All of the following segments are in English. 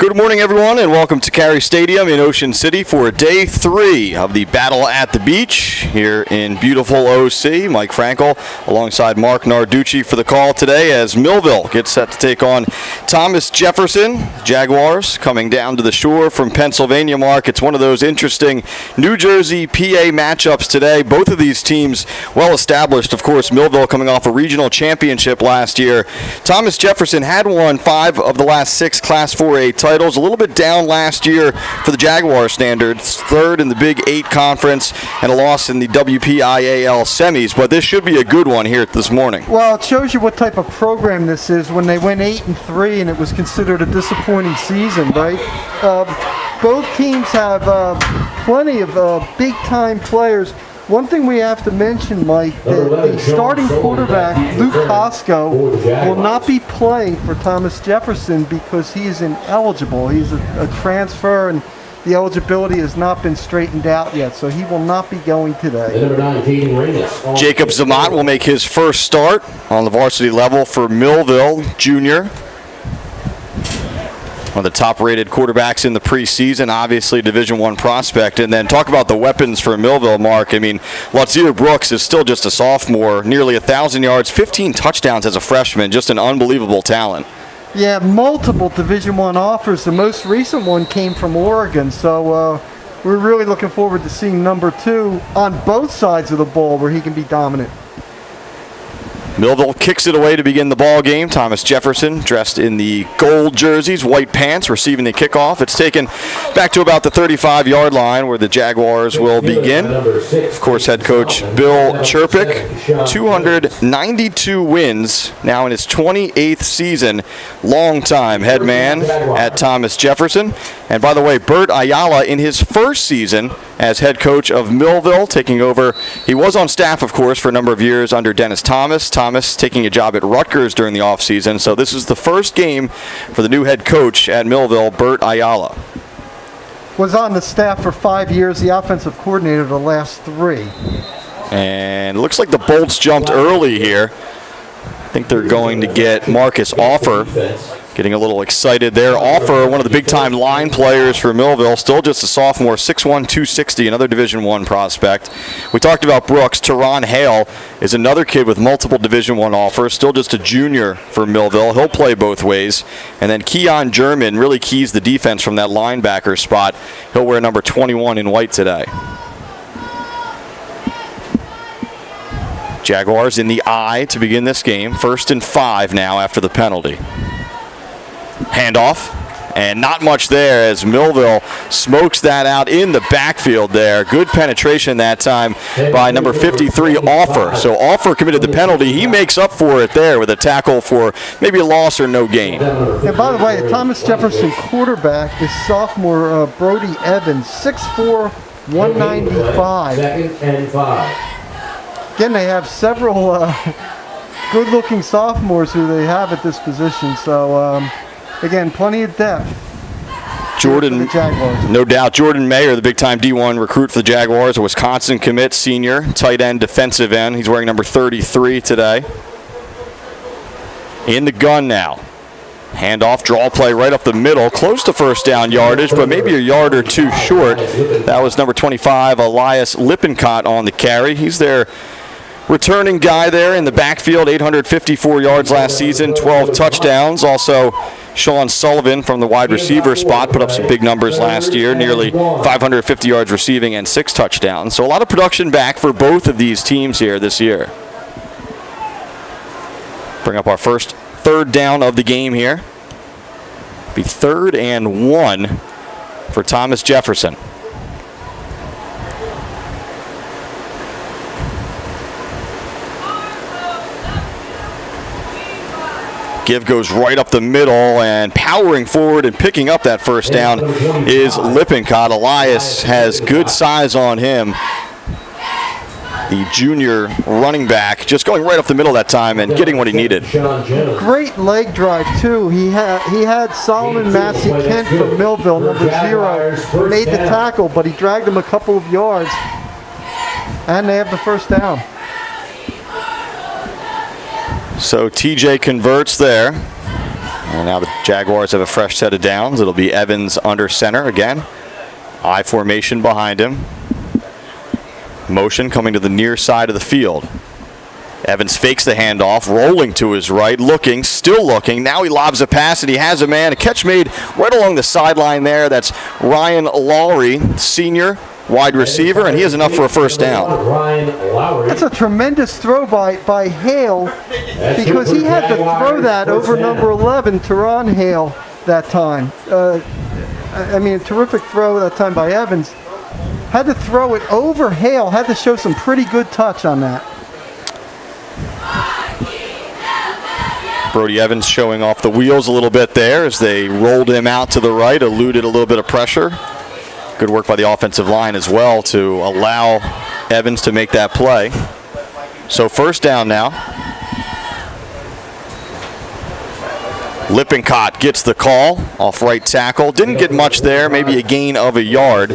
Good morning, everyone, and welcome to Cary Stadium in Ocean City for Day 3 of the Battle at the Beach here in beautiful OC. Mike Frankel alongside Mark Narducci for the call today as Millville gets set to take on Thomas Jefferson. Jaguars coming down to the shore from Pennsylvania, Mark. It's one of those interesting New Jersey PA matchups today. Both of these teams well established. Of course, Millville coming off a regional championship last year. Thomas Jefferson had won 5 of the last 6 Class 4A titles. A little bit down last year for the Jaguar standards, 3rd in the Big 8 Conference and a loss in the WPIAL semis, but this should be a good one here this morning. Well, it shows you what type of program this is when they went 8-3 and it was considered a disappointing season, right? Both teams have plenty of big-time players. One thing we have to mention, Mike, the starting quarterback, Luke Costco, will not be playing for Thomas Jefferson because he is ineligible. He's a transfer, and the eligibility has not been straightened out yet, so he will not be going today. Jacob Zamat will make his first start on the varsity level for Millville, junior. One of the top-rated quarterbacks in the preseason, obviously Division I prospect. And then talk about the weapons for Millville, Mark. I mean, Latzir Brooks is still just a sophomore, nearly 1,000 yards, 15 touchdowns as a freshman, just an unbelievable talent. Yeah, multiple Division I offers. The most recent one came from Oregon, so we're really looking forward to seeing number 2 on both sides of the ball where he can be dominant. Millville kicks it away to begin the ball game. Thomas Jefferson dressed in the gold jerseys, white pants, receiving the kickoff. It's taken back to about the 35-yard line where the Jaguars will begin. Of course, head coach Bill Chirpic, 292 wins, now in his 28th season. Long-time head man at Thomas Jefferson. And by the way, Bert Ayala in his first season as head coach of Millville, taking over. He was on staff, of course, for a number of years under Dennis Thomas. Thomas taking a job at Rutgers during the offseason. So this is the first game for the new head coach at Millville, Bert Ayala. Was on the staff for 5 years, the offensive coordinator the last 3. And it looks like the Bolts jumped early here. I think they're going to get Marcus Offer. Getting a little excited there. Offer, one of the big-time line players for Millville, still just a sophomore, 6'1", 260, another Division I prospect. We talked about Brooks. Teron Hale is another kid with multiple Division I offers, still just a junior for Millville. He'll play both ways. And then Keon German really keys the defense from that linebacker spot. He'll wear number 21 in white today. Jaguars in the eye to begin this game. 1st and 5 now after the penalty. Handoff, and not much there as Millville smokes that out in the backfield there. Good penetration that time by number 53, Offer. So Offer committed the penalty. He makes up for it there with a tackle for maybe a loss or no gain. And by the way, the Thomas Jefferson quarterback is sophomore Brody Evans, 6'4", 195. 2nd and 5. Again, they have several good-looking sophomores who they have at this position. So, again, plenty of depth. Jordan, no doubt. Jordan Mayer, the big-time D1 recruit for the Jaguars, a Wisconsin commit, senior, tight end, defensive end. He's wearing number 33 today. In the gun now. Handoff, draw play right up the middle, close to first down yardage, but maybe a yard or two short. That was number 25, Elias Lippincott on the carry. He's their returning guy there in the backfield, 854 yards last season, 12 touchdowns. Also, Sean Sullivan from the wide receiver spot put up some big numbers last year, nearly 550 yards receiving and 6 touchdowns. So a lot of production back for both of these teams here this year. Bring up our first 3rd down of the game here. Be 3rd and 1 for Thomas Jefferson. Give goes right up the middle, and powering forward and picking up that first down is Lippincott. Elias has good size on him. The junior running back just going right up the middle that time and getting what he needed. Great leg drive, too. He had Solomon Massey Kent from Millville, number 0, made the tackle, but he dragged him a couple of yards, and they have the first down. So TJ converts there. And now the Jaguars have a fresh set of downs. It'll be Evans under center again. I formation behind him. Motion coming to the near side of the field. Evans fakes the handoff, rolling to his right, looking, still looking. Now he lobs a pass, and he has a man. A catch made right along the sideline there. That's Ryan Lowry, senior wide receiver, and he has enough for a first down. That's a tremendous throw by Hale, because he had to throw that over number 11, Teron Hale, that time. I mean, a terrific throw that time by Evans. Had to throw it over Hale, had to show some pretty good touch on that. Brody Evans showing off the wheels a little bit there as they rolled him out to the right, eluded a little bit of pressure. Good work by the offensive line as well to allow Evans to make that play. So first down now. Lippincott gets the call off right tackle. Didn't get much there, maybe a gain of a yard.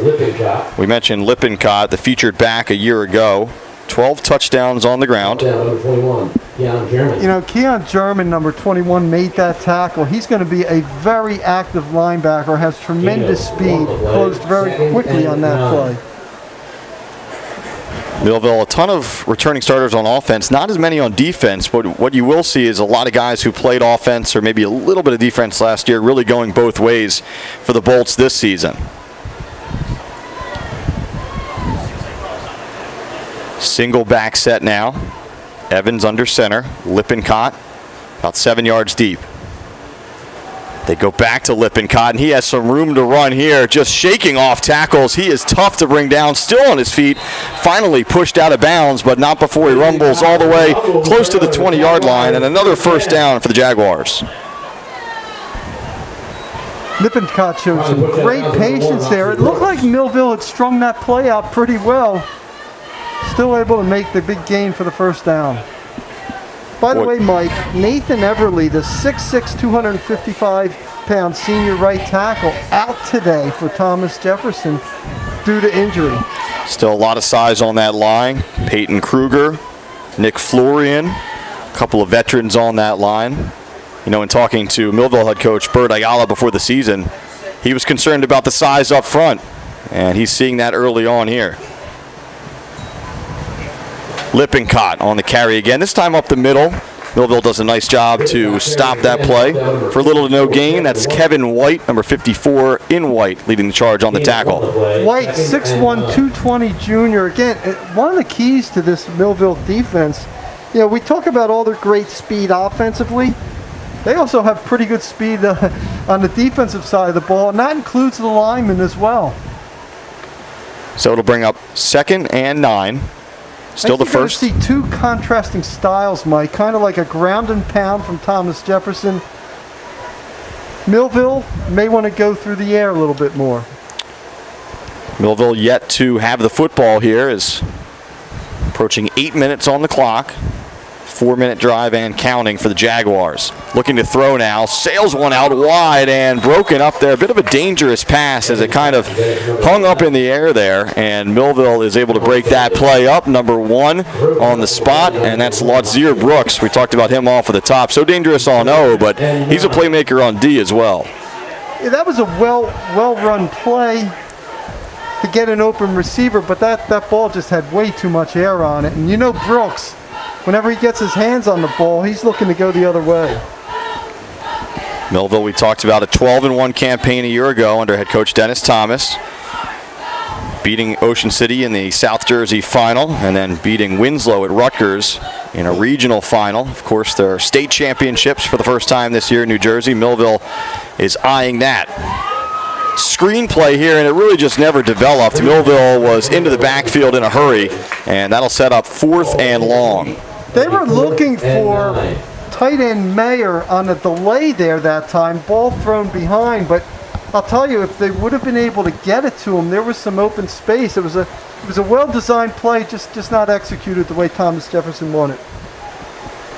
We mentioned Lippincott, the featured back a year ago. 12 touchdowns on the ground. You know, Keon German, number 21, made that tackle. He's going to be a very active linebacker, has tremendous speed, closed very quickly on that play. Millville, a ton of returning starters on offense, not as many on defense, but what you will see is a lot of guys who played offense or maybe a little bit of defense last year really going both ways for the Bolts this season. Single back set now. Evans under center. Lippincott about 7 yards deep. They go back to Lippincott, and he has some room to run here, just shaking off tackles. He is tough to bring down, still on his feet. Finally pushed out of bounds, but not before he rumbles all the way close to the 20-yard line, and another first down for the Jaguars. Lippincott showed some great patience there. It looked like Millville had strung that play out pretty well. Still able to make the big gain for the first down. By the way, Mike, Nathan Everly, the 6'6", 255-pound senior right tackle, out today for Thomas Jefferson due to injury. Still a lot of size on that line. Peyton Kruger, Nick Florian, a couple of veterans on that line. You know, in talking to Millville head coach Bert Ayala before the season, he was concerned about the size up front, and he's seeing that early on here. Lippincott on the carry again, this time up the middle. Millville does a nice job to stop that play. For little to no gain, that's Kevin White, number 54 in white, leading the charge on the tackle. White, 6'1", 220 junior. Again, one of the keys to this Millville defense, you know, we talk about all their great speed offensively. They also have pretty good speed on the defensive side of the ball, and that includes the linemen as well. So it'll bring up 2nd and 9. Still the first. I think see two contrasting styles, Mike, kind of like a ground and pound from Thomas Jefferson. Millville may want to go through the air a little bit more. Millville yet to have the football here, is approaching 8 minutes on the clock. 4-minute drive and counting for the Jaguars. Looking to throw now, sails one out wide and broken up there. A bit of a dangerous pass as it kind of hung up in the air there, and Millville is able to break that play up. Number 1 on the spot, and that's Lodzier Brooks. We talked about him off of the top. So dangerous on O, but he's a playmaker on D as well. Yeah, that was a well-run play to get an open receiver, but that ball just had way too much air on it. And you know Brooks, whenever he gets his hands on the ball, he's looking to go the other way. Millville, we talked about a 12-1 campaign a year ago under head coach Dennis Thomas, beating Ocean City in the South Jersey final, and then beating Winslow at Rutgers in a regional final. Of course, there are state championships for the first time this year in New Jersey. Millville is eyeing that. Screenplay here, and it really just never developed. Millville was into the backfield in a hurry, and that'll set up 4th and long. They were looking for tight end Mayer on a delay there that time, ball thrown behind, but I'll tell you, if they would have been able to get it to him, there was some open space. It was a well-designed play, just not executed the way Thomas Jefferson wanted.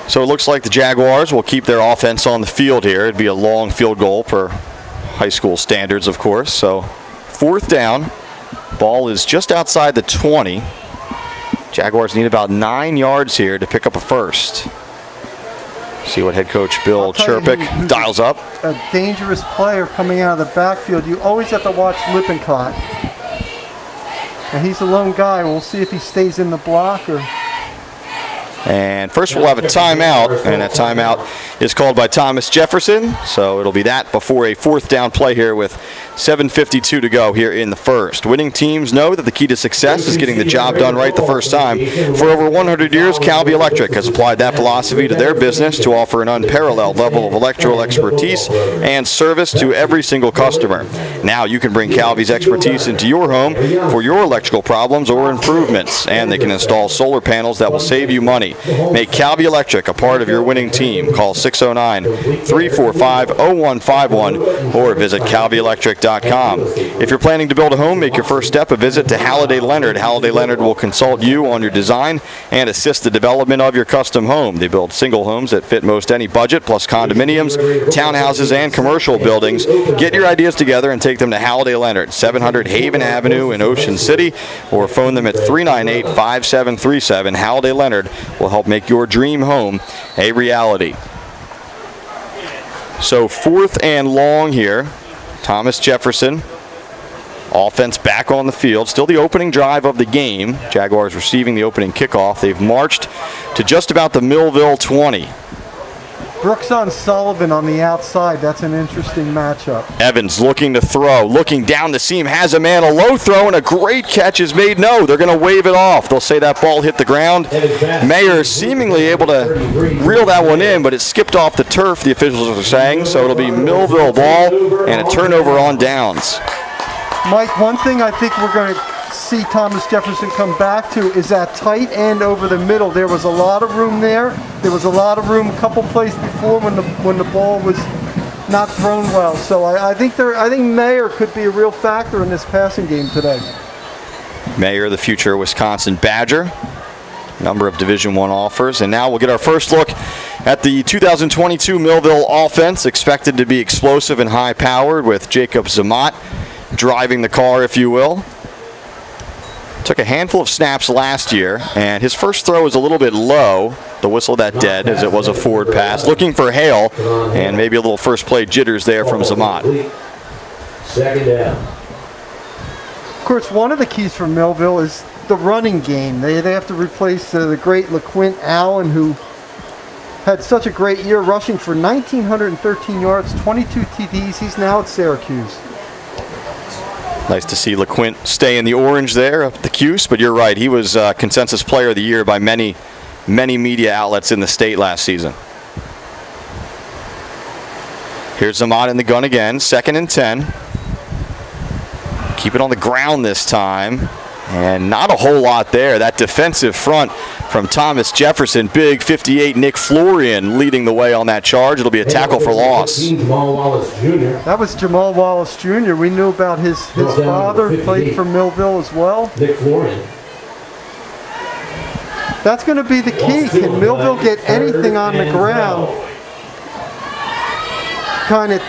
So it looks like the Jaguars will keep their offense on the field here. It'd be a long field goal per high school standards, of course. So 4th down, ball is just outside the 20. Jaguars need about 9 yards here to pick up a first. See what head coach Bill I'll tell you Chirpick who's dials up. A dangerous player coming out of the backfield. You always have to watch Lippincott. And he's a lone guy. We'll see if he stays in the block or... And first we'll have a timeout, and that timeout is called by Thomas Jefferson. So it'll be that before a fourth down play here with 7:52 to go here in the first. Winning teams know that the key to success is getting the job done right the first time. For over 100 years, Calvi Electric has applied that philosophy to their business to offer an unparalleled level of electrical expertise and service to every single customer. Now you can bring Calvi's expertise into your home for your electrical problems or improvements, and they can install solar panels that will save you money. Make Calvi Electric a part of your winning team. Call 609-345-0151 or visit calvielectric.com. If you're planning to build a home, make your first step a visit to Halliday Leonard. Halliday Leonard will consult you on your design and assist the development of your custom home. They build single homes that fit most any budget, plus condominiums, townhouses, and commercial buildings. Get your ideas together and take them to Halliday Leonard, 700 Haven Avenue in Ocean City, or phone them at 398-5737. Halliday Leonard will help make your dream home a reality. So 4th and long here. Thomas Jefferson, offense back on the field. Still the opening drive of the game. Jaguars receiving the opening kickoff. They've marched to just about the Millville 20. Brooks on Sullivan on the outside. That's an interesting matchup. Evans looking to throw, looking down the seam, has a man, a low throw, and a great catch is made. No, they're going to wave it off. They'll say that ball hit the ground. Mayer seemingly able to reel that one in, but it skipped off the turf, the officials are saying, so it'll be Millville ball and a turnover on downs. Mike, one thing I think we're going to see Thomas Jefferson come back to is that tight end over the middle. There was a lot of room there. There was a lot of room a couple plays before when the ball was not thrown well. So I think Mayer could be a real factor in this passing game today. Mayer, the future Wisconsin Badger. Number of Division I offers. And now we'll get our first look at the 2022 Millville offense, expected to be explosive and high-powered with Jacob Zamat driving the car, if you will. Took a handful of snaps last year, and his first throw was a little bit low. The whistle that dead, as it was a forward pass. Looking for Hale, and maybe a little first play jitters there from Zamat. Second down. Of course, one of the keys for Millville is the running game. They have to replace the great LaQuint Allen, who had such a great year, rushing for 1,913 yards, 22 TDs. He's now at Syracuse. Nice to see LaQuint stay in the orange there up at the Cuse, but you're right. He was consensus player of the year by many media outlets in the state last season. Here's Zamat in the gun again, 2nd and 10. Keep it on the ground this time, and not a whole lot there. That defensive front from Thomas Jefferson, big 58 Nick Florian leading the way on that charge. It'll be a tackle for loss. Jamal Wallace Jr. That was Jamal Wallace Jr. We knew about his father, played for Millville as well. Nick Florian. That's going to be the key. Can Millville get anything on the ground? Kind of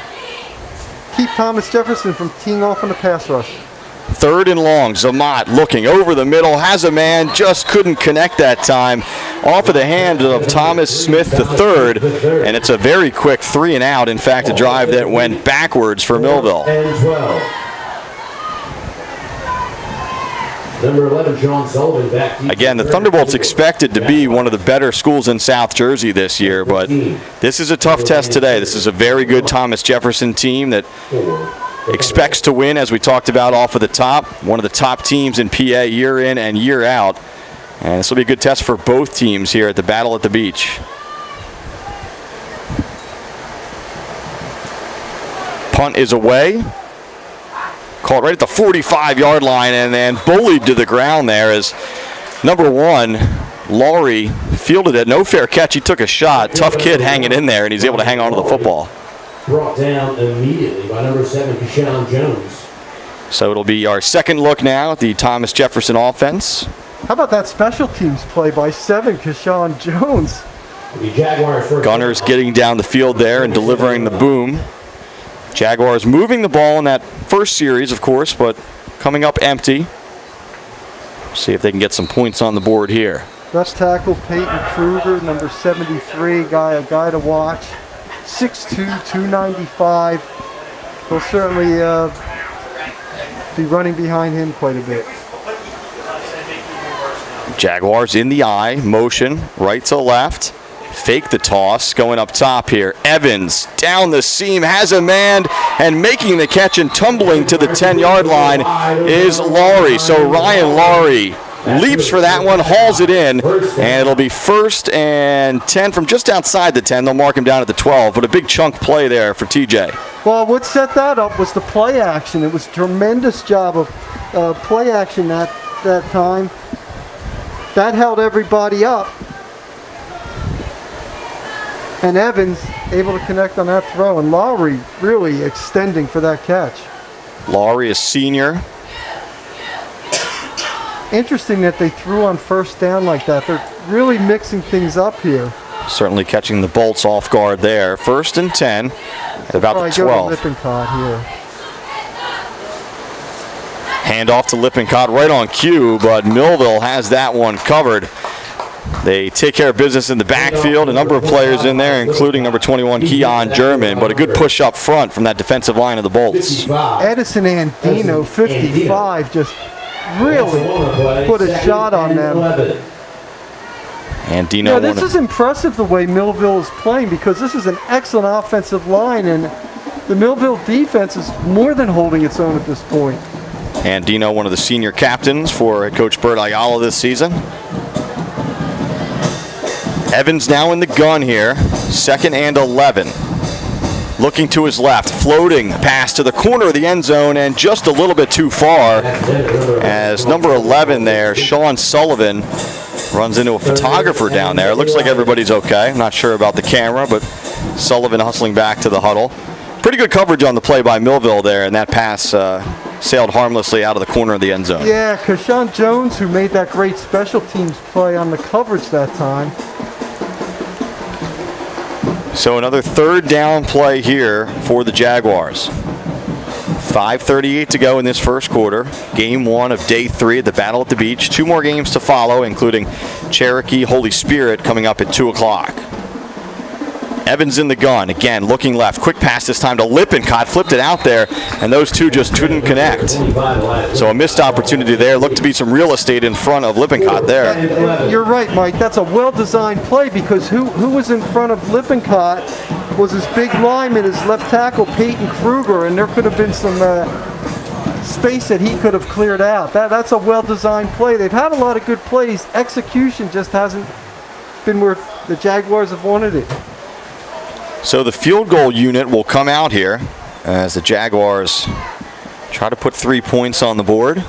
keep Thomas Jefferson from teeing off on the pass rush. 3rd and long. Zamat looking over the middle, has a man, just couldn't connect that time. Off of the hand of Thomas Smith III, and it's a very quick 3 and out. In fact, a drive that went backwards for Millville. And 12. Number 11, Sean Sullivan back. Again, the Thunderbolts expected to be one of the better schools in South Jersey this year, but this is a tough test today. This is a very good Thomas Jefferson team that expects to win, as we talked about off of the top. One of the top teams in PA year in and year out. And this will be a good test for both teams here at the Battle at the Beach. Punt is away. Caught right at the 45-yard line and then bullied to the ground there as number 1, Laurie, fielded it. No fair catch. He took a shot. Tough kid hanging in there, and he's able to hang on to the football. Brought down immediately by number 7, Keyshawn Jones. So it'll be our second look now at the Thomas Jefferson offense. How about that special teams play by 7, Keyshawn Jones? The Jaguars first. Gunners getting down the field there and delivering the boom. Jaguars moving the ball in that first series, of course, but coming up empty. See if they can get some points on the board here. Left tackle Peyton Kruger, number 73, a guy to watch. 6'2", 295. He'll certainly be running behind him quite a bit. Jaguars in the eye, motion, right to left. Fake the toss, going up top here. Evans down the seam, has a man, and making the catch and tumbling to the 10-yard line is Laurie. So Ryan Laurie leaps for that one, hauls it in, and it'll be 1st and 10 from just outside the 10. They'll mark him down at the 12, but a big chunk play there for TJ. Well, what set that up was the play action. It was a tremendous job of play action that time. That held everybody up. And Evans able to connect on that throw, and Lowry really extending for that catch. Laurie, a senior. Interesting that they threw on 1st down like that. They're really mixing things up here. Certainly catching the Bolts off guard there. 1st and 10 at about the 12. Go to Lippincott here. Hand off to Lippincott right on cue, but Millville has that one covered. They take care of business in the backfield. A number of players in there, including number 21, Keon German, but a good push up front from that defensive line of the Bolts. Edison Andino, 55, just really put a shot on them. And Dino. This is impressive the way Millville is playing, because this is an excellent offensive line, and the Millville defense is more than holding its own at this point. And Dino, one of the senior captains for head coach Bert Ayala this season. Evans now in the gun here, 2nd and 11. Looking to his left, floating pass to the corner of the end zone, and just a little bit too far as number 11 there, Sean Sullivan, runs into a photographer down there. It looks like everybody's okay. I'm not sure about the camera, but Sullivan hustling back to the huddle. Pretty good coverage on the play by Millville there, and that pass sailed harmlessly out of the corner of the end zone. Yeah, Kashawn Jones, who made that great special teams play on the coverage that time. So another 3rd down play here for the Jaguars. 5:38 to go in this first quarter. Game 1 of day 3 at the Battle at the Beach. 2 more games to follow, including Cherokee Holy Spirit coming up at 2 o'clock. Evans in the gun, again looking left. Quick pass this time to Lippincott, flipped it out there, and those two just couldn't connect. So a missed opportunity there. Looked to be some real estate in front of Lippincott there. You're right, Mike. That's a well-designed play, because who was in front of Lippincott was his big lineman, his left tackle, Peyton Kruger, and there could have been some space that he could have cleared out. That's a well-designed play. They've had a lot of good plays. Execution just hasn't been where the Jaguars have wanted it. So the field goal unit will come out here as the Jaguars try to put 3 points on the board.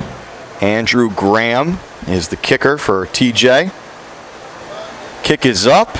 Andrew Graham is the kicker for TJ. Kick is up,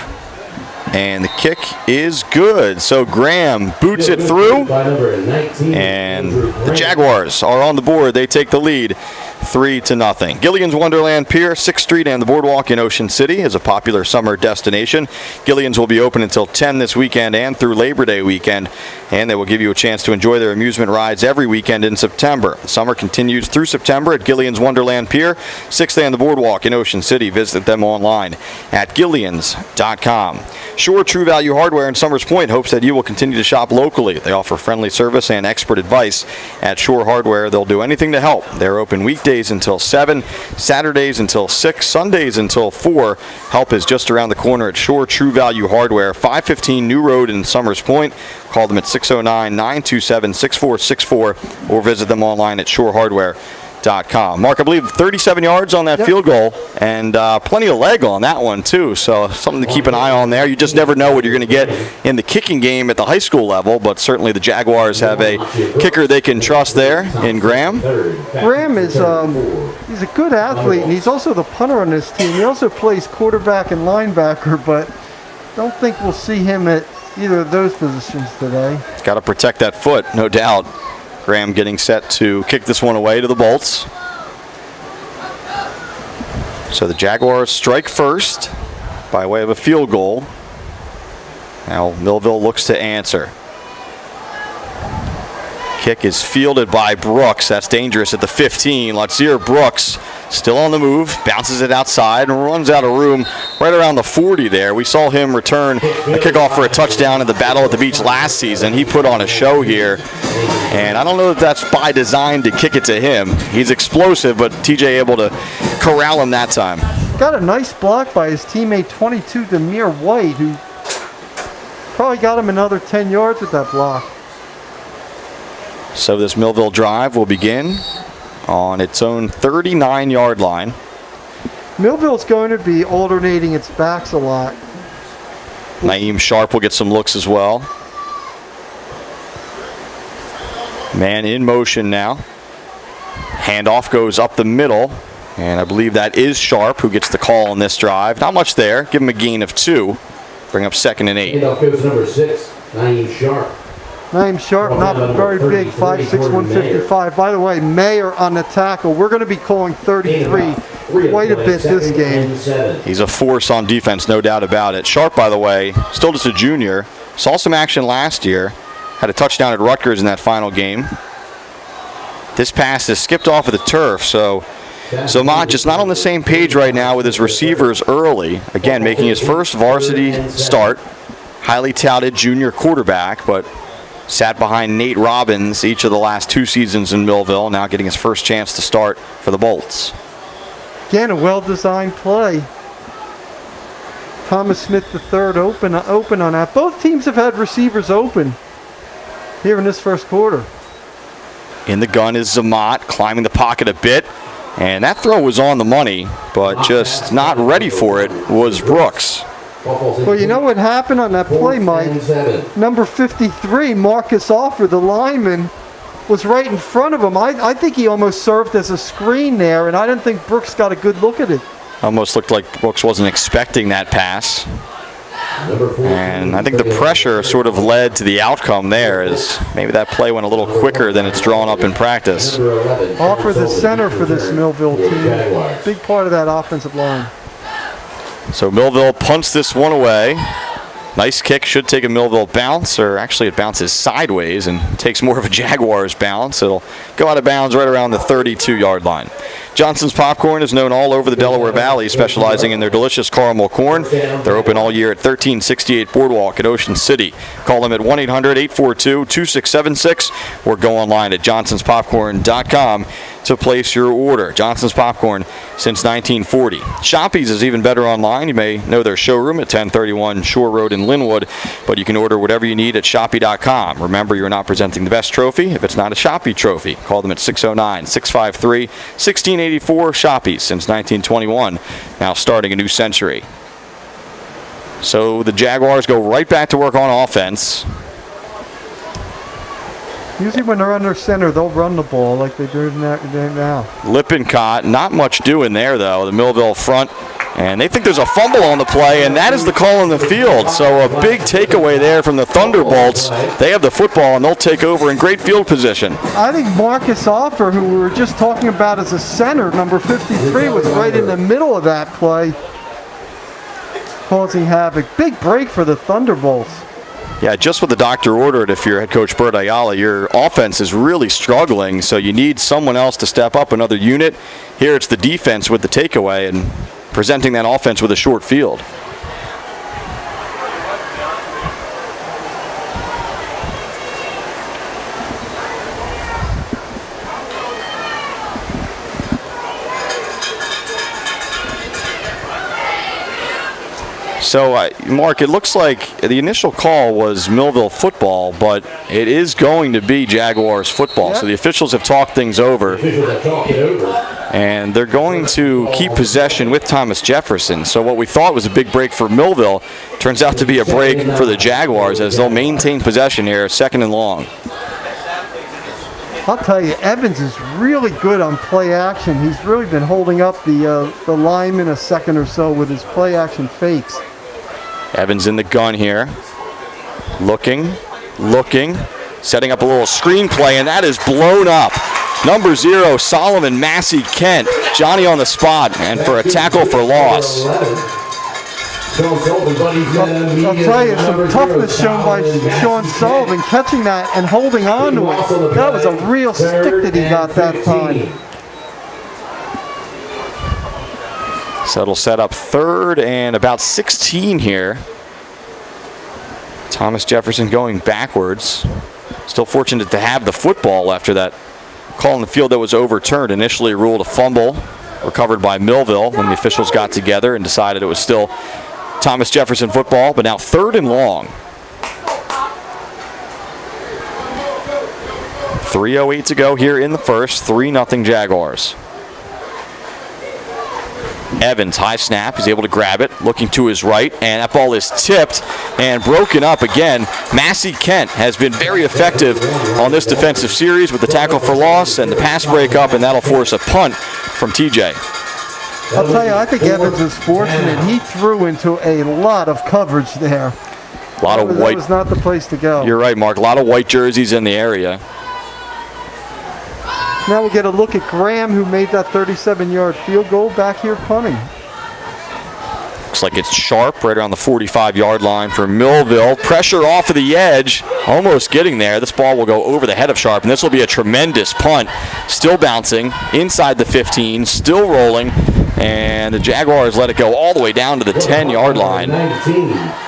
and the kick is good. So Graham boots it through, and the Jaguars are on the board. They take the lead 3-0. Gillian's Wonderland Pier, 6th Street and the Boardwalk in Ocean City is a popular summer destination. Gillian's will be open until 10 this weekend and through Labor Day weekend, and they will give you a chance to enjoy their amusement rides every weekend in September. The summer continues through September at Gillian's Wonderland Pier, 6th and the Boardwalk in Ocean City. Visit them online at Gillians.com. Shore True Value Hardware in Summers Point hopes that you will continue to shop locally. They offer friendly service and expert advice at Shore Hardware. They'll do anything to help. They're open weekdays until 7, Saturdays until 6, Sundays until 4. Help is just around the corner at Shore True Value Hardware, 515 New Road in Summers Point. Call them at 609-927-6464 or visit them online at shorehardware.com. Mark, I believe 37 yards on that field goal, and plenty of leg on that one too, so something to keep an eye on there. You just never know what you're going to get in the kicking game at the high school level, but certainly the Jaguars have a kicker they can trust there in Graham. Graham is he's a good athlete, and he's also the punter on this team. He also plays quarterback and linebacker, but don't think we'll see him at either of those positions today. Got to protect that foot, no doubt. Graham getting set to kick this one away to the Bolts. So the Jaguars strike first by way of a field goal. Now Millville looks to answer. Kick is fielded by Brooks. That's dangerous at the 15. Let's hear Brooks Still on the move, bounces it outside and runs out of room right around the 40 there. We saw him return a kickoff for a touchdown in the Battle at the Beach last season. He put on a show here, and I don't know if that's by design to kick it to him. He's explosive, but TJ able to corral him that time. Got a nice block by his teammate 22, Demir White, who probably got him another 10 yards with that block. So this Millville drive will begin on its own 39-yard line. Millville's going to be alternating its backs a lot. Naeem Sharp will get some looks as well. Man in motion now. Handoff goes up the middle, and I believe that is Sharp who gets the call on this drive. Not much there. Give him a gain of 2. Bring up 2nd and 8. Handoff goes number 6, Naeem Sharp. Naeem Sharp, not very big, 5'6", 155. By the way, Mayer on the tackle. We're going to be calling 33 quite a bit this game. He's a force on defense, no doubt about it. Sharp, by the way, still just a junior. Saw some action last year. Had a touchdown at Rutgers in that final game. This pass is skipped off of the turf, so Zomot just not on the same page right now with his receivers early. Again, making his first varsity start. Highly touted junior quarterback, but sat behind Nate Robbins each of the last 2 seasons in Millville, now getting his first chance to start for the Bolts. Again, a well-designed play. Thomas Smith III open on that. Both teams have had receivers open here in this first quarter. In the gun is Zomot, climbing the pocket a bit. And that throw was on the money, but just not ready for it was Brooks. Well, you know what happened on that play, Mike? Number 53, Marcus Offer, the lineman, was right in front of him. I think he almost served as a screen there, and I didn't think Brooks got a good look at it. Almost looked like Brooks wasn't expecting that pass. And I think the pressure sort of led to the outcome there, as maybe that play went a little quicker than it's drawn up in practice. Offer the center for this Millville team. Big part of that offensive line. So Millville punts this one away. Nice kick, should take a Millville bounce, or actually it bounces sideways and takes more of a Jaguars bounce. It'll go out of bounds right around the 32-yard line. Johnson's Popcorn is known all over the Delaware Valley, specializing in their delicious caramel corn. They're open all year at 1368 Boardwalk at Ocean City. Call them at 1-800-842-2676 or go online at johnsonspopcorn.com to place your order. Johnson's Popcorn since 1940. Shoppies is even better online. You may know their showroom at 1031 Shore Road in Linwood, but you can order whatever you need at Shoppy.com. Remember, you're not presenting the best trophy if it's not a Shoppy trophy. Call them at 609-653-1684. Shoppies since 1921, now starting a new century. So the Jaguars go right back to work on offense. Usually when they're under center, they'll run the ball like they do now. Lippincott, not much doing there, though. The Millville front, and they think there's a fumble on the play, and that is the call in the field. So a big takeaway there from the Thunderbolts. They have the football, and they'll take over in great field position. I think Marcus Offer, who we were just talking about as a center, number 53, was right in the middle of that play, causing havoc. Big break for the Thunderbolts. Yeah, just what the doctor ordered. If you're head coach Bert Ayala, your offense is really struggling, so you need someone else to step up, another unit. Here it's the defense with the takeaway and presenting that offense with a short field. So, Mark, it looks like the initial call was Millville football, but it is going to be Jaguars football. Yep. So the officials have talked things over, and they're going to keep possession with Thomas Jefferson. So what we thought was a big break for Millville turns out to be a break for the Jaguars, as they'll maintain possession here, 2nd and long. I'll tell you, Evans is really good on play action. He's really been holding up the lineman a second or so with his play action fakes. Evans in the gun here. Looking, setting up a little screen play, and that is blown up. Number 0, Solomon Massey Kent. Johnny on the spot, and for a tackle for loss. I'll tell you, some toughness shown by Sean Sullivan, catching that and holding on to it. That was a real stick that he got that time. So it'll set up 3rd and about 16 here. Thomas Jefferson going backwards. Still fortunate to have the football after that call in the field that was overturned. Initially ruled a fumble, recovered by Millville when the officials got together and decided it was still Thomas Jefferson football, but now 3rd and long. 3:08 to go here in the first. 3-0 Jaguars. Evans, high snap. He's able to grab it, looking to his right, and that ball is tipped and broken up again. Massey Kent has been very effective on this defensive series with the tackle for loss and the pass breakup, and that'll force a punt from TJ. I'll tell you, I think Evans is fortunate. He threw into a lot of coverage there. A lot of white. That was not the place to go. You're right, Mark. A lot of white jerseys in the area. Now we'll get a look at Graham, who made that 37-yard field goal back here punting. Looks like it's sharp right around the 45-yard line for Millville. Pressure off of the edge, almost getting there. This ball will go over the head of Sharp, and this will be a tremendous punt. Still bouncing inside the 15, still rolling, and the Jaguars let it go all the way down to the 10-yard line.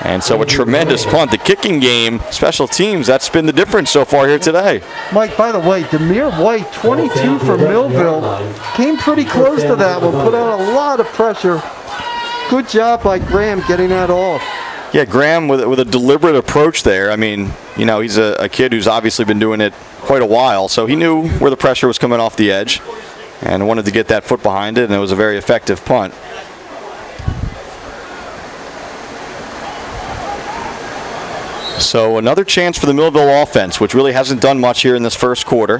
And so a tremendous punt. The kicking game, special teams, that's been the difference so far here today. Mike, by the way, Demir White, 22 for Millville, came pretty close to that one, put on a lot of pressure. Good job by Graham getting that off. Yeah, Graham with a deliberate approach there. I mean, you know, he's a kid who's obviously been doing it quite a while, so he knew where the pressure was coming off the edge and wanted to get that foot behind it, and it was a very effective punt. So another chance for the Millville offense, which really hasn't done much here in this first quarter.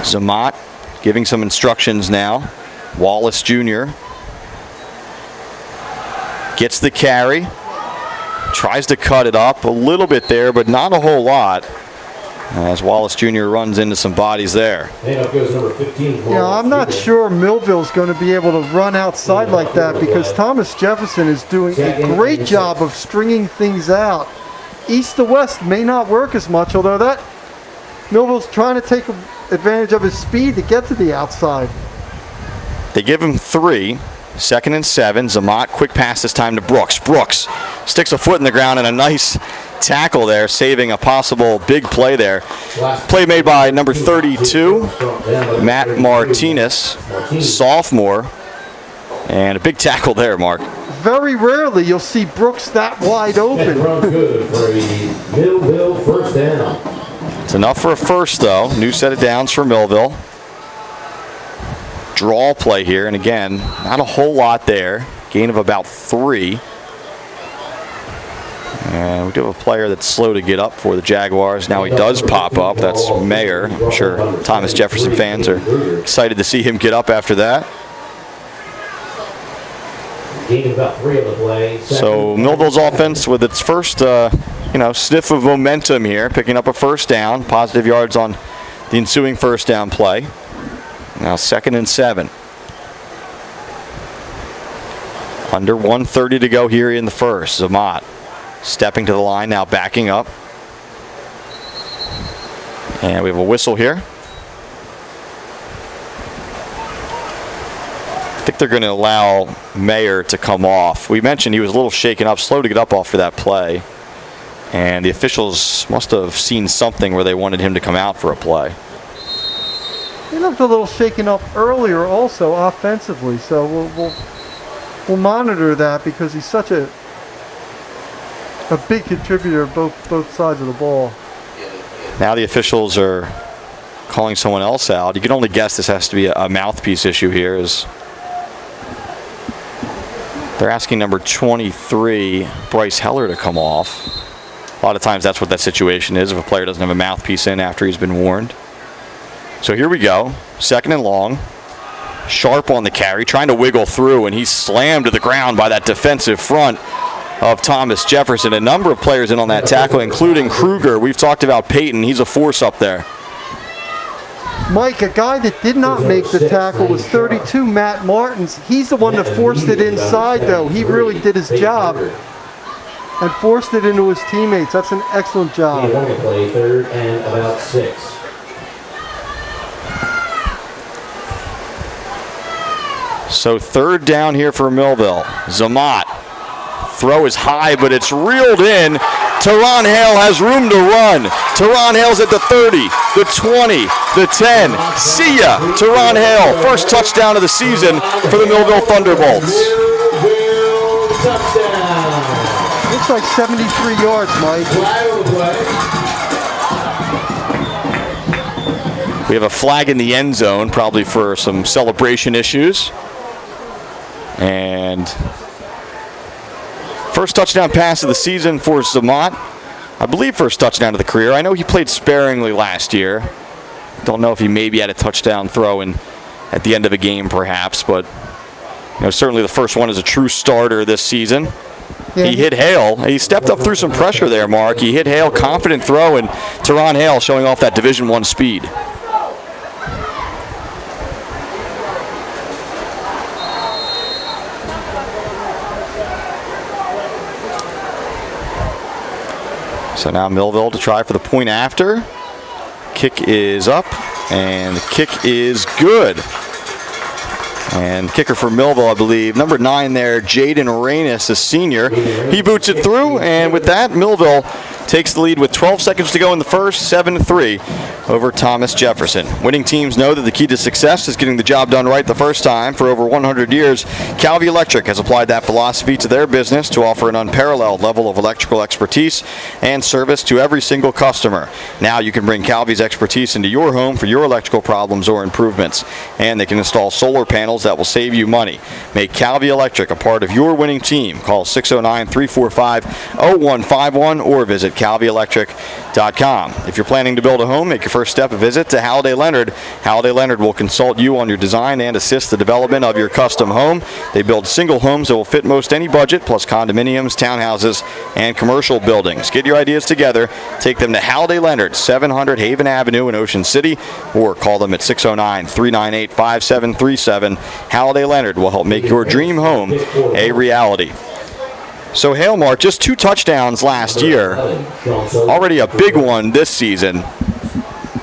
Zamat giving some instructions now. Wallace Jr. gets the carry. Tries to cut it up a little bit there, but not a whole lot, as Wallace Jr. runs into some bodies there. I'm not sure Millville's going to be able to run outside like that, because Thomas Jefferson is doing a great job of stringing things out. East to west may not work as much, although that Millville's trying to take advantage of his speed to get to the outside. They give him 3. 2nd and 7. Zamat, quick pass this time to Brooks. Brooks sticks a foot in the ground, and a nice tackle there, saving a possible big play there. Play made by number 32, Matt Martinez, sophomore, and a big tackle there, Mark. Very rarely you'll see Brooks that wide open. It's enough for a first, though. New set of downs for Millville. Draw play here, and again, not a whole lot there. Gain of about 3. And we do have a player that's slow to get up for the Jaguars. Now he does pop up. That's Mayer. I'm sure Thomas Jefferson fans are excited to see him get up after that. Gain about 3 of the play. So Millville's offense with its first sniff of momentum here, picking up a first down, positive yards on the ensuing first down play. Now 2nd and 7. Under 1:30 to go here in the first. Zamat stepping to the line, now backing up. And we have a whistle here. I think they're going to allow Mayer to come off. We mentioned he was a little shaken up, slow to get up off for that play. And the officials must have seen something where they wanted him to come out for a play. He looked a little shaken up earlier also offensively, so we'll monitor that, because he's such a big contributor both sides of the ball. Now the officials are calling someone else out. You can only guess this has to be a mouthpiece issue here, as they're asking number 23, Bryce Heller, to come off. A lot of times that's what that situation is, if a player doesn't have a mouthpiece in after he's been warned. So here we go, 2nd and long. Sharp on the carry, trying to wiggle through, and he's slammed to the ground by that defensive front of Thomas Jefferson. A number of players in on that tackle, including Kruger. We've talked about Peyton. He's a force up there. Mike, a guy that did not make the tackle was 32, Matt Martins. He's the one that forced it inside, though. He really did his job and forced it into his teammates. That's an excellent job. 3rd and about 6. So third down here for Millville. Zamat. Throw is high, but it's reeled in. Teron Hale has room to run. Teron Hale's at the 30, the 20, the 10. See ya, Teron Hale. First touchdown of the season for the Millville Thunderbolts. Touchdown. Looks like 73 yards, Mike. We have a flag in the end zone, probably for some celebration issues. And first touchdown pass of the season for Zamat. I believe first touchdown of the career. I know he played sparingly last year. Don't know if he maybe had a touchdown throw in at the end of a game perhaps, but certainly the first one as a true starter this season. Yeah, he hit Hale. He stepped up through some pressure there, Mark. He hit Hale, confident throw, and Teron Hale showing off that Division I speed. So now Millville to try for the point after. Kick is up, and the kick is good. And kicker for Millville, I believe, number 9 there, Jaden Reynes, a senior. He boots it through, and with that, Millville takes the lead with 12 seconds to go in the first, 7-3 over Thomas Jefferson. Winning teams know that the key to success is getting the job done right the first time. For over 100 years, Calvi Electric has applied that philosophy to their business to offer an unparalleled level of electrical expertise and service to every single customer. Now you can bring Calvi's expertise into your home for your electrical problems or improvements. And they can install solar panels that will save you money. Make Calvi Electric a part of your winning team. Call 609-345-0151 or visit CalviElectric.com. If you're planning to build a home, make your first step a visit to Halliday Leonard. Halliday Leonard will consult you on your design and assist the development of your custom home. They build single homes that will fit most any budget, plus condominiums, townhouses, and commercial buildings. Get your ideas together. Take them to Halliday Leonard, 700 Haven Avenue in Ocean City, or call them at 609-398-5737. Halliday Leonard will help make your dream home a reality. So Hale, Mark, just 2 touchdowns last year, already a big one this season,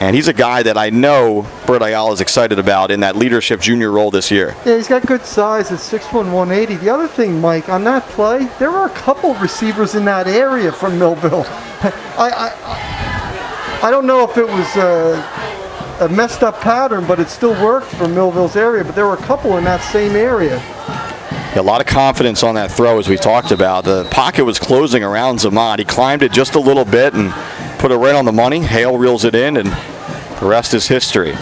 and he's a guy that I know Bert Ayala is excited about in that leadership junior role this year. Yeah, he's got good size at 6'1", 180. The other thing, Mike, on that play, there were a couple of receivers in that area from Millville. I don't know if it was a messed up pattern, but it still worked for Millville's area, but there were a couple in that same area. A lot of confidence on that throw, as we talked about. The pocket was closing around Zamat. He climbed it just a little bit and put it right on the money. Hale reels it in, and the rest is history.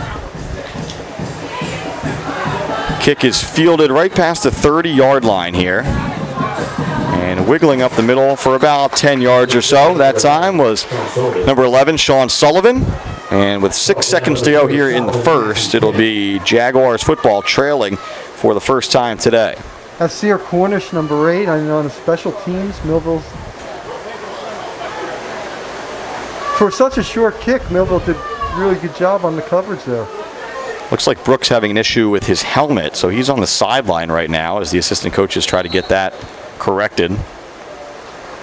Kick is fielded right past the 30-yard line here. And wiggling up the middle for about 10 yards or so. That time was number 11, Sean Sullivan. And with 6 seconds to go here in the first, it'll be Jaguars football trailing for the first time today. That's Sear Cornish, number 8, on the special teams. Millville's. For such a short kick, Millville did a really good job on the coverage there. Looks like Brooks having an issue with his helmet, so he's on the sideline right now as the assistant coaches try to get that corrected.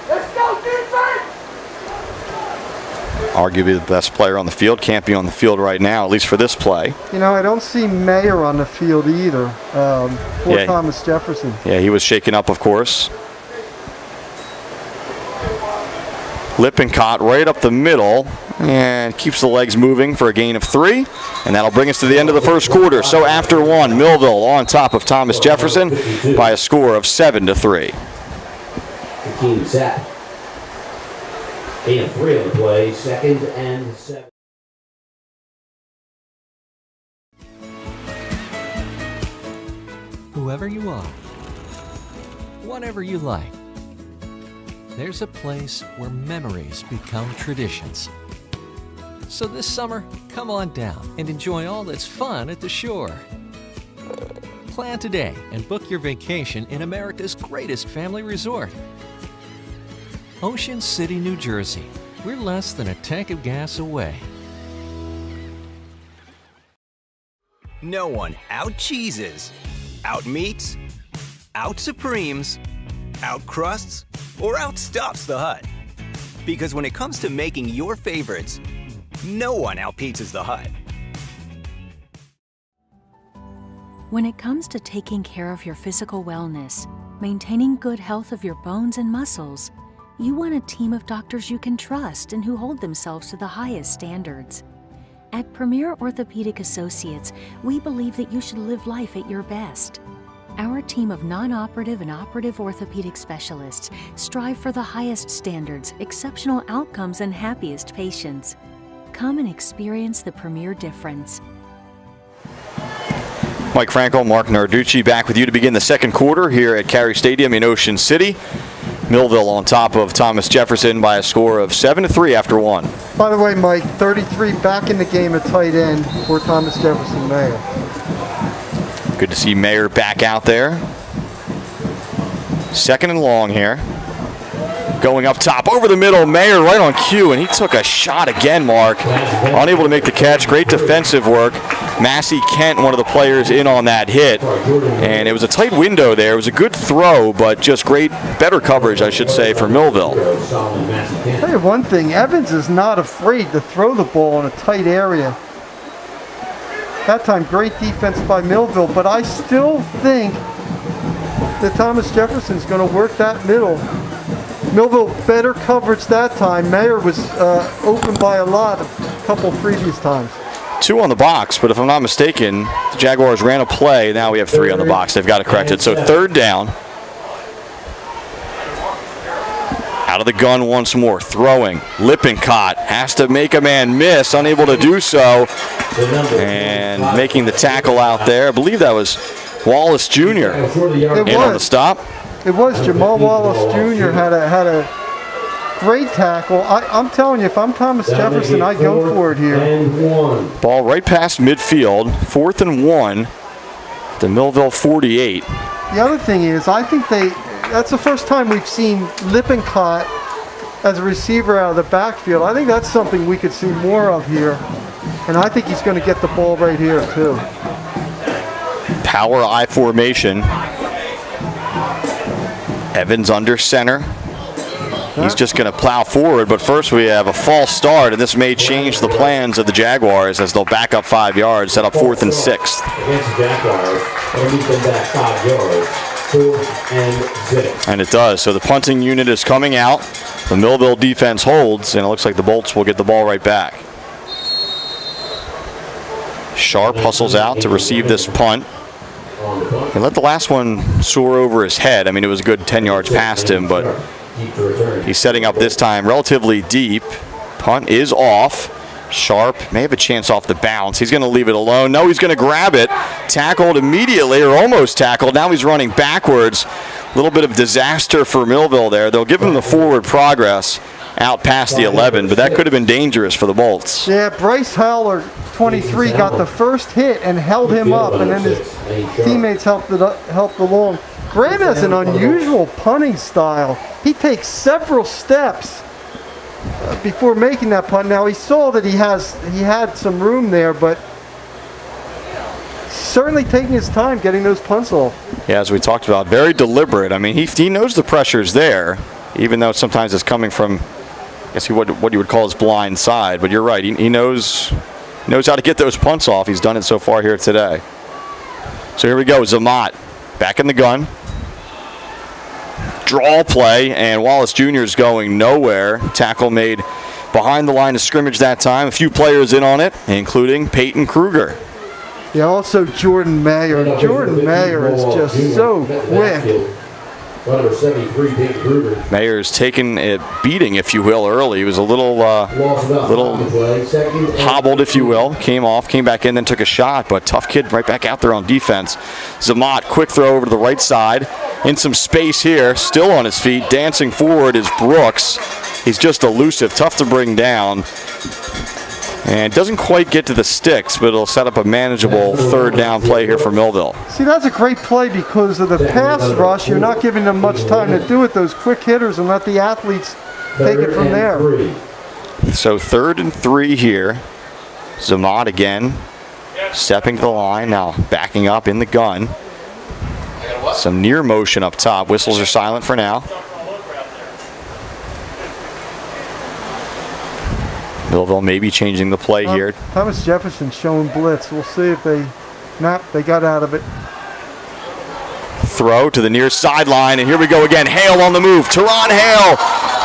Let's go, defense! Arguably the best player on the field, can't be on the field right now, at least for this play. I don't see Mayer on the field either for Thomas Jefferson. Yeah, he was shaken up, of course. Lippincott right up the middle and keeps the legs moving for a gain of 3. And that'll bring us to the end of the first quarter. So after 1, Millville on top of Thomas Jefferson by a score of 7-3. The team set. Gain of 3 on the play, 2nd and 7. Whoever you are, whatever you like, there's a place where memories become traditions. So this summer, come on down and enjoy all that's fun at the shore. Plan today and book your vacation in America's greatest family resort. Ocean City, New Jersey. We're less than a tank of gas away. No one out-cheeses, out-meats, out-supremes, out-crusts, or outstuffs the Hut. Because when it comes to making your favorites, no one out-pizzas the Hut. When it comes to taking care of your physical wellness, maintaining good health of your bones and muscles, you want a team of doctors you can trust and who hold themselves to the highest standards. At Premier Orthopedic Associates, we believe that you should live life at your best. Our team of non-operative and operative orthopedic specialists strive for the highest standards, exceptional outcomes, and happiest patients. Come and experience the Premier difference. Mike Frankel, Mark Narducci back with you to begin the second quarter here at Carey Stadium in Ocean City. Millville on top of Thomas Jefferson by a score of 7-3 after one. By the way, Mike, 33 back in the game at tight end for Thomas Jefferson Mayer. Good to see Mayer back out there. Second and long here. Going up top, over the middle, Mayer right on cue, and he took a shot again, Mark. Unable to make the catch. Great defensive work. Massey Kent, one of the players in on that hit. And it was a tight window there. It was a good throw, but just better coverage, I should say, for Millville. I'll tell you one thing, Evans is not afraid to throw the ball in a tight area. That time, great defense by Millville, but I still think that Thomas Jefferson's going to work that middle. Millville better coverage that time. Mayer was open by a lot a couple previous times. 2 on the box, but if I'm not mistaken, the Jaguars ran a play. Now we have 3 on the box. They've got it corrected. So third down. Out of the gun once more. Throwing. Lippincott has to make a man miss. Unable to do so. And making the tackle out there. I believe that was Wallace Jr. in on the stop. It was Jamal Wallace Jr. had a great tackle. I'm telling you, if I'm Thomas Jefferson, I go for it here. Ball right past midfield. 4th and 1. The Millville 48. The other thing is, I think that's the first time we've seen Lippincott as a receiver out of the backfield. I think that's something we could see more of here. And I think he's going to get the ball right here, too. Power I formation. Evans under center. He's just going to plow forward, but first we have a false start, and this may change the plans of the Jaguars as they'll back up 5 yards, set up 4th and 6. Against the Jaguars, they'll meet them back 5 yards, 4th and 6. And it does. So the punting unit is coming out. The Millville defense holds, and it looks like the Bolts will get the ball right back. Sharp hustles out to receive this punt. He let the last one soar over his head. I mean, it was a good 10 yards past him, but he's setting up this time relatively deep. Punt is off. Sharp may have a chance off the bounce. He's going to leave it alone. No, he's going to grab it. Tackled immediately, or almost tackled. Now he's running backwards. A little bit of disaster for Millville there. They'll give him the forward progress out past the 11, but that could have been dangerous for the Bolts. Yeah, Bryce Howler, 23, got the first hit and held him up, and then his teammates helped along. Graham has an unusual punting style. He takes several steps before making that punt. Now he saw that he had some room there, but certainly taking his time getting those punts off. Yeah, as we talked about, very deliberate. I mean, he knows the pressure's there, even though sometimes it's coming from, I guess what you would call his blind side. But you're right, he knows how to get those punts off. He's done it so far here today. So here we go, Zamat back in the gun. Draw play, and Wallace Jr. is going nowhere. Tackle made behind the line of scrimmage that time. A few players in on it, including Peyton Kruger. Yeah, also Jordan Mayer. Jordan Mayer is just so quick. Number 73, Peyton Kruger. Mayer's taken a beating, if you will, early. He was a little hobbled, if you will. Came back in, then took a shot, but tough kid right back out there on defense. Zamat, quick throw over to the right side. In some space here, still on his feet, dancing forward is Brooks. He's just elusive, tough to bring down. And doesn't quite get to the sticks, but it'll set up a manageable third down play here for Millville. See, that's a great play because of the pass rush. You're not giving them much time to do it, those quick hitters, and let the athletes take it from there. So 3rd and 3 here. Zamat again, stepping to the line, now backing up in the gun. Some near motion up top. Whistles are silent for now. Millville may be changing the play here. Thomas Jefferson showing blitz. We'll see if they Nope, they got out of it. Throw to the near sideline, and here we go again. Hale on the move. Teron Hale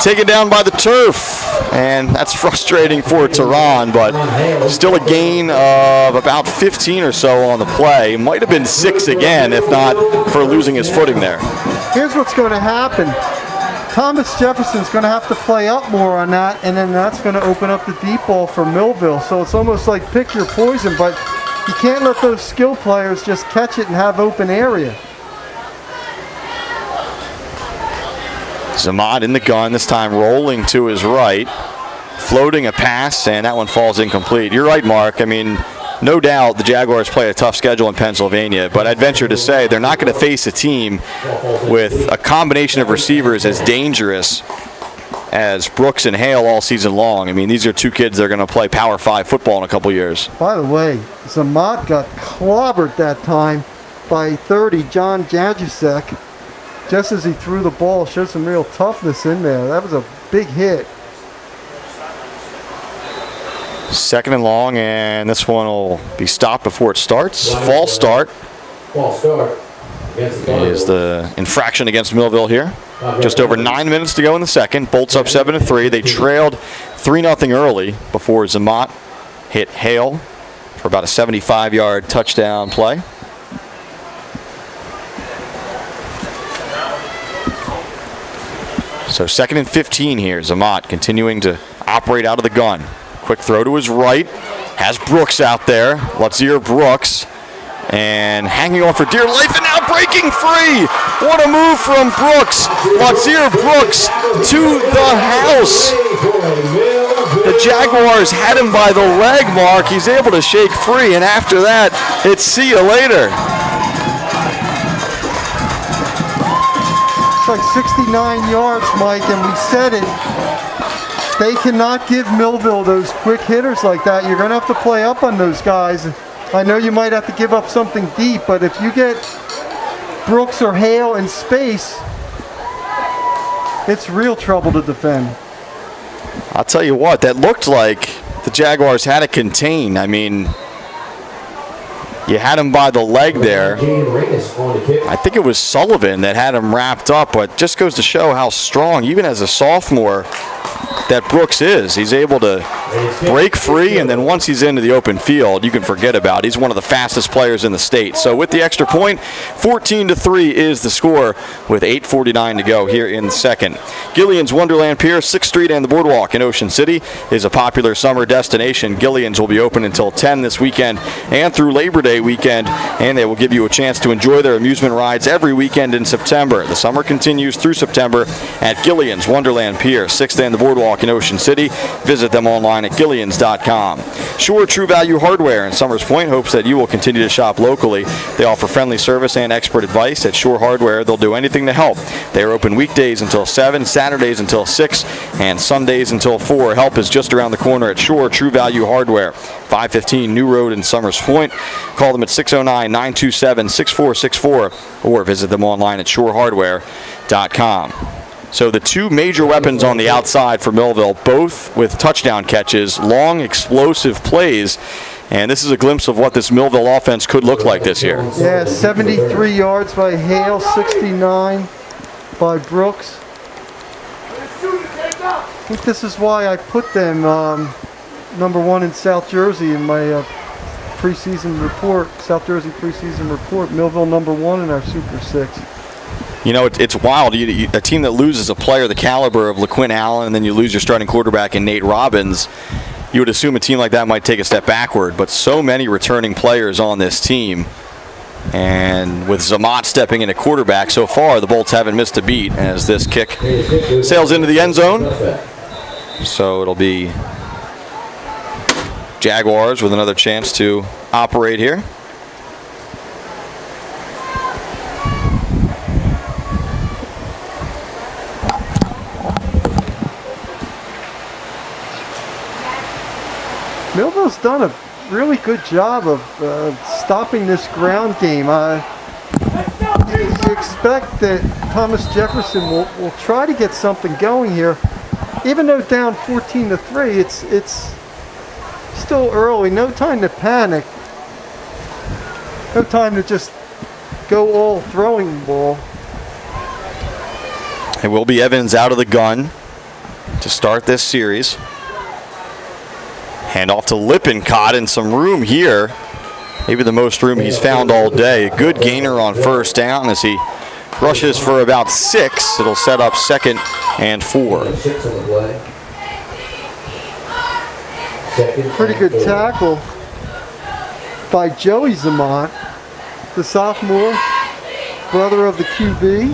taken down by the turf. And that's frustrating for Teron, but still a gain of about 15 or so on the play. Might have been 6 again, if not for losing his footing there. Here's what's going to happen. Thomas Jefferson's going to have to play up more on that, and then that's going to open up the deep ball for Millville. So it's almost like pick your poison, but you can't let those skill players just catch it and have open area. Zamat in the gun, this time rolling to his right, floating a pass, and that one falls incomplete. You're right, Mark. I mean, no doubt the Jaguars play a tough schedule in Pennsylvania, but I'd venture to say they're not going to face a team with a combination of receivers as dangerous as Brooks and Hale all season long. I mean, these are two kids that are going to play Power 5 football in a couple years. By the way, Zamat got clobbered that time by 30, John Jajusek. Just as he threw the ball, showed some real toughness in there. That was a big hit. 2nd and long, and this one will be stopped before it starts. False start. False start. Is the infraction against Millville here. Just over 9 minutes to go in the second. Bolts up 7-3. They trailed 3-0 early before Zamat hit Hale for about a 75-yard touchdown play. So 2nd and 15 here. Zamat continuing to operate out of the gun. Quick throw to his right. Has Brooks out there. Latzir Brooks. And hanging on for dear life, and now breaking free. What a move from Brooks. Latzir Brooks to the house. The Jaguars had him by the leg, Mark. He's able to shake free, and after that, it's see you later. It's like 69 yards, Mike, and we said it. They cannot give Millville those quick hitters like that. You're going to have to play up on those guys. I know you might have to give up something deep, but if you get Brooks or Hale in space, it's real trouble to defend. I'll tell you what, that looked like the Jaguars had it contained. I mean, you had him by the leg there. I think it was Sullivan that had him wrapped up, but just goes to show how strong, even as a sophomore, that Brooks is. He's able to break free, and then once he's into the open field, you can forget about it. He's one of the fastest players in the state. So with the extra point, 14-3 is the score with 8:49 to go here in the second. Gillian's Wonderland Pier, 6th Street and the Boardwalk in Ocean City is a popular summer destination. Gillian's will be open until 10 this weekend and through Labor Day weekend, and they will give you a chance to enjoy their amusement rides every weekend in September. The summer continues through September at Gillian's Wonderland Pier, 6th and the Boardwalk in Ocean City. Visit them online at Gillians.com. Sure True Value Hardware in Summers Point hopes that you will continue to shop locally. They offer friendly service and expert advice. At Sure Hardware, they'll do anything to help. They are open weekdays until 7, Saturdays until 6, and Sundays until 4. Help is just around the corner at Sure True Value Hardware, 515 New Road in Summers Point. Call them at 609-927-6464 or visit them online at SureHardware.com. So the two major weapons on the outside for Millville, both with touchdown catches, long, explosive plays, and this is a glimpse of what this Millville offense could look like this year. Yeah, 73 yards by Hale, 69 by Brooks. I think this is why I put them number 1 in South Jersey in my preseason report, South Jersey preseason report. Millville number 1 in our Super 6. You know, it's wild. A team that loses a player the caliber of LaQuinn Allen, and then you lose your starting quarterback in Nate Robbins, you would assume a team like that might take a step backward. But so many returning players on this team, and with Zamat stepping in at quarterback, so far the Bolts haven't missed a beat as this kick sails into the end zone. So it'll be Jaguars with another chance to operate here. Millville's done a really good job of stopping this ground game. You expect that Thomas Jefferson will try to get something going here. Even though down 14-3, it's still early. No time to panic. No time to just go all throwing ball. It will be Evans out of the gun to start this series. Hand off to Lippincott, and some room here. Maybe the most room he's found all day. A good gainer on first down as he rushes for about 6. It'll set up 2nd and 4. Pretty good tackle by Joey Zamont, the sophomore, brother of the QB.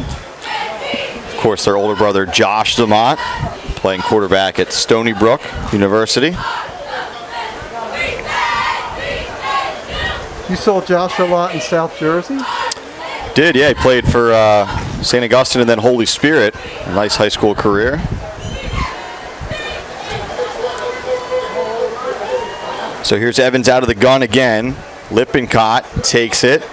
Of course, their older brother Josh Zamont, playing quarterback at Stony Brook University. You saw Josh a lot in South Jersey? Did, yeah. He played for St. Augustine and then Holy Spirit. A nice high school career. So here's Evans out of the gun again. Lippincott takes it,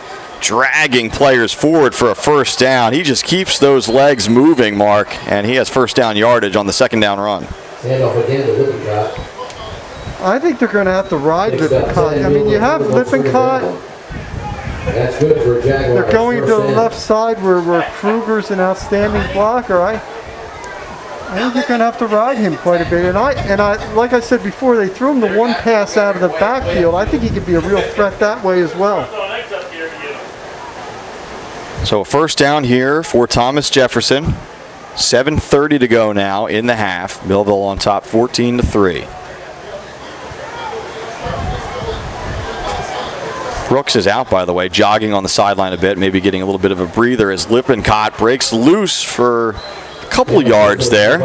dragging players forward for a first down. He just keeps those legs moving, Mark, and he has first down yardage on the 2nd down run. Hand off again to Lippincott. I think they're going to have to ride Lippincott. I mean, you have Lippincott. That's good for a Jaguar. They're going to the left side where Kruger's an outstanding blocker. I think you're going to have to ride him quite a bit. And I, like I said before, they threw him the one pass out of the backfield. I think he could be a real threat that way as well. So first down here for Thomas Jefferson. 7:30 to go now in the half. Millville on top 14-3. Brooks is out, by the way, jogging on the sideline a bit, maybe getting a little bit of a breather as Lippincott breaks loose for a couple yards there.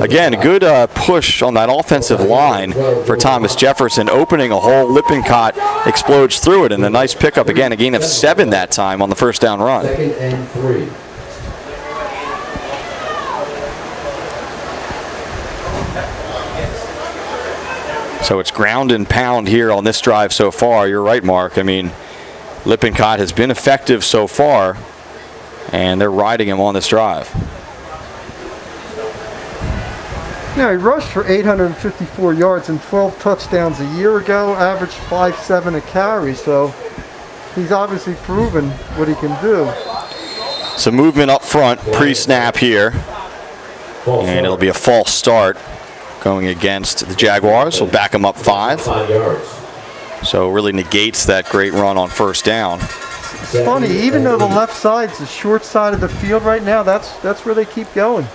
Again, a good push on that offensive line for Thomas Jefferson, opening a hole. Lippincott explodes through it, and a nice pickup again, a gain of 7 that time on the first down run. 2nd and 3. So it's ground and pound here on this drive so far. You're right, Mark. I mean, Lippincott has been effective so far, and they're riding him on this drive. Yeah, he rushed for 854 yards and 12 touchdowns a year ago, averaged 5.7 a carry, so he's obviously proven what he can do. Some movement up front, pre-snap here, and it'll be a false start going against the Jaguars. We'll back them up 5. 5 yards. So really negates that great run on first down. It's funny, even though the left side's the short side of the field right now, that's where they keep going.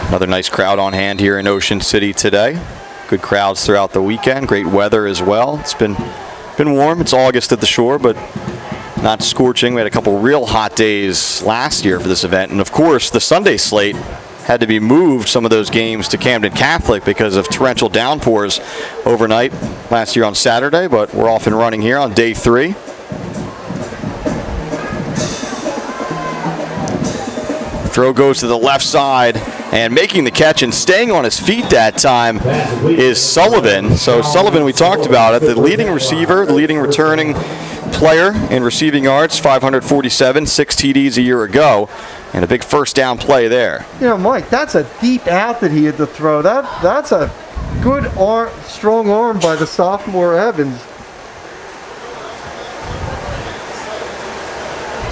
Another nice crowd on hand here in Ocean City today. Good crowds throughout the weekend. Great weather as well. It's been warm. It's August at the shore, but not scorching. We had a couple real hot days last year for this event. And of course, the Sunday slate had to be moved, some of those games, to Camden Catholic because of torrential downpours overnight last year on Saturday. But we're off and running here on day 3. Throw goes to the left side, and making the catch and staying on his feet that time is Sullivan. So Sullivan, we talked about it, the leading receiver, the leading returning player in receiving yards, 547, 6 TDs a year ago, and a big first down play there. You know, Mike, that's a deep out that he had to throw. That's a good arm, strong arm by the sophomore Evans.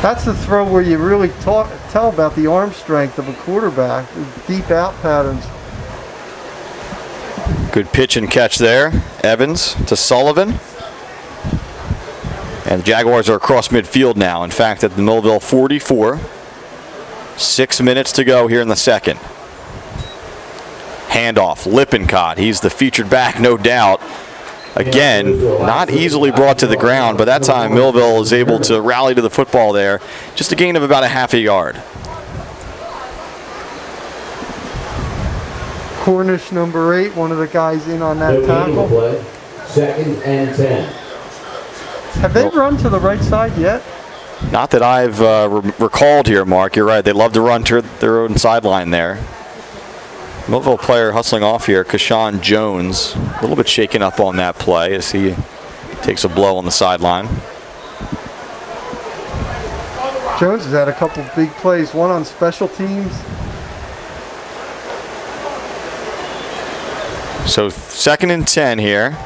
That's the throw where you really tell about the arm strength of a quarterback, deep out patterns. Good pitch and catch there. Evans to Sullivan. And the Jaguars are across midfield now. In fact, at the Millville 44. 6 minutes to go here in the second. Handoff, Lippincott. He's the featured back, no doubt. Again, not easily brought to the ground, but that time Millville is able to rally to the football there. Just a gain of about a half a yard. Cornish, number 8, one of the guys in on that tackle. 2nd and 10. Have they run to the right side yet? Not that I've recalled here, Mark. You're right. They love to run to their own sideline there. Millville player hustling off here, Kashawn Jones. A little bit shaken up on that play as he takes a blow on the sideline. Jones has had a couple big plays, one on special teams. So 2nd and 10 here.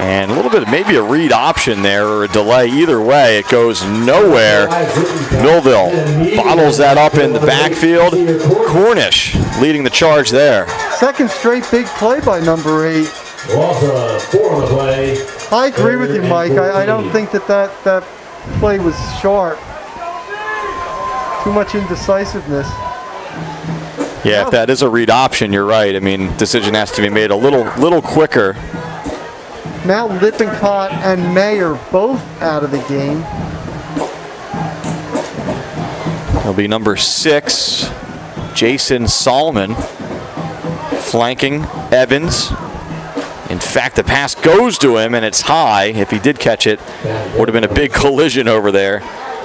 And a little bit of maybe a read option there or a delay. Either way, it goes nowhere. Millville bottles that up in the backfield. Cornish leading the charge there. Second straight big play by number 8. Four on the play. I agree with you, Mike. I don't think that play was sharp. Too much indecisiveness. Yeah, if that is a read option, you're right. I mean, decision has to be made a little quicker. Now Lippincott and Mayer both out of the game. It'll be number 6, Jason Solomon, flanking Evans. In fact, the pass goes to him, and it's high. If he did catch it, would have been a big collision over there.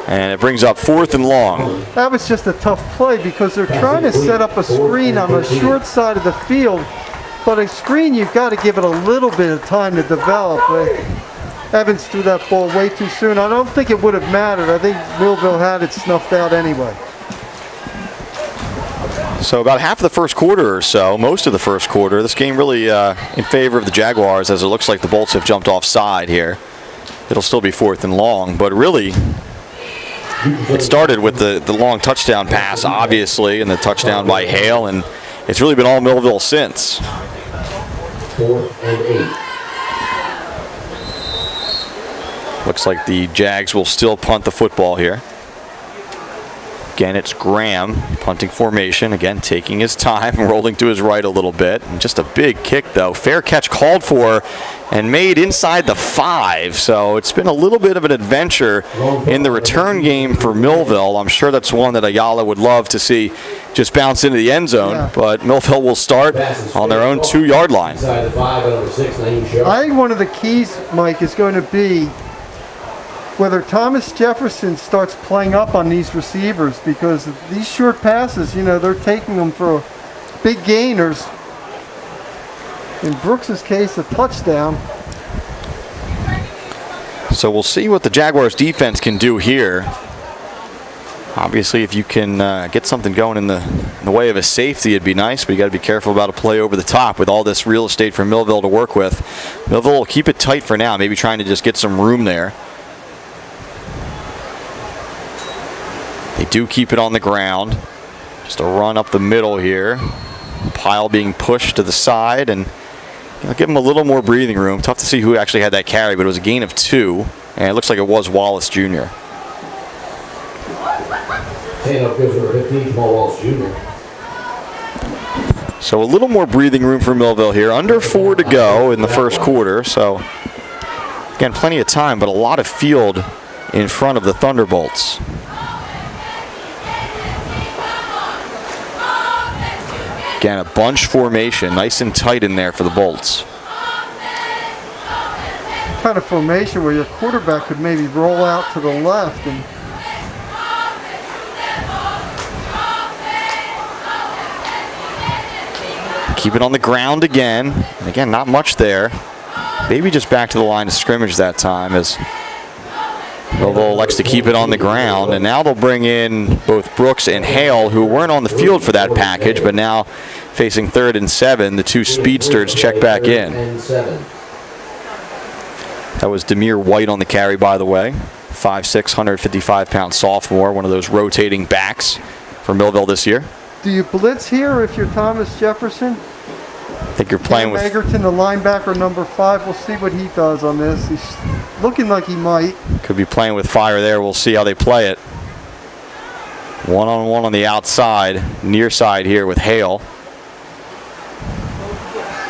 And it brings up 4th and long. That was just a tough play because they're trying to set up a screen on the short side of the field. But a screen, you've got to give it a little bit of time to develop. Evans threw that ball way too soon. I don't think it would have mattered. I think Millville had it snuffed out anyway. So about half of the first quarter or so, most of the first quarter, this game really in favor of the Jaguars, as it looks like the Bolts have jumped offside here. It'll still be 4th and long, but really it started with the long touchdown pass, obviously, and the touchdown by Hale, and it's really been all Millville since. 4th and 8. Looks like the Jags will still punt the football here. Again, it's Graham, punting formation. Again, taking his time, rolling to his right a little bit. And just a big kick, though. Fair catch called for and made inside the 5. So it's been a little bit of an adventure in the return game for Millville. I'm sure that's one that Ayala would love to see just bounce into the end zone. Yeah. But Millville will start on their own 2-yard line. Inside the 5, number 6, I think one of the keys, Mike, is going to be whether Thomas Jefferson starts playing up on these receivers, because these short passes, they're taking them for big gainers. In Brooks's case, a touchdown. So we'll see what the Jaguars defense can do here. Obviously, if you can get something going in the way of a safety, it'd be nice, but you got to be careful about a play over the top with all this real estate for Millville to work with. Millville will keep it tight for now, maybe trying to just get some room there. They do keep it on the ground. Just a run up the middle here. Pile being pushed to the side, and give him a little more breathing room. Tough to see who actually had that carry, but it was a gain of 2, and it looks like it was Wallace Jr. So a little more breathing room for Millville here. Under 4 to go in the first quarter, so again, plenty of time, but a lot of field in front of the Thunderbolts. Again, a bunch formation, nice and tight in there for the Bolts. Kind of formation where your quarterback could maybe roll out to the left and keep it on the ground again. And again, not much there. Maybe just back to the line of scrimmage that time, as Millville elects to keep it on the ground. And now they'll bring in both Brooks and Hale, who weren't on the field for that package, but now facing 3rd and 7. The 2 speedsters check back in. That was Demir White on the carry, by the way. 5'6", 155-pound sophomore, one of those rotating backs for Millville this year. Do you blitz here if you're Thomas Jefferson? I think you're playing with Egerton, the linebacker, number 5. We'll see what he does on this. He's looking like he might. Could be playing with fire there. We'll see how they play it. One-on-one on the outside, near side here with Hale.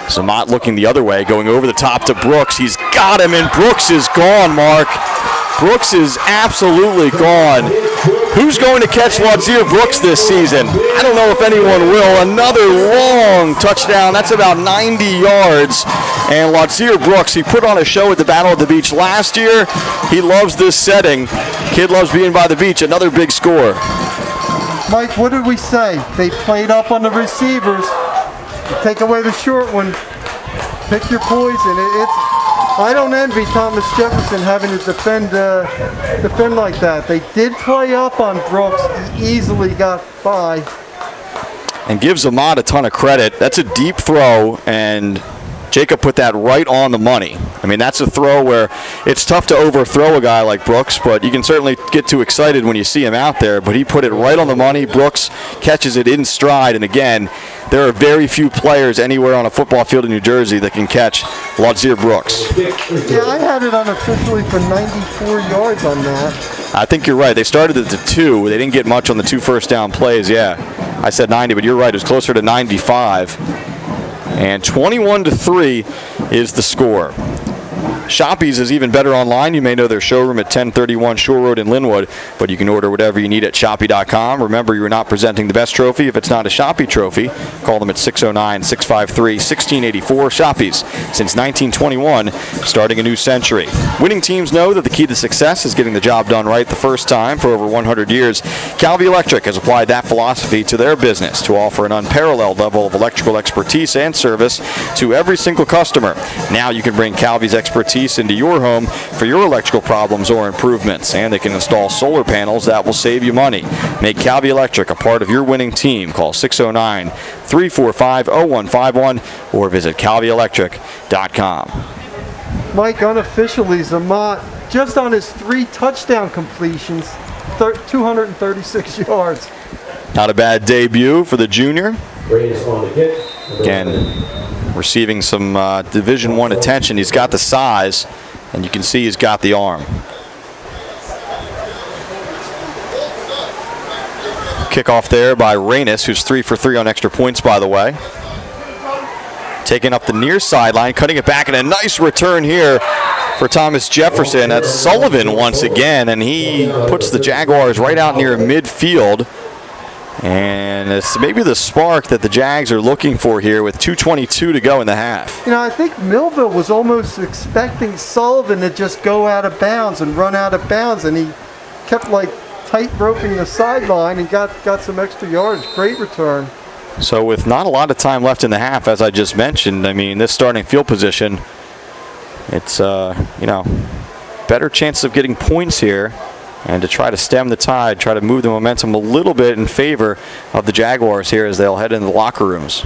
Zamat looking the other way, going over the top to Brooks. He's got him, and Brooks is gone, Mark. Brooks is absolutely gone. Who's going to catch Ladzier Brooks this season? I don't know if anyone will. Another long touchdown. That's about 90 yards. And Ladzier Brooks, he put on a show at the Battle of the Beach last year. He loves this setting. Kid loves being by the beach. Another big score. Mike, what did we say? They played up on the receivers. You take away the short one. Pick your poison. I don't envy Thomas Jefferson having to defend like that. They did play up on Brooks. He easily got by. And gives Ahmad a ton of credit. That's a deep throw, and Jacob put that right on the money. I mean, that's a throw where it's tough to overthrow a guy like Brooks, but you can certainly get too excited when you see him out there. But he put it right on the money. Brooks catches it in stride. And again, there are very few players anywhere on a football field in New Jersey that can catch Lodzier Brooks. Yeah, I had it unofficially for 94 yards on that. I think you're right. They started at the 2. They didn't get much on the 2 first down plays. Yeah, I said 90, but you're right. It was closer to 95. And 21-3 is the score. Shoppies is even better online. You may know their showroom at 1031 Shore Road in Linwood, but you can order whatever you need at Shoppy.com. Remember, you're not presenting the best trophy if it's not a Shoppy trophy. Call them at 609-653-1684. Shoppies, since 1921, starting a new century. Winning teams know that the key to success is getting the job done right the first time. For over 100 years, Calvi Electric has applied that philosophy to their business to offer an unparalleled level of electrical expertise and service to every single customer. Now you can bring Calvi's expertise into your home for your electrical problems or improvements, and they can install solar panels that will save you money. Make Calvi Electric a part of your winning team. Call 609-345-0151 or visit calvielectric.com. Mike, unofficially, Zamat, just on his 3 touchdown completions, 236 yards. Not a bad debut for the junior. Greatest on the kick. Again, receiving some Division I attention. He's got the size, and you can see he's got the arm. Kickoff there by Reynes, who's 3 for 3 on extra points, by the way. Taking up the near sideline, cutting it back, and a nice return here for Thomas Jefferson. That's Sullivan once again, and he puts the Jaguars right out near midfield. And it's maybe the spark that the Jags are looking for here with 2:22 to go in the half. You know, I think Millville was almost expecting Sullivan to just go out of bounds and run out of bounds, and he kept like tight roping the sideline and got some extra yards. Great return. So with not a lot of time left in the half, as I just mentioned, I mean, this starting field position, it's better chance of getting points here. And to try to stem the tide, try to move the momentum a little bit in favor of the Jaguars here as they'll head into the locker rooms.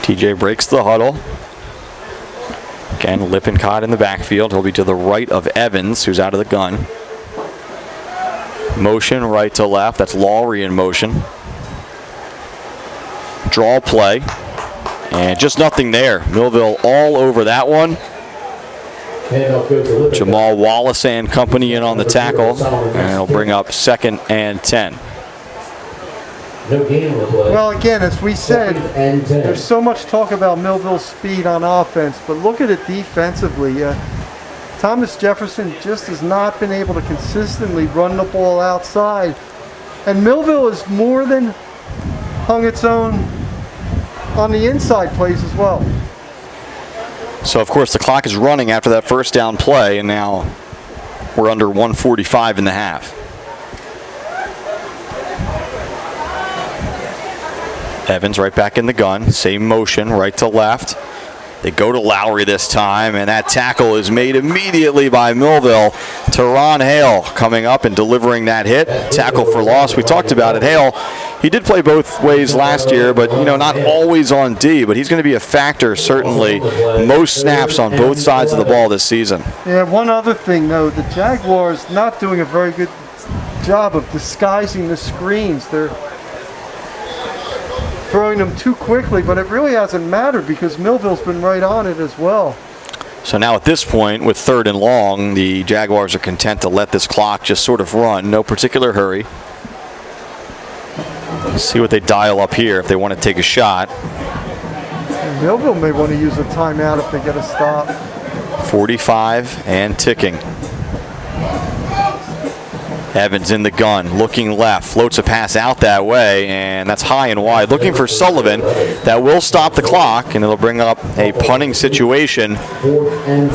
TJ breaks the huddle. Again, Lippincott in the backfield. He'll be to the right of Evans, who's out of the gun. Motion right to left. That's Lowry in motion. Draw play, and just nothing there. Millville all over that one. Jamal Wallace and company in on the tackle, and it'll bring up 2nd and 10. Well, again, as we said, there's so much talk about Millville's speed on offense, but look at it defensively. Thomas Jefferson just has not been able to consistently run the ball outside, and Millville has more than hung its own on the inside plays as well. So, of course, the clock is running after that first down play, and now we're under 1:45 in the half. Evans right back in the gun. Same motion, right to left. They go to Lowry this time, and that tackle is made immediately by Millville. Teron Hale coming up and delivering that hit. Tackle for loss. We talked about it. Hale, he did play both ways last year, but not always on D, but he's going to be a factor, certainly. Most snaps on both sides of the ball this season. Yeah, one other thing, though. The Jaguars not doing a very good job of disguising the screens. They're throwing them too quickly, but it really hasn't mattered because Millville's been right on it as well. So now at this point, with 3rd and long, the Jaguars are content to let this clock just sort of run. No particular hurry. Let's see what they dial up here if they want to take a shot. And Millville may want to use a timeout if they get a stop. 45 and ticking. Evans in the gun, looking left, floats a pass out that way, and that's high and wide. Looking for Sullivan. That will stop the clock, and it'll bring up a punting situation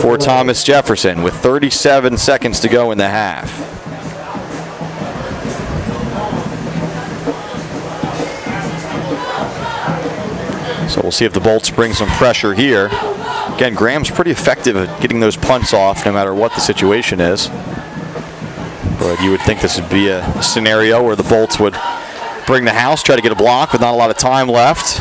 for Thomas Jefferson with 37 seconds to go in the half. So we'll see if the Bolts bring some pressure here. Again, Graham's pretty effective at getting those punts off no matter what the situation is. But you would think this would be a scenario where the Bolts would bring the house, try to get a block with not a lot of time left.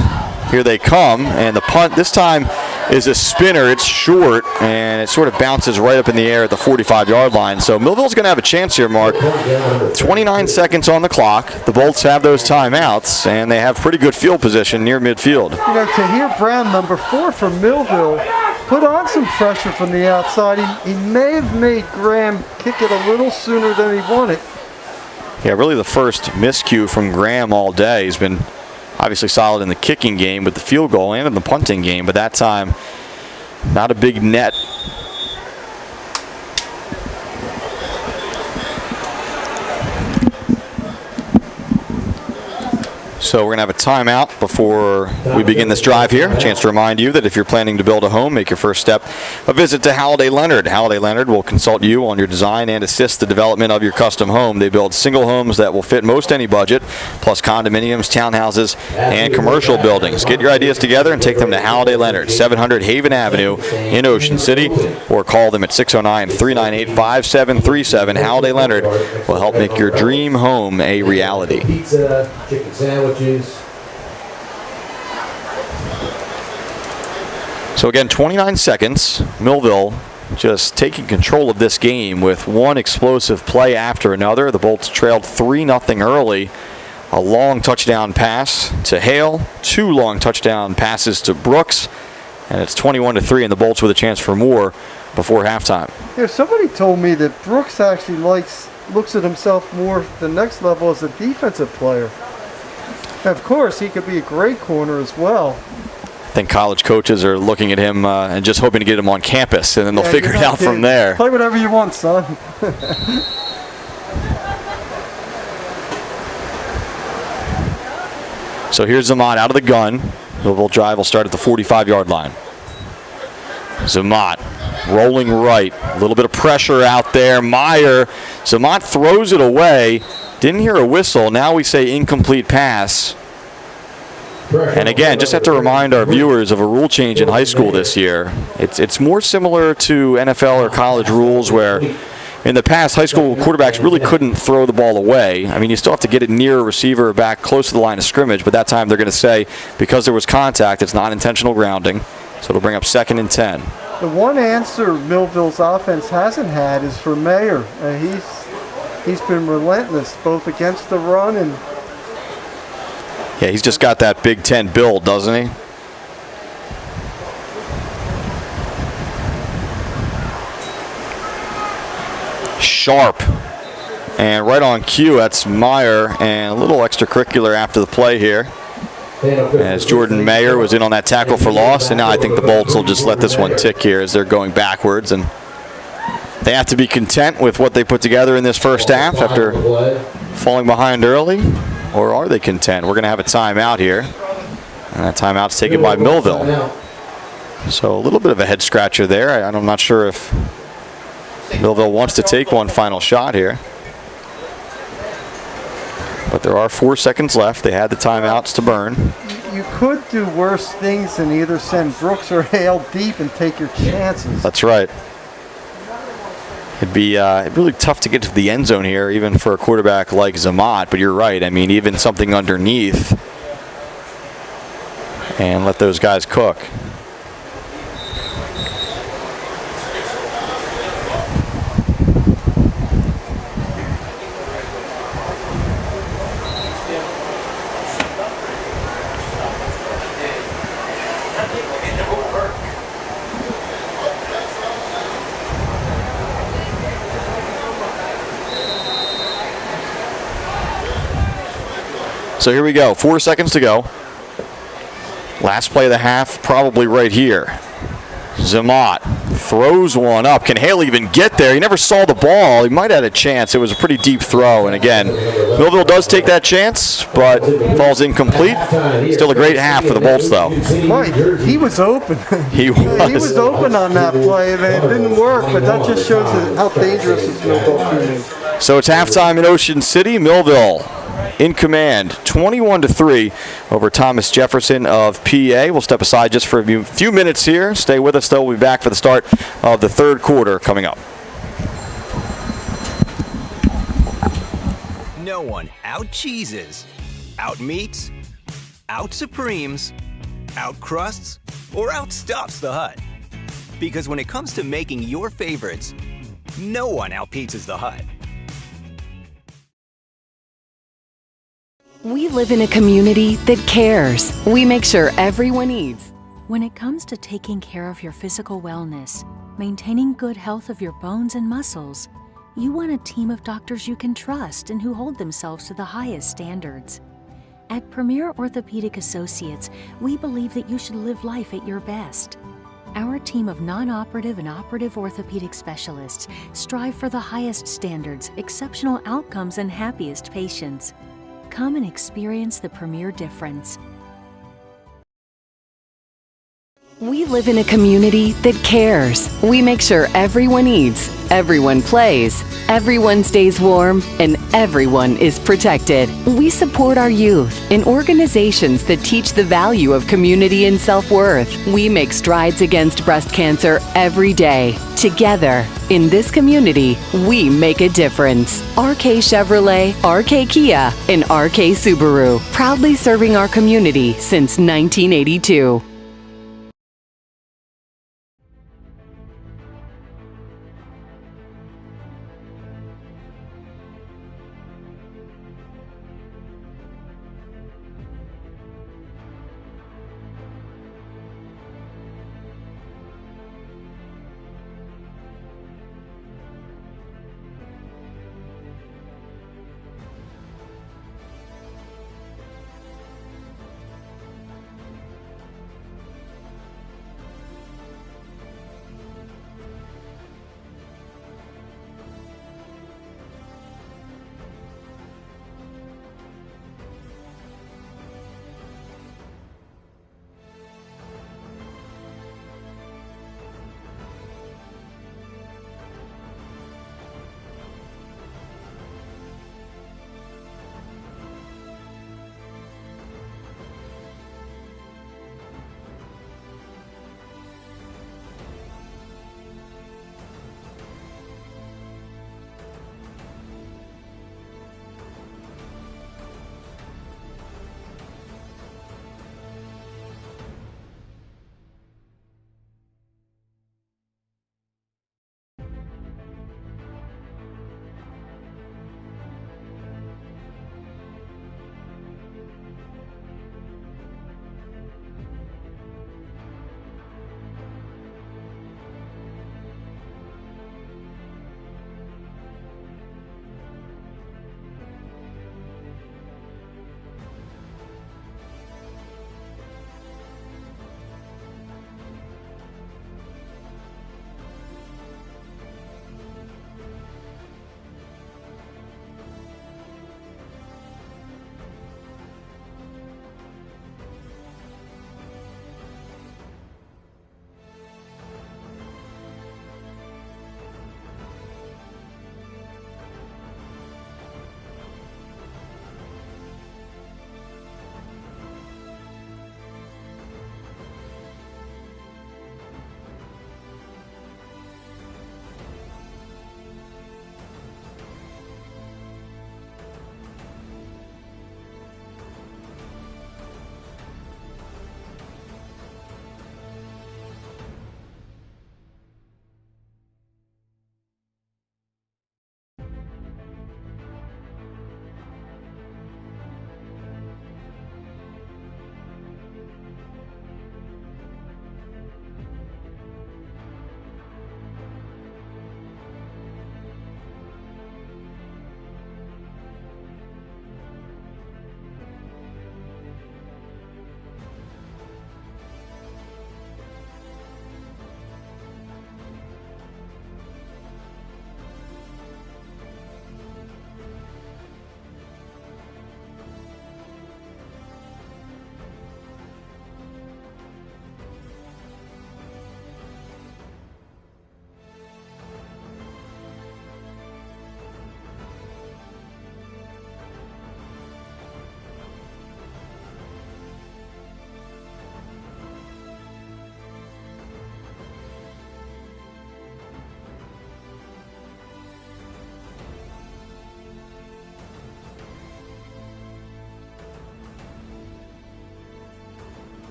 Here they come, and the punt this time is a spinner. It's short, and it sort of bounces right up in the air at the 45-yard line. So Millville's going to have a chance here, Mark. 29 seconds on the clock. The Bolts have those timeouts, and they have pretty good field position near midfield. You know, Tahir Brown, number 4 from Millville, put on some pressure from the outside. He may have made Graham kick it a little sooner than he wanted. Yeah, really the first miscue from Graham all day. He's been obviously solid in the kicking game with the field goal and in the punting game, but that time, not a big net. So we're going to have a timeout before we begin this drive here. A chance to remind you that if you're planning to build a home, make your first step a visit to Halliday Leonard. Halliday Leonard will consult you on your design and assist the development of your custom home. They build single homes that will fit most any budget, plus condominiums, townhouses, and commercial buildings. Get your ideas together and take them to Halliday Leonard, 700 Haven Avenue in Ocean City, or call them at 609-398-5737. Halliday Leonard will help make your dream home a reality. Pizza, chicken sandwiches. So again, 29 seconds. Millville just taking control of this game with one explosive play after another. The Bolts trailed 3-0 early. A long touchdown pass to Hale, 2 long touchdown passes to Brooks, and it's 21-3, and the Bolts with a chance for more before halftime. Yeah, somebody told me that Brooks actually looks at himself more the next level as a defensive player. Of course, he could be a great corner as well. I think college coaches are looking at him and just hoping to get him on campus, and then they'll figure it out from there. Play whatever you want, son. So here's Zamat out of the gun. Millville drive will start at the 45-yard line. Zamat rolling right. A little bit of pressure out there. Meyer. Zamat throws it away. Didn't hear a whistle. Now we say incomplete pass. And again, just have to remind our viewers of a rule change in high school this year. It's more similar to NFL or college rules where in the past, high school quarterbacks really couldn't throw the ball away. I mean, you still have to get it near a receiver or back close to the line of scrimmage, but that time they're going to say because there was contact, it's not intentional grounding. So it'll bring up 2nd and 10. The one answer Millville's offense hasn't had is for Mayer. He's been relentless, both against the run and... Yeah, he's just got that Big Ten build, doesn't he? Sharp. And right on cue, that's Meyer, and a little extracurricular after the play here. As Jordan Mayer was in on that tackle for loss, and now I think the Bolts will just let this one tick here as they're going backwards, and they have to be content with what they put together in this first half after falling behind early, or are they content? We're going to have a timeout here, and that timeout's taken by Millville. So a little bit of a head scratcher there. I'm not sure if Millville wants to take one final shot here. But there are 4 seconds left. They had the timeouts to burn. You could do worse things than either send Brooks or Hale deep and take your chances. That's right. It'd be really tough to get to the end zone here, even for a quarterback like Zamat. But you're right. I mean, even something underneath and let those guys cook. So here we go, 4 seconds to go. Last play of the half, probably right here. Zamat throws one up. Can Hale even get there? He never saw the ball. He might have had a chance. It was a pretty deep throw. And again, Millville does take that chance, but falls incomplete. Still a great half for the Bolts, though. Mike, he was open. He was. He was open on that play, and it didn't work, but that just shows how dangerous this Millville team is. So it's halftime in Ocean City. Millville in command, 21-3 over Thomas Jefferson of PA. We'll step aside just for a few minutes here. Stay with us, though. We'll be back for the start of the third quarter coming up. No one out-cheeses, out-meats, out-supremes, out-crusts, or outstuffs the Hut. Because when it comes to making your favorites, no one out-pizzas the Hut. We live in a community that cares. We make sure everyone eats. When it comes to taking care of your physical wellness, maintaining good health of your bones and muscles, you want a team of doctors you can trust and who hold themselves to the highest standards. At Premier Orthopedic Associates, we believe that you should live life at your best. Our team of non-operative and operative orthopedic specialists strive for the highest standards, exceptional outcomes, and happiest patients. Come and experience the Premier difference. We live in a community that cares. We make sure everyone eats, everyone plays, everyone stays warm, and everyone is protected. We support our youth in organizations that teach the value of community and self-worth. We make strides against breast cancer every day. Together, in this community, we make a difference. RK Chevrolet, RK Kia, and RK Subaru, proudly serving our community since 1982.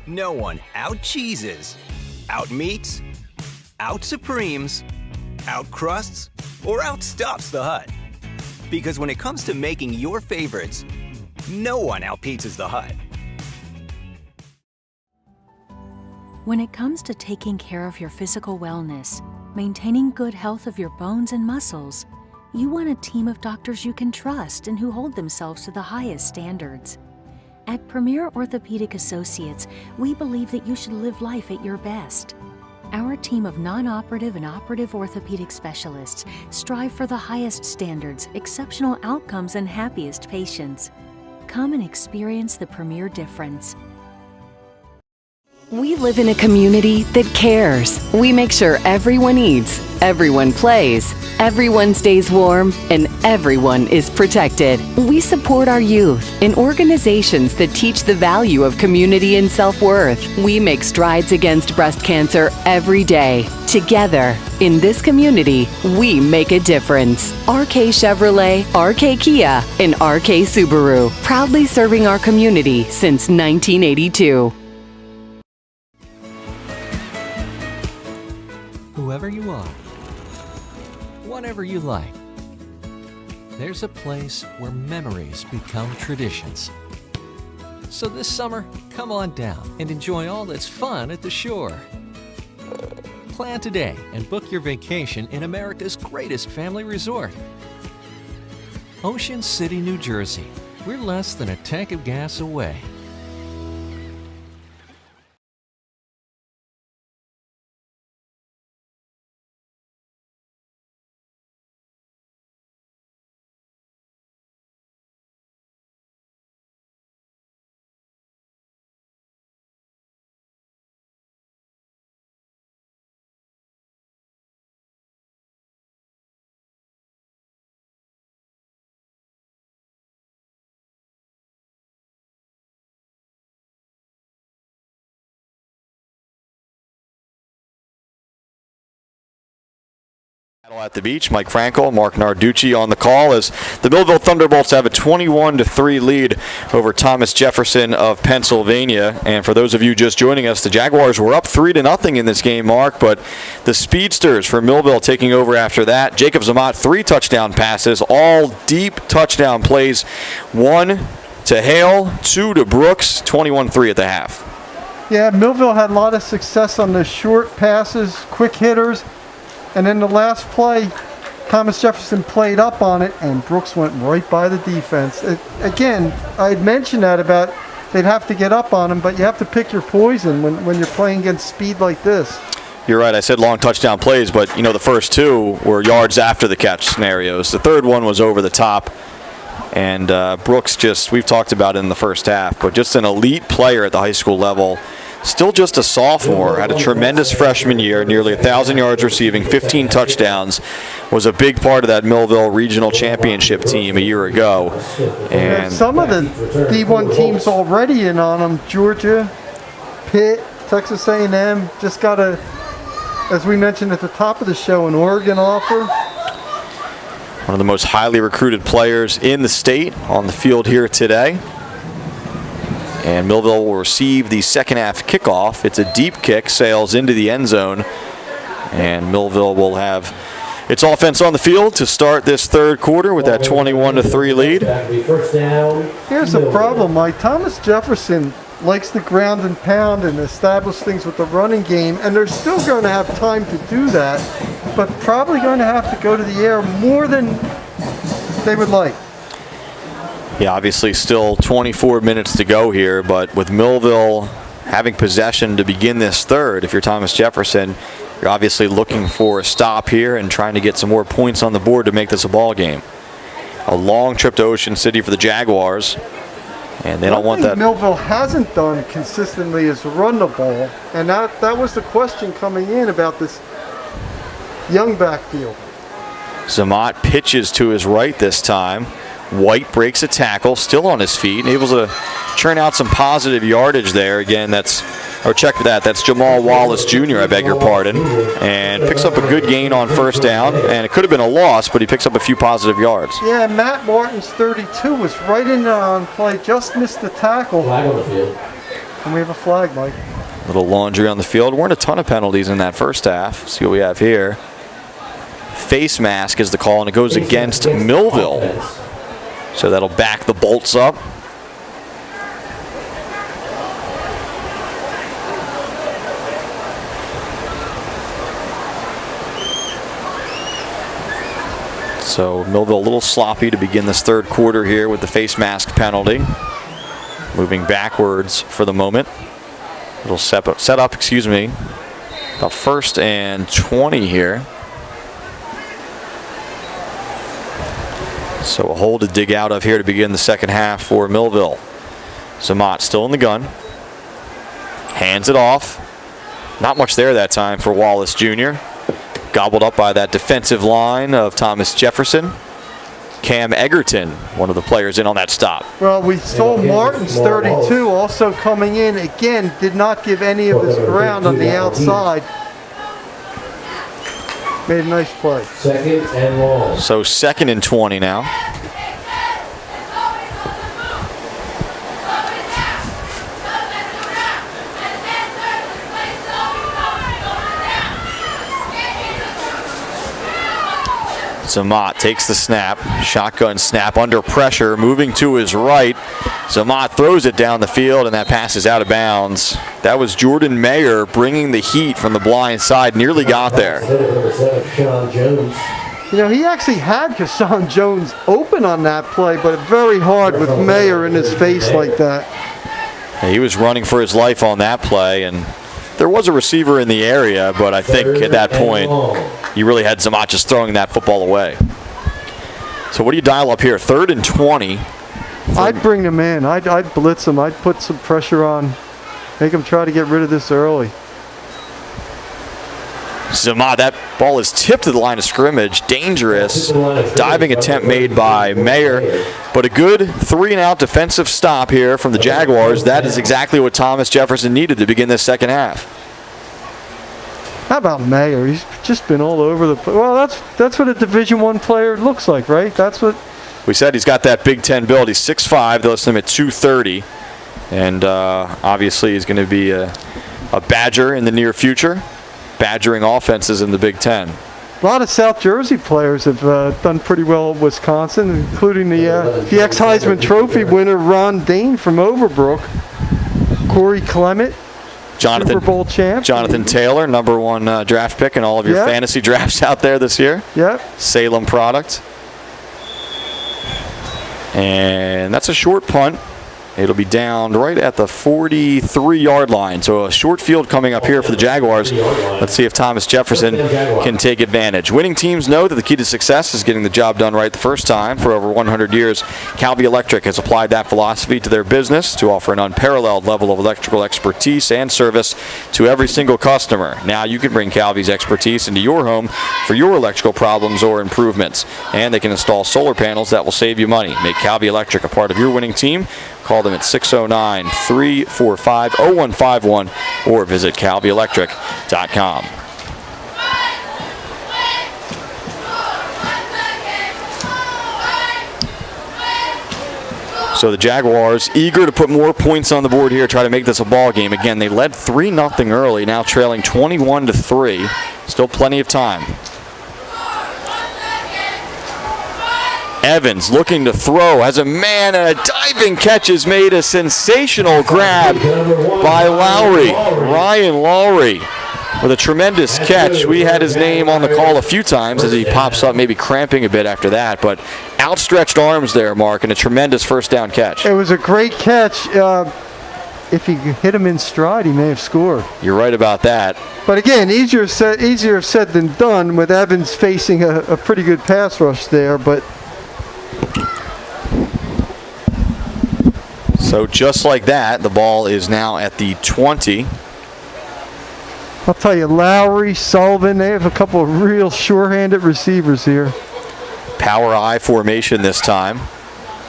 No one out-cheeses, out-meats, out-supremes, out-crusts, or outstuffs the Hut. Because when it comes to making your favorites, no one out-pizzas the Hut. When it comes to taking care of your physical wellness, maintaining good health of your bones and muscles, you want a team of doctors you can trust and who hold themselves to the highest standards. At Premier Orthopedic Associates, we believe that you should live life at your best. Our team of non-operative and operative orthopedic specialists strive for the highest standards, exceptional outcomes, and happiest patients. Come and experience the Premier difference. We live in a community that cares. We make sure everyone eats, everyone plays, everyone stays warm, and everyone is protected. We support our youth in organizations that teach the value of community and self-worth. We make strides against breast cancer every day. Together, in this community, we make a difference. RK Chevrolet, RK Kia, and RK Subaru, proudly serving our community since 1982. Whoever you are, whatever you like, there's a place where memories become traditions. So this summer, come on down and enjoy all that's fun at the shore. Plan today and book your vacation in America's greatest family resort. Ocean City, New Jersey. We're less than a tank of gas away. At the beach, Mike Frankel, Mark Narducci on the call as the Millville Thunderbolts have a 21-3 lead over Thomas Jefferson of Pennsylvania. And for those of you just joining us, the Jaguars were up 3-0 in this game, Mark, but the Speedsters from Millville taking over after that. Jacob Zamat, 3 touchdown passes, all deep touchdown plays. 1 to Hale, 2 to Brooks, 21-3 at the half. Yeah, Millville had a lot of success on the short passes, quick hitters. And then the last play, Thomas Jefferson played up on it, and Brooks went right by the defense. Again, I had mentioned that about they'd have to get up on him, but you have to pick your poison when you're playing against speed like this. You're right. I said long touchdown plays, but, you know, the first 2 were yards after the catch scenarios. The third one was over the top. And Brooks we've talked about it in the first half, but just an elite player at the high school level. Still just a sophomore, had a tremendous freshman year, nearly 1,000 yards receiving, 15 touchdowns, was a big part of that Millville Regional Championship team a year ago. And some of the D1 teams already in on them, Georgia, Pitt, Texas A&M, just got a, as we mentioned at the top of the show, an Oregon offer. One of the most highly recruited players in the state on the field here today. And Millville will receive the second half kickoff. It's a deep kick, sails into the end zone. And Millville will have its offense on the field to start this third quarter with that 21-3 lead. Here's the problem, Mike. Thomas Jefferson likes to ground and pound and establish things with the running game, and they're still going to have time to do that, but probably going to have to go to the air more than they would like. Yeah, obviously still 24 minutes to go here, but with Millville having possession to begin this third, if you're Thomas Jefferson, you're obviously looking for a stop here and trying to get some more points on the board to make this a ball game. A long trip to Ocean City for the Jaguars, and they don't want that. Millville hasn't done consistently is run the ball, and that was the question coming in about this young backfield. Zamat pitches to his right this time. White breaks a tackle, still on his feet, and able to churn out some positive yardage there. Again, that's Jamal Wallace Jr., I beg your pardon, and picks up a good gain on first down, and it could have been a loss, but he picks up a few positive yards. Yeah, Matt Martin's 32 was right in there on play, just missed the tackle. And we have a flag, Mike. Little laundry on the field. Weren't a ton of penalties in that first half. See what we have here. Face mask is the call, and it goes against Millville. So that'll back the Bolts up. So Millville a little sloppy to begin this third quarter here with the face mask penalty. Moving backwards for the moment. It'll set up, excuse me, about 1st and 20 here. So a hole to dig out of here to begin the second half for Millville. Zamat still in the gun. Hands it off. Not much there that time for Wallace Jr. Gobbled up by that defensive line of Thomas Jefferson. Cam Egerton, one of the players in on that stop. Well, we saw Martin's 32 also coming in. Again, did not give any of his ground on the outside. Made a nice play. 2nd and long. So 2nd and 20 now. Zamat takes the snap. Shotgun snap under pressure. Moving to his right. Zamat throws it down the field, and that pass is out of bounds. That was Jordan Mayer bringing the heat from the blind side. Nearly got there. You know, he actually had Kashawn Jones open on that play, but very hard with Mayer in his face like that. He was running for his life on that play, and there was a receiver in the area, but I think at that point, you really had Zamat just throwing that football away. So what do you dial up here? 3rd and 20. I'd bring them in. I'd blitz them. I'd put some pressure on. Make them try to get rid of this early. Zamat, that ball is tipped to the line of scrimmage. Dangerous. Diving attempt made by Mayer. But a good 3-and-out defensive stop here from the Jaguars. That is exactly what Thomas Jefferson needed to begin this second half. How about Mayer? He's just been all over the place. Well, that's what a Division I player looks like, right? That's what we said. He's got that Big Ten build. He's 6'5". They list him at 230. And obviously he's going to be a Badger in the near future. Badgering offenses in the Big Ten. A lot of South Jersey players have done pretty well at Wisconsin, including the ex-Heisman Trophy winner Ron Dane from Overbrook, Corey Clement, Super Bowl champ, Jonathan Taylor, #1 draft pick in all of your fantasy drafts out there this year. Yep. Salem product. And that's a short punt. It'll be down right at the 43-yard line. So a short field coming up here for the Jaguars. Let's see if Thomas Jefferson can take advantage. Winning teams know that the key to success is getting the job done right the first time. For over 100 years, Calvi Electric has applied that philosophy to their business to offer an unparalleled level of electrical expertise and service to every single customer. Now you can bring Calvi's expertise into your home for your electrical problems or improvements. And they can install solar panels that will save you money. Make Calvi Electric a part of your winning team. Call them at 609-345-0151 or visit calvielectric.com. So the Jaguars eager to put more points on the board here, try to make this a ball game. Again, they led 3-0 early, now trailing 21-3. Still plenty of time. Evans looking to throw, has a man, and a diving catch is made. A sensational grab by Lowry. Ryan Lowry with a tremendous catch. We had his name on the call a few times as he pops up, maybe cramping a bit after that, but outstretched arms there, Mark, and a tremendous first down catch. It was a great catch. If he hit him in stride, he may have scored. You're right about that. But again, easier said than done with Evans facing a pretty good pass rush there, but so just like that, the ball is now at the 20. I'll tell you, Lowry, Sullivan, they have a couple of real sure-handed receivers here. Power I formation this time.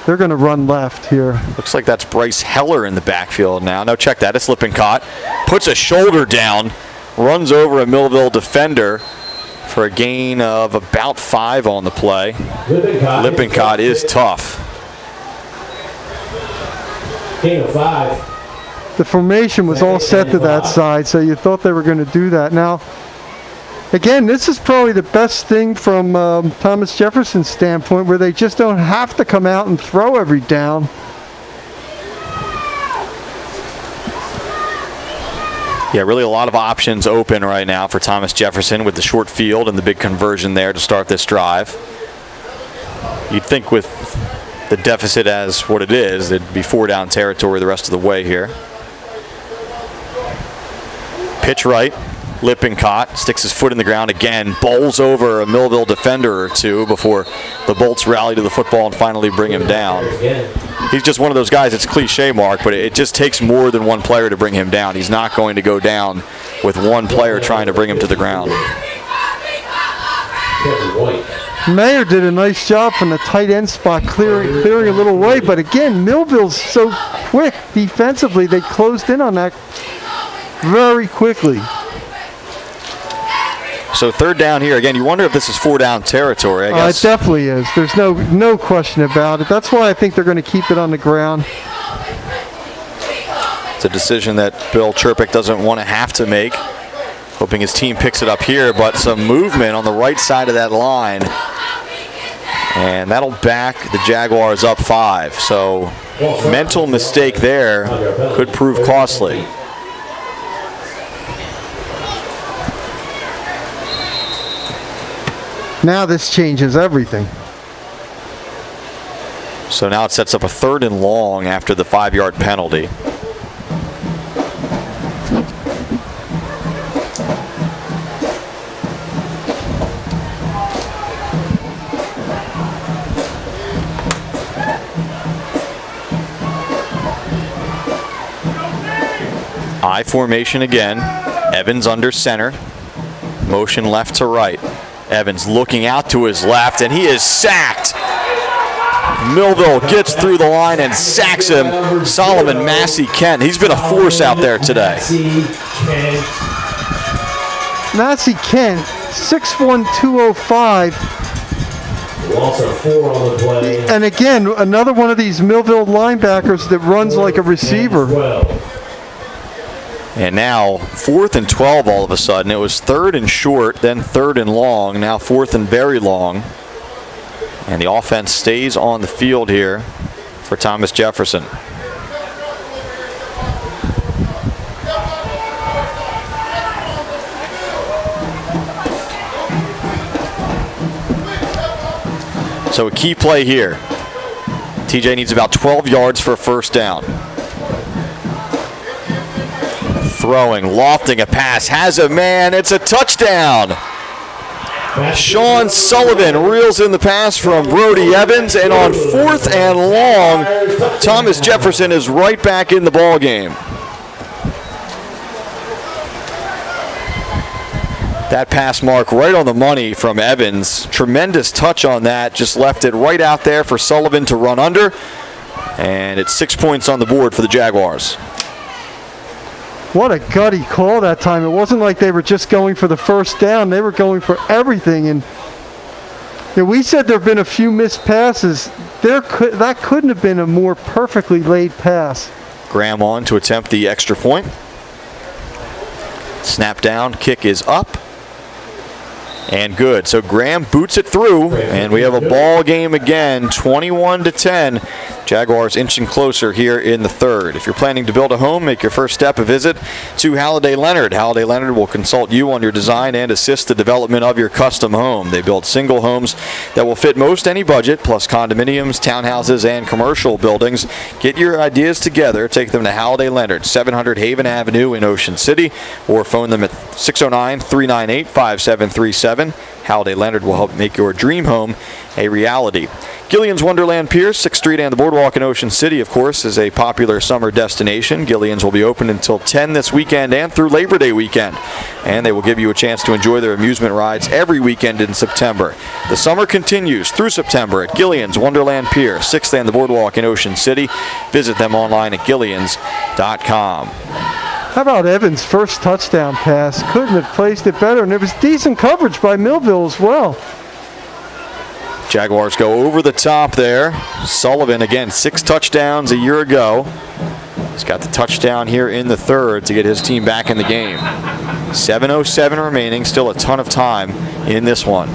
They're going to run left here. Looks like that's Bryce Heller in the backfield now. No, check that. It's Lippincott. Puts a shoulder down, runs over a Millville defender for a gain of about 5 on the play. Lippincott is tough. Gain of 5. the formation was all set to that side, so you thought they were going to do that. Now, again, this is probably the best thing from Thomas Jefferson's standpoint, where they just don't have to come out and throw every down. Yeah, really a lot of options open right now for Thomas Jefferson with the short field and the big conversion there to start this drive. You'd think with the deficit as what it is, it'd be 4 down territory the rest of the way here. Pitch right, Lippincott sticks his foot in the ground again, bowls over a Millville defender or two before the Bolts rally to the football and finally bring him down. He's just one of those guys, it's cliche, Mark, but it just takes more than one player to bring him down. He's not going to go down with one player trying to bring him to the ground. Mayer did a nice job from the tight end spot, clearing a little way, but again, Millville's so quick defensively, they closed in on that very quickly. So 3rd down here. Again, you wonder if this is 4 down territory, I guess. It definitely is. There's no question about it. That's why I think they're going to keep it on the ground. It's a decision that Bill Chirpick doesn't want to have to make. Hoping his team picks it up here, but some movement on the right side of that line. And that'll back the Jaguars up 5. So mental mistake there could prove costly. Now this changes everything. So now it sets up a 3rd and long after the 5-yard penalty. I formation again. Evans under center. Motion left to right. Evans looking out to his left, and he is sacked. Millville gets through the line and sacks him. Solomon Massey Kent. He's been a force out there today. Massey Kent, 6'1", 205. Loss of 4 on the play. And again, another one of these Millville linebackers that runs like a receiver. And now 4th and 12 all of a sudden. It was 3rd and short, then 3rd and long, now 4th and very long. And the offense stays on the field here for Thomas Jefferson. So a key play here. TJ needs about 12 yards for a 1st down. Throwing, lofting a pass, has a man, it's a touchdown. Sean Sullivan reels in the pass from Brody Evans, and on 4th and long, Thomas Jefferson is right back in the ball game. That pass, Mark, right on the money from Evans. Tremendous touch on that, just left it right out there for Sullivan to run under, and it's 6 points on the board for the Jaguars. What a gutty call that time. It wasn't like they were just going for the 1st down. They were going for everything. And we said there have been a few missed passes. That couldn't have been a more perfectly laid pass. Graham on to attempt the extra point. Snap down, kick is up. And good. So Graham boots it through, and we have a ball game again, 21-10. Jaguars inching closer here in the 3rd. If you're planning to build a home, make your first step a visit to Halliday Leonard. Halliday Leonard will consult you on your design and assist the development of your custom home. They build single homes that will fit most any budget, plus condominiums, townhouses, and commercial buildings. Get your ideas together. Take them to Halliday Leonard, 700 Haven Avenue in Ocean City, or phone them at 609-398-5737. Halliday Leonard will help make your dream home a reality. Gillian's Wonderland Pier, 6th Street and the Boardwalk in Ocean City, of course, is a popular summer destination. Gillian's will be open until 10 this weekend and through Labor Day weekend. And they will give you a chance to enjoy their amusement rides every weekend in September. The summer continues through September at Gillian's Wonderland Pier, 6th and the Boardwalk in Ocean City. Visit them online at gillians.com. How about Evans' first touchdown pass? Couldn't have placed it better, and there was decent coverage by Millville as well. Jaguars go over the top there. Sullivan, again, 6 touchdowns a year ago. He's got the touchdown here in the third to get his team back in the game. 7:07 remaining, still a ton of time in this one.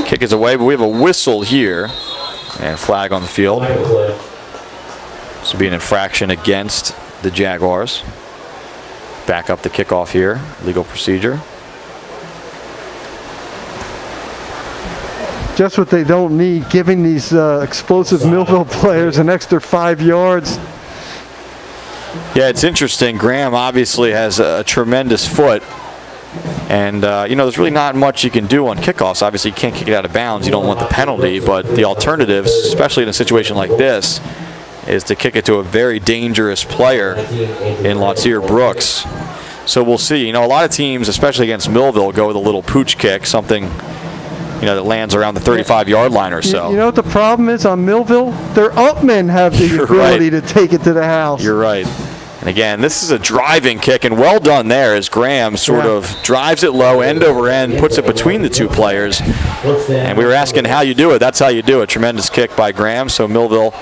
Kick is away, but we have a whistle here. And flag on the field. This will be an infraction against the Jaguars. Back up the kickoff here, legal procedure. Just what they don't need, giving these explosive Millville players an extra 5 yards. Yeah, it's interesting. Graham obviously has a tremendous foot. And, there's really not much you can do on kickoffs. Obviously, you can't kick it out of bounds. You don't want the penalty. But the alternatives, especially in a situation like this, is to kick it to a very dangerous player in Latsier Brooks. So we'll see. A lot of teams, especially against Millville, go with a little pooch kick, something, that lands around the 35-yard line or so. You know what the problem is on Millville? Their upmen have the ability to take it to the house. You're right. And again, this is a driving kick, and well done there as Graham sort of drives it low, end over end, puts it between the two players. And we were asking how you do it. That's how you do it. Tremendous kick by Graham. So Millville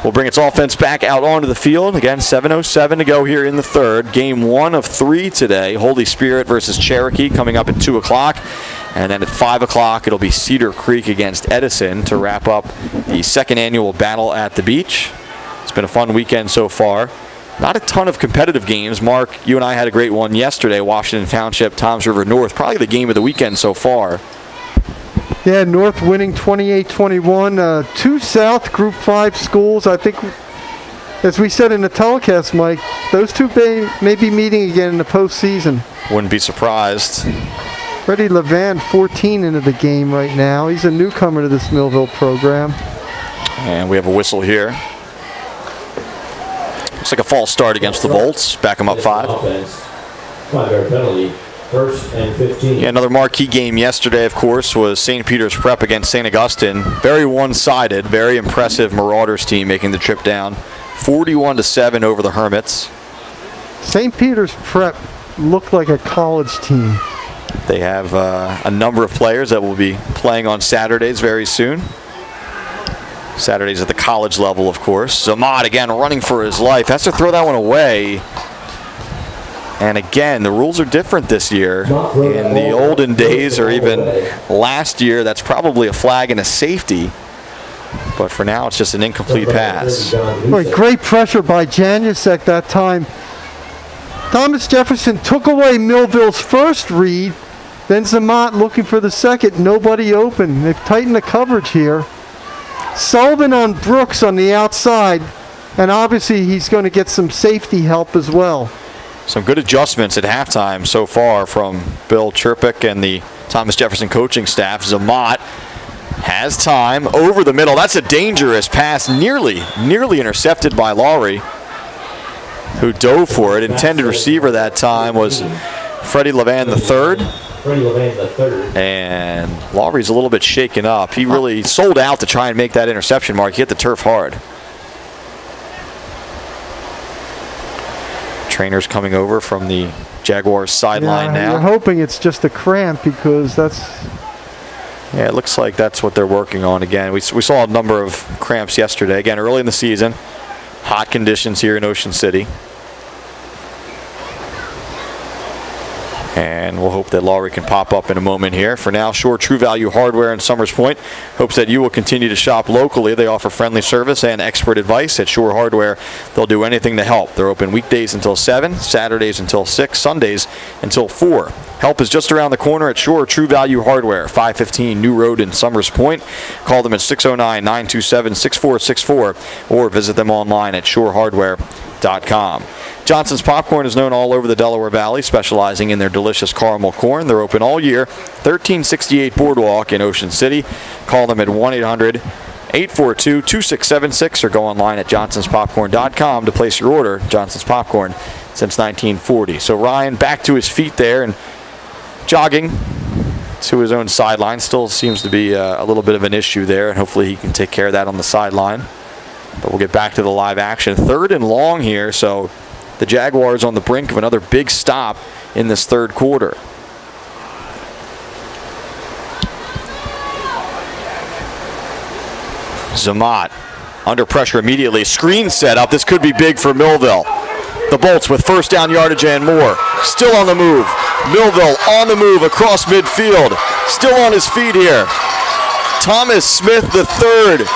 will bring its offense back out onto the field. Again, 7:07 to go here in the third. Game 1 of 3 today. Holy Spirit versus Cherokee coming up at 2 o'clock. And then at 5 o'clock, it'll be Cedar Creek against Edison to wrap up the second annual Battle at the Beach. It's been a fun weekend so far. Not a ton of competitive games. Mark, you and I had a great one yesterday. Washington Township, Toms River North. Probably the game of the weekend so far. Yeah, North winning 28-21. 2 South Group 5 schools. I think, as we said in the telecast, Mike, those two may be meeting again in the postseason. Wouldn't be surprised. Freddie Levan, 14 into the game right now. He's a newcomer to this Millville program. And we have a whistle here. Looks like a false start against the Bolts. Back them up 5. 5-yard penalty, 1st and 15. Yeah, another marquee game yesterday, of course, was St. Peter's Prep against St. Augustine. Very one-sided, very impressive Marauders team making the trip down. 41-7 over the Hermits. St. Peter's Prep looked like a college team. They have a number of players that will be playing on Saturdays very soon. Saturdays at the college level, of course. Zamat again running for his life. Has to throw that one away. And again, the rules are different this year. In the olden days, or even last year, that's probably a flag and a safety. But for now, it's just an incomplete pass. Boy, great pressure by Janusek that time. Thomas Jefferson took away Millville's first read. Then Zamat looking for the second. Nobody open. They've tightened the coverage here. Sullivan on Brooks on the outside, and obviously he's going to get some safety help as well. Some good adjustments at halftime so far from Bill Chirpick and the Thomas Jefferson coaching staff. Zamat has time over the middle. That's a dangerous pass, nearly intercepted by Lowry, who dove for it. Intended receiver that time was Freddie Levan III. And Lowry's a little bit shaken up. He really sold out to try and make that interception, Mark. He hit the turf hard. Trainers coming over from the Jaguars sideline now. You're hoping it's just a cramp because that's... Yeah, it looks like that's what they're working on again. We saw a number of cramps yesterday. Again, early in the season. Hot conditions here in Ocean City. And we'll hope that Lowry can pop up in a moment here. For now, Shore True Value Hardware in Summers Point hopes that you will continue to shop locally. They offer friendly service and expert advice at Shore Hardware. They'll do anything to help. They're open weekdays until 7, Saturdays until 6, Sundays until 4. Help is just around the corner at Shore True Value Hardware, 515 New Road in Summers Point. Call them at 609-927-6464 or visit them online at shorehardware.com. Johnson's Popcorn is known all over the Delaware Valley, specializing in their delicious caramel corn. They're open all year, 1368 Boardwalk in Ocean City. Call them at 1-800-842-2676 or go online at johnsonspopcorn.com to place your order. Johnson's Popcorn since 1940. So Ryan back to his feet there and jogging to his own sideline. Still seems to be a little bit of an issue there, and hopefully he can take care of that on the sideline. But we'll get back to the live action. 3rd and long here, so the Jaguars on the brink of another big stop in this third quarter. Zamat under pressure immediately. Screen set up. This could be big for Millville. The Bolts with first down yardage and more. Still on the move. Millville on the move across midfield. Still on his feet here. Thomas Smith III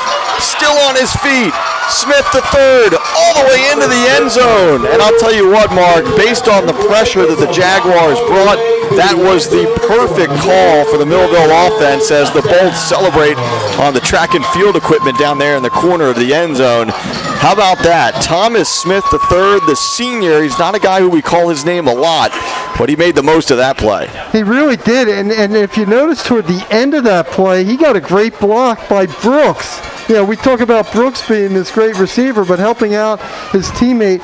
still on his feet. Smith III all the way into the end zone. And I'll tell you what, Mark, based on the pressure that the Jaguars brought, that was the perfect call for the Millville offense as the Bolts celebrate on the track and field equipment down there in the corner of the end zone. How about that? Thomas Smith III, the senior, he's not a guy who we call his name a lot, but he made the most of that play. He really did, and if you notice toward the end of that play, he got a great block by Brooks. You know, we talk about Brooks being this great receiver, but helping out his teammate.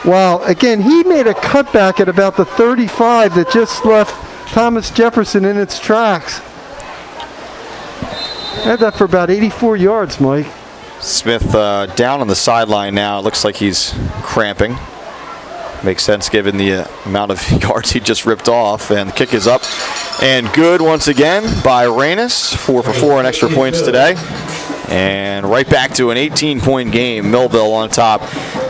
Wow, again, he made a cutback at about the 35 that just left Thomas Jefferson in its tracks. Had that for about 84 yards, Mike. Smith down on the sideline now. It looks like he's cramping. Makes sense given the amount of yards he just ripped off. And the kick is up and good once again by Reynes. 4 for 4 on extra points today. And right back to an 18-point game. Millville on top,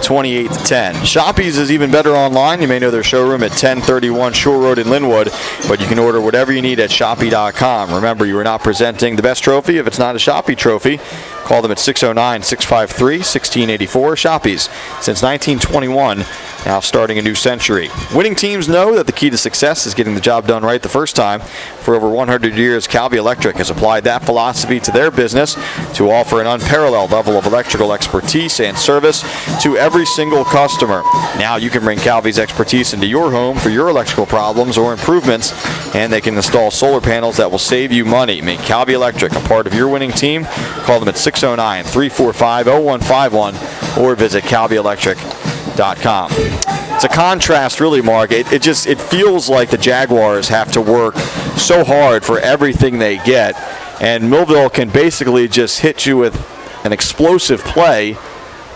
28-10. Shoppy's is even better online. You may know their showroom at 1031 Shore Road in Linwood, but you can order whatever you need at Shoppy.com. Remember, you are not presenting the best trophy if it's not a Shoppy trophy. Call them at 609-653-1684. Shoppy's, since 1921, now starting a new century. Winning teams know that the key to success is getting the job done right the first time. For over 100 years, Calvi Electric has applied that philosophy to their business to offer an unparalleled level of electrical expertise and service to every single customer. Now you can bring Calvi's expertise into your home for your electrical problems or improvements, and they can install solar panels that will save you money. Make Calvi Electric a part of your winning team. Call them at 609-345-0151 or visit calvielectric.com. It's a contrast, really, Mark. It feels like the Jaguars have to work so hard for everything they get, and Millville can basically just hit you with an explosive play,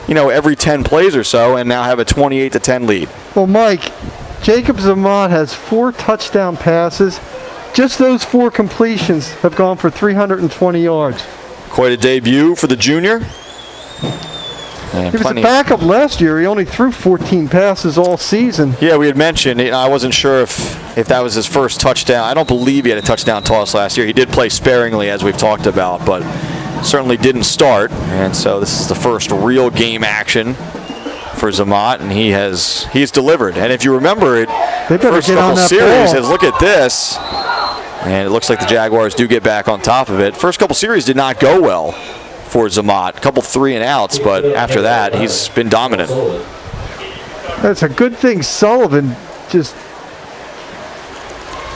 every 10 plays or so, and now have a 28-10 lead. Well, Mike, Jacob Zamot has 4 touchdown passes. Just those 4 completions have gone for 320 yards. Quite a debut for the junior. He was a backup last year. He only threw 14 passes all season. Yeah, we had mentioned, I wasn't sure if that was his first touchdown. I don't believe he had a touchdown toss last year. He did play sparingly, as we've talked about, but certainly didn't start. And so this is the first real game action for Zamot, and he's delivered. And if you remember it, they better first get couple on that series, ball. look at this. And it looks like the Jaguars do get back on top of it. First couple series did not go well for Zamot. A couple 3-and-outs, but after that, he's been dominant. That's a good thing Sullivan just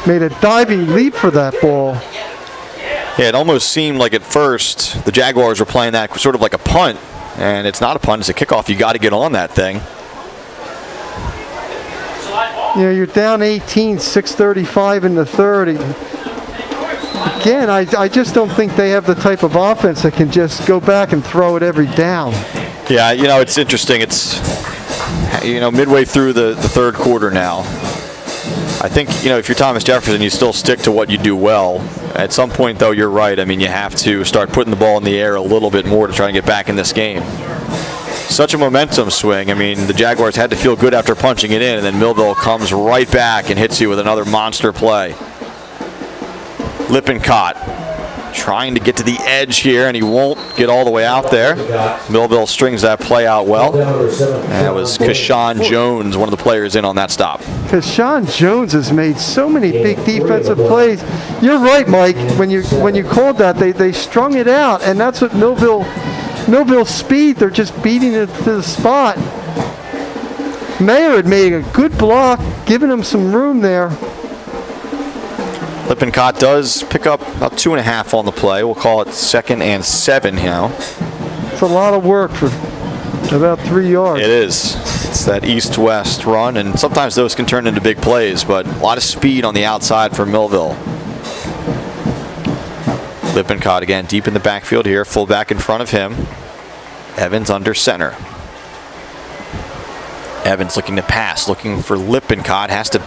made a diving leap for that ball. Yeah, it almost seemed like at first the Jaguars were playing that sort of like a punt, and it's not a punt, it's a kickoff. You got to get on that thing. You're down 18, 6:35 in the third. Again, I just don't think they have the type of offense that can just go back and throw it every down. Yeah, it's interesting. It's, midway through the third quarter now. I think, if you're Thomas Jefferson, you still stick to what you do well. At some point, though, you're right. I mean, you have to start putting the ball in the air a little bit more to try and get back in this game. Such a momentum swing. I mean, the Jaguars had to feel good after punching it in, and then Millville comes right back and hits you with another monster play. Lippincott trying to get to the edge here, and he won't get all the way out there. Millville strings that play out well. And it was Kashawn Jones, one of the players in on that stop. Kashawn Jones has made so many big defensive plays. You're right, Mike. When you called that, they strung it out, and that's what Millville's speed. They're just beating it to the spot. Mayer had made a good block, giving him some room there. Lippincott does pick up about 2.5 on the play. We'll call it 2nd and 7 now. It's a lot of work for about 3 yards. It is. It's that east-west run, and sometimes those can turn into big plays, but a lot of speed on the outside for Millville. Lippincott again deep in the backfield here, fullback in front of him. Evans under center. Evans looking to pass, looking for Lippincott, has to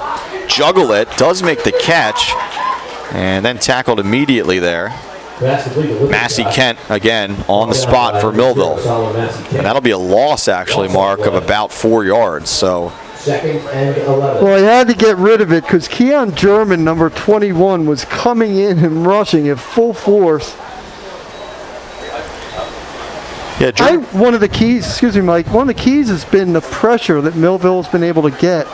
juggle it, does make the catch, and then tackled immediately there. Massey Kent again on the spot for Millville. And that'll be a loss, actually, Mark, of about 4 yards. So. Second and 11. Well, I had to get rid of it because Keon German, number 21, was coming in and rushing at full force. Yeah, one of the keys, excuse me, Mike, one of the keys has been the pressure that Millville's been able to get.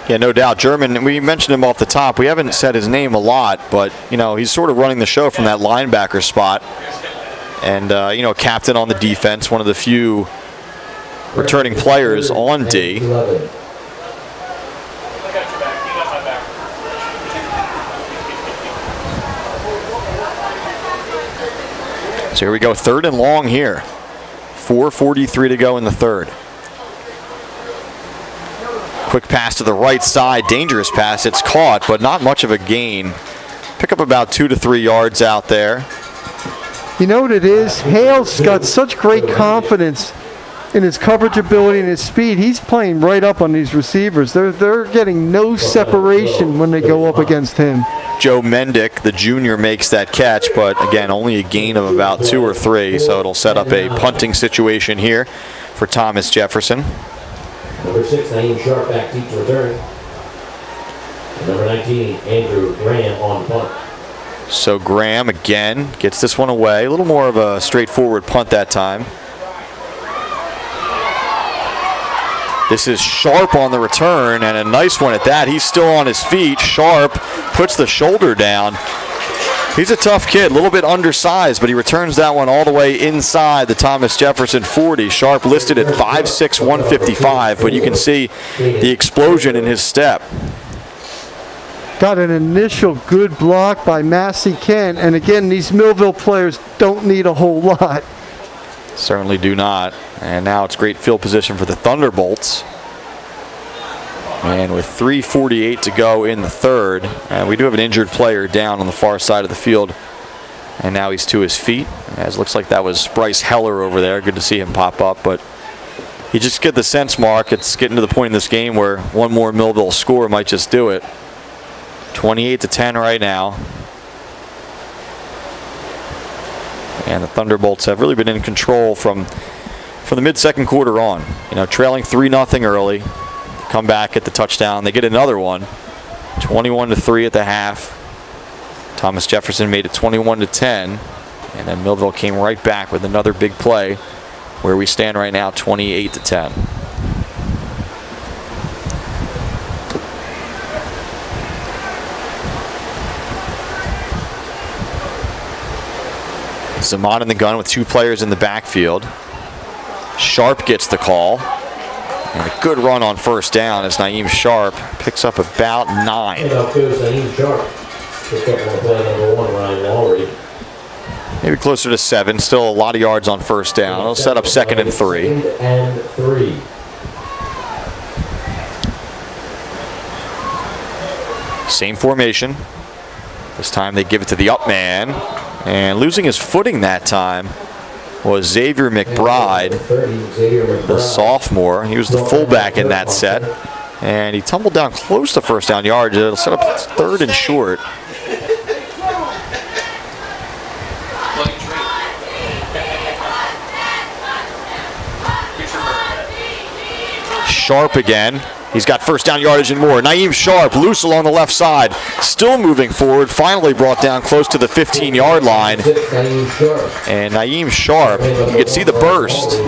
Yeah, no doubt. German, we mentioned him off the top. We haven't said his name a lot, but, you know, he's sort of running the show from that linebacker spot. And, you know, captain on the defense, one of the few returning players on D. So here we go, 3rd and long here. 4:43 to go in the 3rd. Quick pass to the right side, dangerous pass. It's caught, but not much of a gain. Pick up about 2 to 3 yards out there. You know what it is? Hale's got such great confidence in his coverage ability and his speed. He's playing right up on these receivers. They're getting no separation when they go up against him. Joe Mendick, the junior, makes that catch, but again, only a gain of about 2 or 3, so it'll set up a punting situation here for Thomas Jefferson. Number 6, Naeem Sharp, back deep to return. Number 19, Andrew Graham on punt. So Graham again gets this one away. A little more of a straightforward punt that time. This is Sharp on the return, and a nice one at that. He's still on his feet. Sharp puts the shoulder down. He's a tough kid, a little bit undersized, but he returns that one all the way inside the Thomas Jefferson 40. Sharp listed at 5'6", 155, but you can see the explosion in his step. Got an initial good block by Massey Kent, and again, these Millville players don't need a whole lot. Certainly do not. And now it's great field position for the Thunderbolts. And with 3:48 to go in the 3rd, we do have an injured player down on the far side of the field. And now he's to his feet. As it looks like that was Bryce Heller over there. Good to see him pop up. But you just get the sense, Mark, it's getting to the point in this game where one more Millville score might just do it. 28-10 right now. And the Thunderbolts have really been in control from the mid-second quarter on. You know, trailing 3-0 early, come back at the touchdown. They get another one, 21-3 at the half. Thomas Jefferson made it 21-10, and then Millville came right back with another big play, where we stand right now, 28-10. Zaman in the gun with 2 players in the backfield. Sharp gets the call. And a good run on first down as Naeem Sharp picks up about 9. And up goes Naeem Sharp. Picked up on play number 1, Ryan Lowry. Maybe closer to 7. Still a lot of yards on first down. It'll set up 2nd and 3. 2nd and 3. Same formation. This time they give it to the up man. And losing his footing that time was Xavier McBride, the sophomore. He was the fullback in that set. And he tumbled down close to first down yards. It'll set up 3rd and short. Sharp again. He's got first down yardage and more. Naeem Sharp loose along the left side. Still moving forward. Finally brought down close to the 15-yard line. And Naeem Sharp, you can see the burst.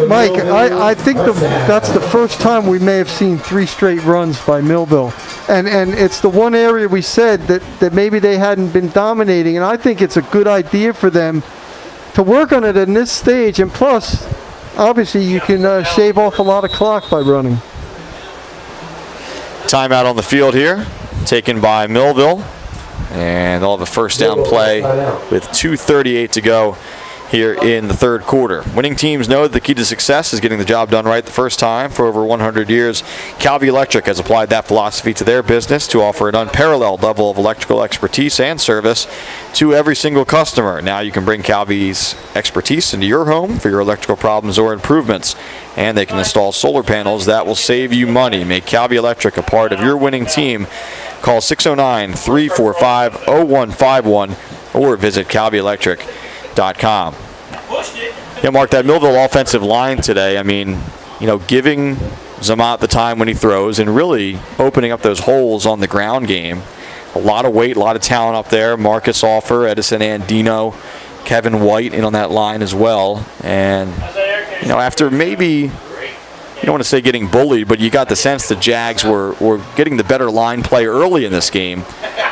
Mike, I think that's the first time we may have seen 3 straight runs by Millville. And it's the one area we said that maybe they hadn't been dominating. And I think it's a good idea for them to work on it in this stage. And plus, obviously, you can shave off a lot of clock by running. Timeout on the field here, taken by Millville. And they'll have a first down play with 2:38 to go here in the 3rd quarter. Winning teams know that the key to success is getting the job done right the first time. For over 100 years, Calvi Electric has applied that philosophy to their business to offer an unparalleled level of electrical expertise and service to every single customer. Now you can bring Calvi's expertise into your home for your electrical problems or improvements. And they can install solar panels that will save you money. Make Calvi Electric a part of your winning team Call 609-345-0151 or visit calbyelectric.com. Yeah, Mark, that Millville offensive line today, I mean, giving Zamat the time when he throws and really opening up those holes on the ground game. A lot of weight, a lot of talent up there. Marcus Offer, Edison Andino, Kevin White in on that line as well. And, after maybe, you don't want to say getting bullied, but you got the sense the Jags were getting the better line play early in this game.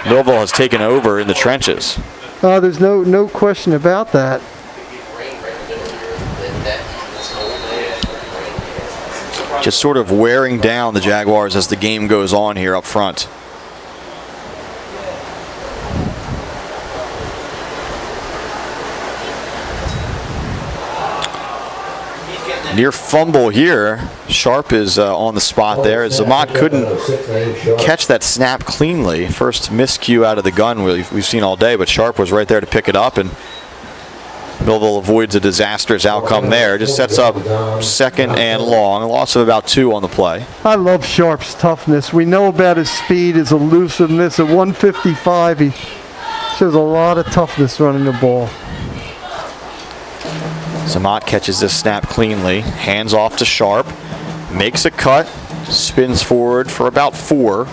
Millville has taken over in the trenches. There's no question about that. Just sort of wearing down the Jaguars as the game goes on here up front. Near fumble here. Sharp is on the spot there. Zamat couldn't catch that snap cleanly. First miscue out of the gun we've seen all day, but Sharp was right there to pick it up, and Millville avoids a disastrous outcome there. Just sets up 2nd and long. A loss of about 2 on the play. I love Sharp's toughness. We know about his speed, his elusiveness. At 155, he shows a lot of toughness running the ball. Zamat catches this snap cleanly. Hands off to Sharp. Makes a cut. Spins forward for about 4.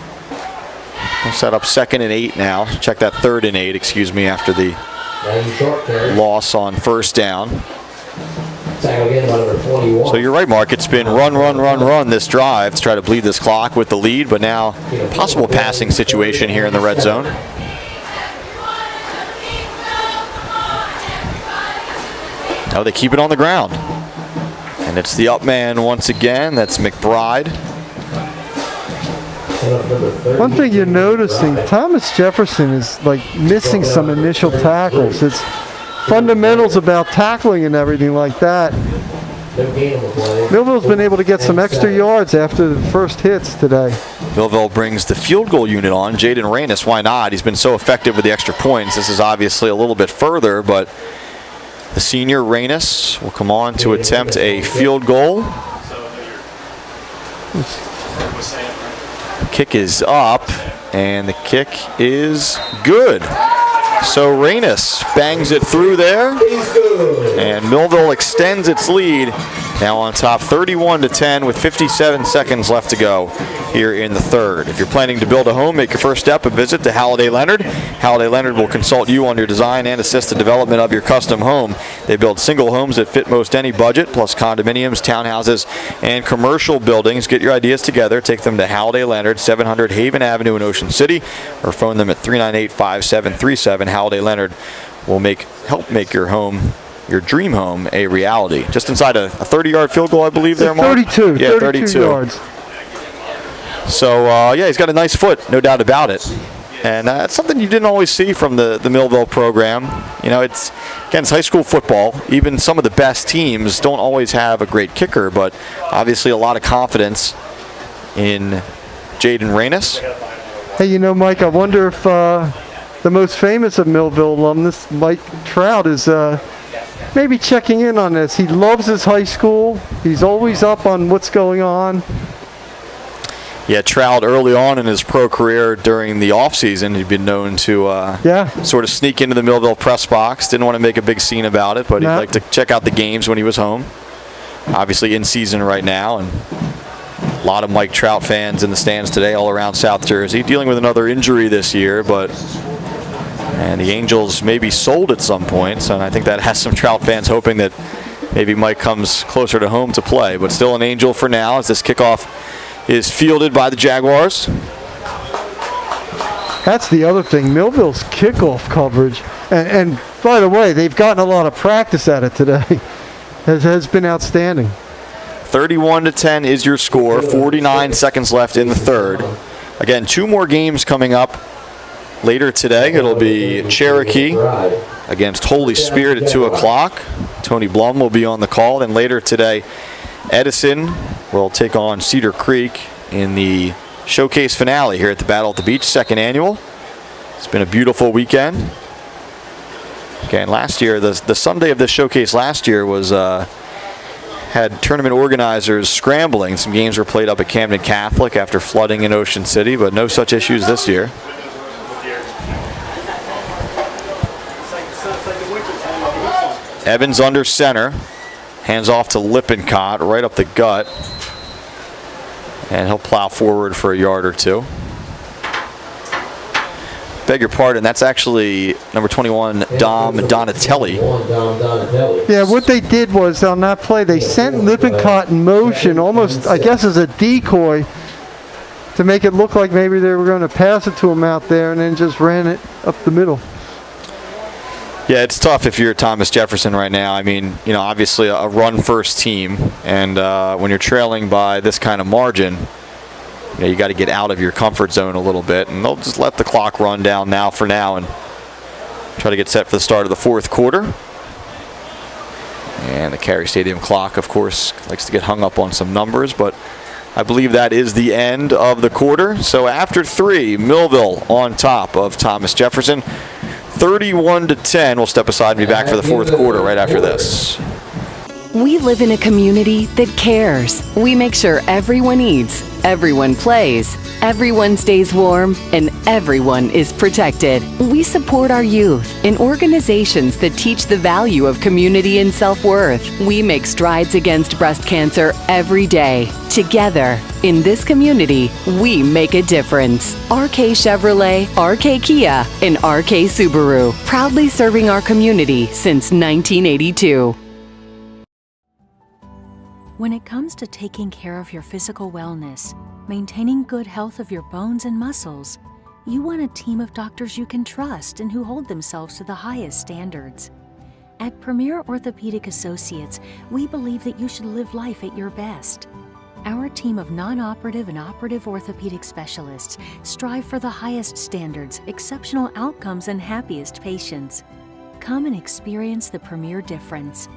We'll set up 2nd and 8 now. Check that 3rd and 8, after the loss on first down. So you're right, Mark. It's been run this drive to try to bleed this clock with the lead, but now possible passing situation here in the red zone. Now they keep it on the ground. And it's the up man once again. That's McBride. One thing you're noticing, Thomas Jefferson is missing some initial tackles. It's fundamentals about tackling and everything like that. Millville's been able to get some extra yards after the first hits today. Millville brings the field goal unit on. Jaden Reynes, why not? He's been so effective with the extra points. This is obviously a little bit further, but the senior Reynes will come on to attempt a field goal. Kick is up, and the kick is good. So Reynes bangs it through there, and Millville extends its lead. Now on top 31-10 with 57 seconds left to go here in the third. If you're planning to build a home, make your first step and visit to Halliday Leonard. Halliday Leonard will consult you on your design and assist the development of your custom home. They build single homes that fit most any budget, plus condominiums, townhouses, and commercial buildings. Get your ideas together. Take them to Halliday Leonard, 700 Haven Avenue in Ocean City, or phone them at 398-5737. Halliday Leonard will help make your home, your dream home, a reality. Just inside a 30-yard field goal, I believe, there, Mark? 32. Yeah, 32 yards. So, he's got a nice foot, no doubt about it. And that's something you didn't always see from the Millville program. It's high school football. Even some of the best teams don't always have a great kicker, but obviously a lot of confidence in Jaden Reynes. Hey, Mike, I wonder if the most famous of Millville alumnus, Mike Trout, is maybe checking in on this. He loves his high school. He's always up on what's going on. Yeah, Trout early on in his pro career during the offseason, he'd been known to sort of sneak into the Millville press box. Didn't want to make a big scene about it, but he'd like to check out the games when he was home. Obviously in season right now, and a lot of Mike Trout fans in the stands today all around South Jersey. Dealing with another injury this year, and the Angels may be sold at some point, so I think that has some Trout fans hoping that maybe Mike comes closer to home to play. But still an Angel for now as this kickoff is fielded by the Jaguars. That's the other thing, Millville's kickoff coverage. And by the way, they've gotten a lot of practice at it today. has been outstanding. 31-10 is your score. 49 seconds left in the third. Again, 2 more games coming up later today. It'll be Cherokee against Holy Spirit at 2 o'clock. Tony Blum will be on the call. Then later today, Edison will take on Cedar Creek in the showcase finale here at the Battle at the Beach, 2nd annual. It's been a beautiful weekend. Again, last year, the Sunday of this showcase last year was had tournament organizers scrambling. Some games were played up at Camden Catholic after flooding in Ocean City, but no such issues this year. Evans under center. Hands off to Lippincott, right up the gut. And he'll plow forward for a yard or two. Beg your pardon, that's actually number 21, Dom Donatelli. Yeah, what they did was on that play, they sent Lippincott in motion, almost, I guess, as a decoy to make it look like maybe they were going to pass it to him out there, and then just ran it up the middle. Yeah, it's tough if you're Thomas Jefferson right now. I mean, you know, obviously a run-first team, and when you're trailing by this kind of margin, you know, you got to get out of your comfort zone a little bit, and they'll just let the clock run down now for now and try to get set for the start of the fourth quarter. And the Carey Stadium clock, of course, likes to get hung up on some numbers, but I believe that is the end of the quarter. So after 3, Millville on top of Thomas Jefferson. 31-10. We'll step aside and be back for the fourth quarter right after this. We live in a community that cares. We make sure everyone eats, everyone plays, everyone stays warm, and everyone is protected. We support our youth in organizations that teach the value of community and self-worth. We make strides against breast cancer every day. Together, in this community, we make a difference. RK Chevrolet, RK Kia, and RK Subaru, proudly serving our community since 1982. When it comes to taking care of your physical wellness, maintaining good health of your bones and muscles, you want a team of doctors you can trust and who hold themselves to the highest standards. At Premier Orthopedic Associates, we believe that you should live life at your best. Our team of non-operative and operative orthopedic specialists strive for the highest standards, exceptional outcomes, and happiest patients. Come and experience the Premier difference.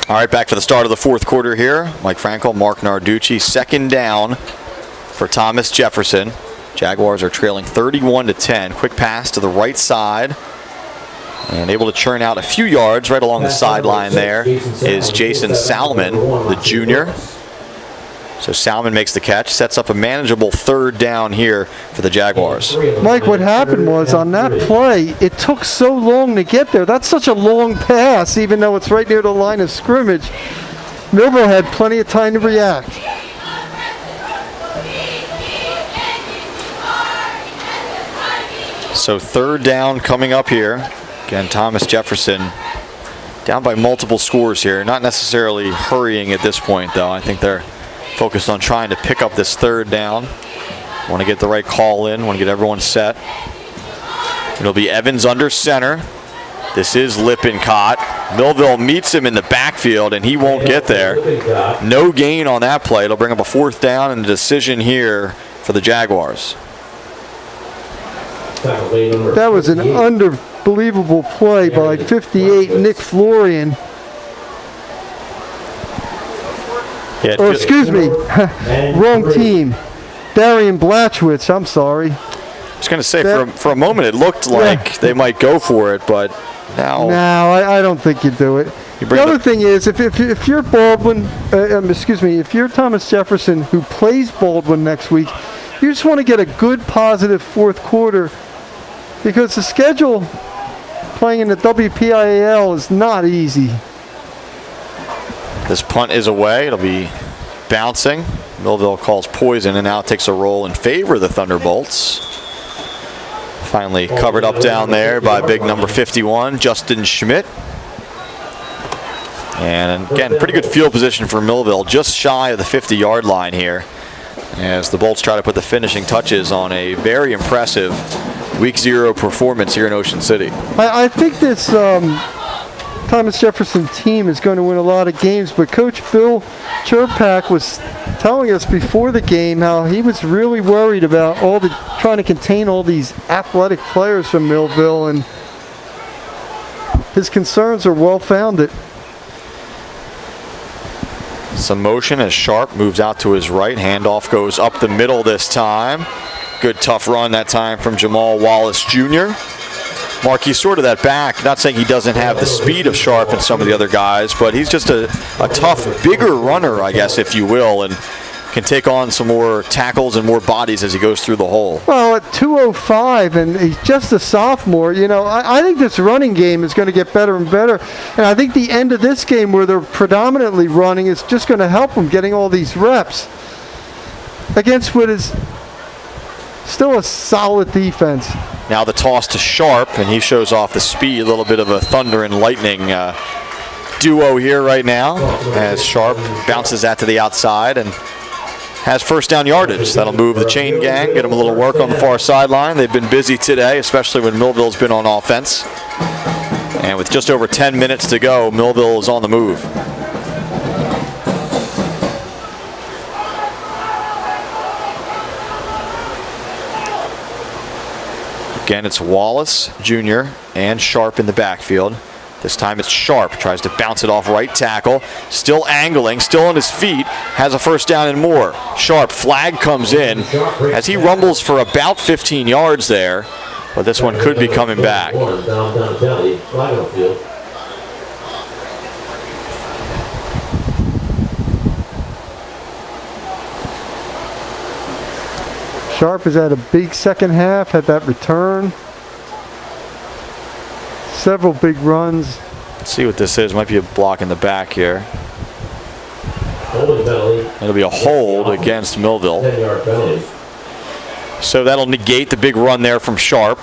All right, back for the start of the fourth quarter here. Mike Frankel, Mark Narducci, second down for Thomas Jefferson. Jaguars are trailing 31-10. Quick pass to the right side. And able to churn out a few yards right along the sideline there is Jason Salmon, the junior. So Salmon makes the catch, sets up a manageable third down here for the Jaguars. Mike, what happened was on that play, it took so long to get there. That's such a long pass, even though it's right near the line of scrimmage. Millville had plenty of time to react. So third down coming up here. Again, Thomas Jefferson down by multiple scores here. Not necessarily hurrying at this point, though. I think they're focused on trying to pick up this third down. Want to get the right call in, want to get everyone set. It'll be Evans under center. This is Lippincott. Millville meets him in the backfield, and he won't get there. No gain on that play. It'll bring up a fourth down and a decision here for the Jaguars. That was an unbelievable play by 58 Nick Florian. Yeah, or excuse me, wrong team. Darian Blatchwitz, I'm sorry. I was going to say, for a moment it looked like they might go for it, but now... No, I don't think you do it. The other thing is, if you're Baldwin, if you're Thomas Jefferson who plays Baldwin next week, you just want to get a good, positive fourth quarter because the schedule playing in the WPIAL is not easy. This punt is away. It'll be bouncing. Millville calls poison and now takes a roll in favor of the Thunderbolts. Finally covered up down there by big number 51, Justin Schmidt. And again, pretty good field position for Millville, just shy of the 50-yard line here, as the Bolts try to put the finishing touches on a very impressive Week 0 performance here in Ocean City. I think this Thomas Jefferson team is going to win a lot of games, but Coach Bill Cherpak was telling us before the game how he was really worried about trying to contain all these athletic players from Millville, and his concerns are well-founded. Some motion as Sharp moves out to his right. Handoff goes up the middle this time. Good tough run that time from Jamal Wallace Jr. Mark, he's sort of that back. Not saying he doesn't have the speed of Sharp and some of the other guys, but he's just a tough, bigger runner, I guess, if you will, and can take on some more tackles and more bodies as he goes through the hole. Well, at 205, and he's just a sophomore, I think this running game is going to get better and better. And I think the end of this game where they're predominantly running is just going to help him getting all these reps against what is still a solid defense. Now the toss to Sharp, and he shows off the speed, a little bit of a thunder and lightning duo here right now as Sharp bounces that to the outside and has first down yardage. That'll move the chain gang, get them a little work on the far sideline. They've been busy today, especially when Millville's been on offense. And with just over 10 minutes to go, Millville is on the move. Again, it's Wallace Jr. and Sharp in the backfield. This time it's Sharp, tries to bounce it off right tackle, still angling, still on his feet, has a first down and more. Sharp, flag comes in as he rumbles for about 15 yards there, but this one could be coming back. Sharp has had a big second half, had that return. Several big runs. Let's see what this is. Might be a block in the back here. It'll be a hold against Millville. So that'll negate the big run there from Sharp.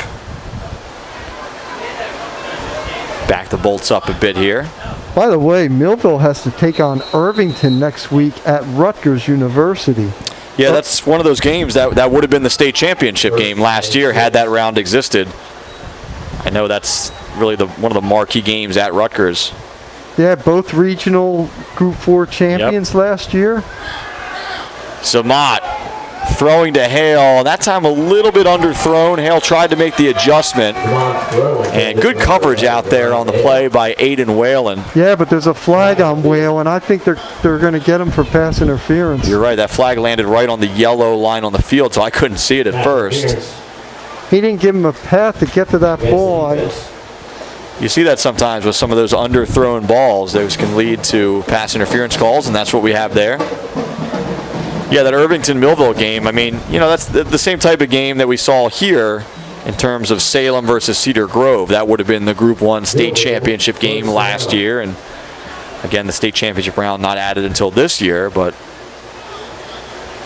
Back the bolts up a bit here. By the way, Millville has to take on Irvington next week at Rutgers University. Yeah, that's one of those games that would have been the state championship game last year had that round existed. I know that's really one of the marquee games at Rutgers. Yeah, both regional Group 4 champions last year. Zamat throwing to Hale. That time a little bit underthrown. Hale tried to make the adjustment. And good coverage out there on the play by Aiden Whalen. Yeah, but there's a flag on Whalen. I think they're going to get him for pass interference. You're right. That flag landed right on the yellow line on the field, so I couldn't see it at first. He didn't give him a path to get to that ball. You see that sometimes with some of those underthrown balls. Those can lead to pass interference calls, and that's what we have there. Yeah, that Irvington-Millville game, I mean, that's the same type of game that we saw here in terms of Salem versus Cedar Grove. That would have been the Group 1 state championship game last year. And again, the state championship round not added until this year, but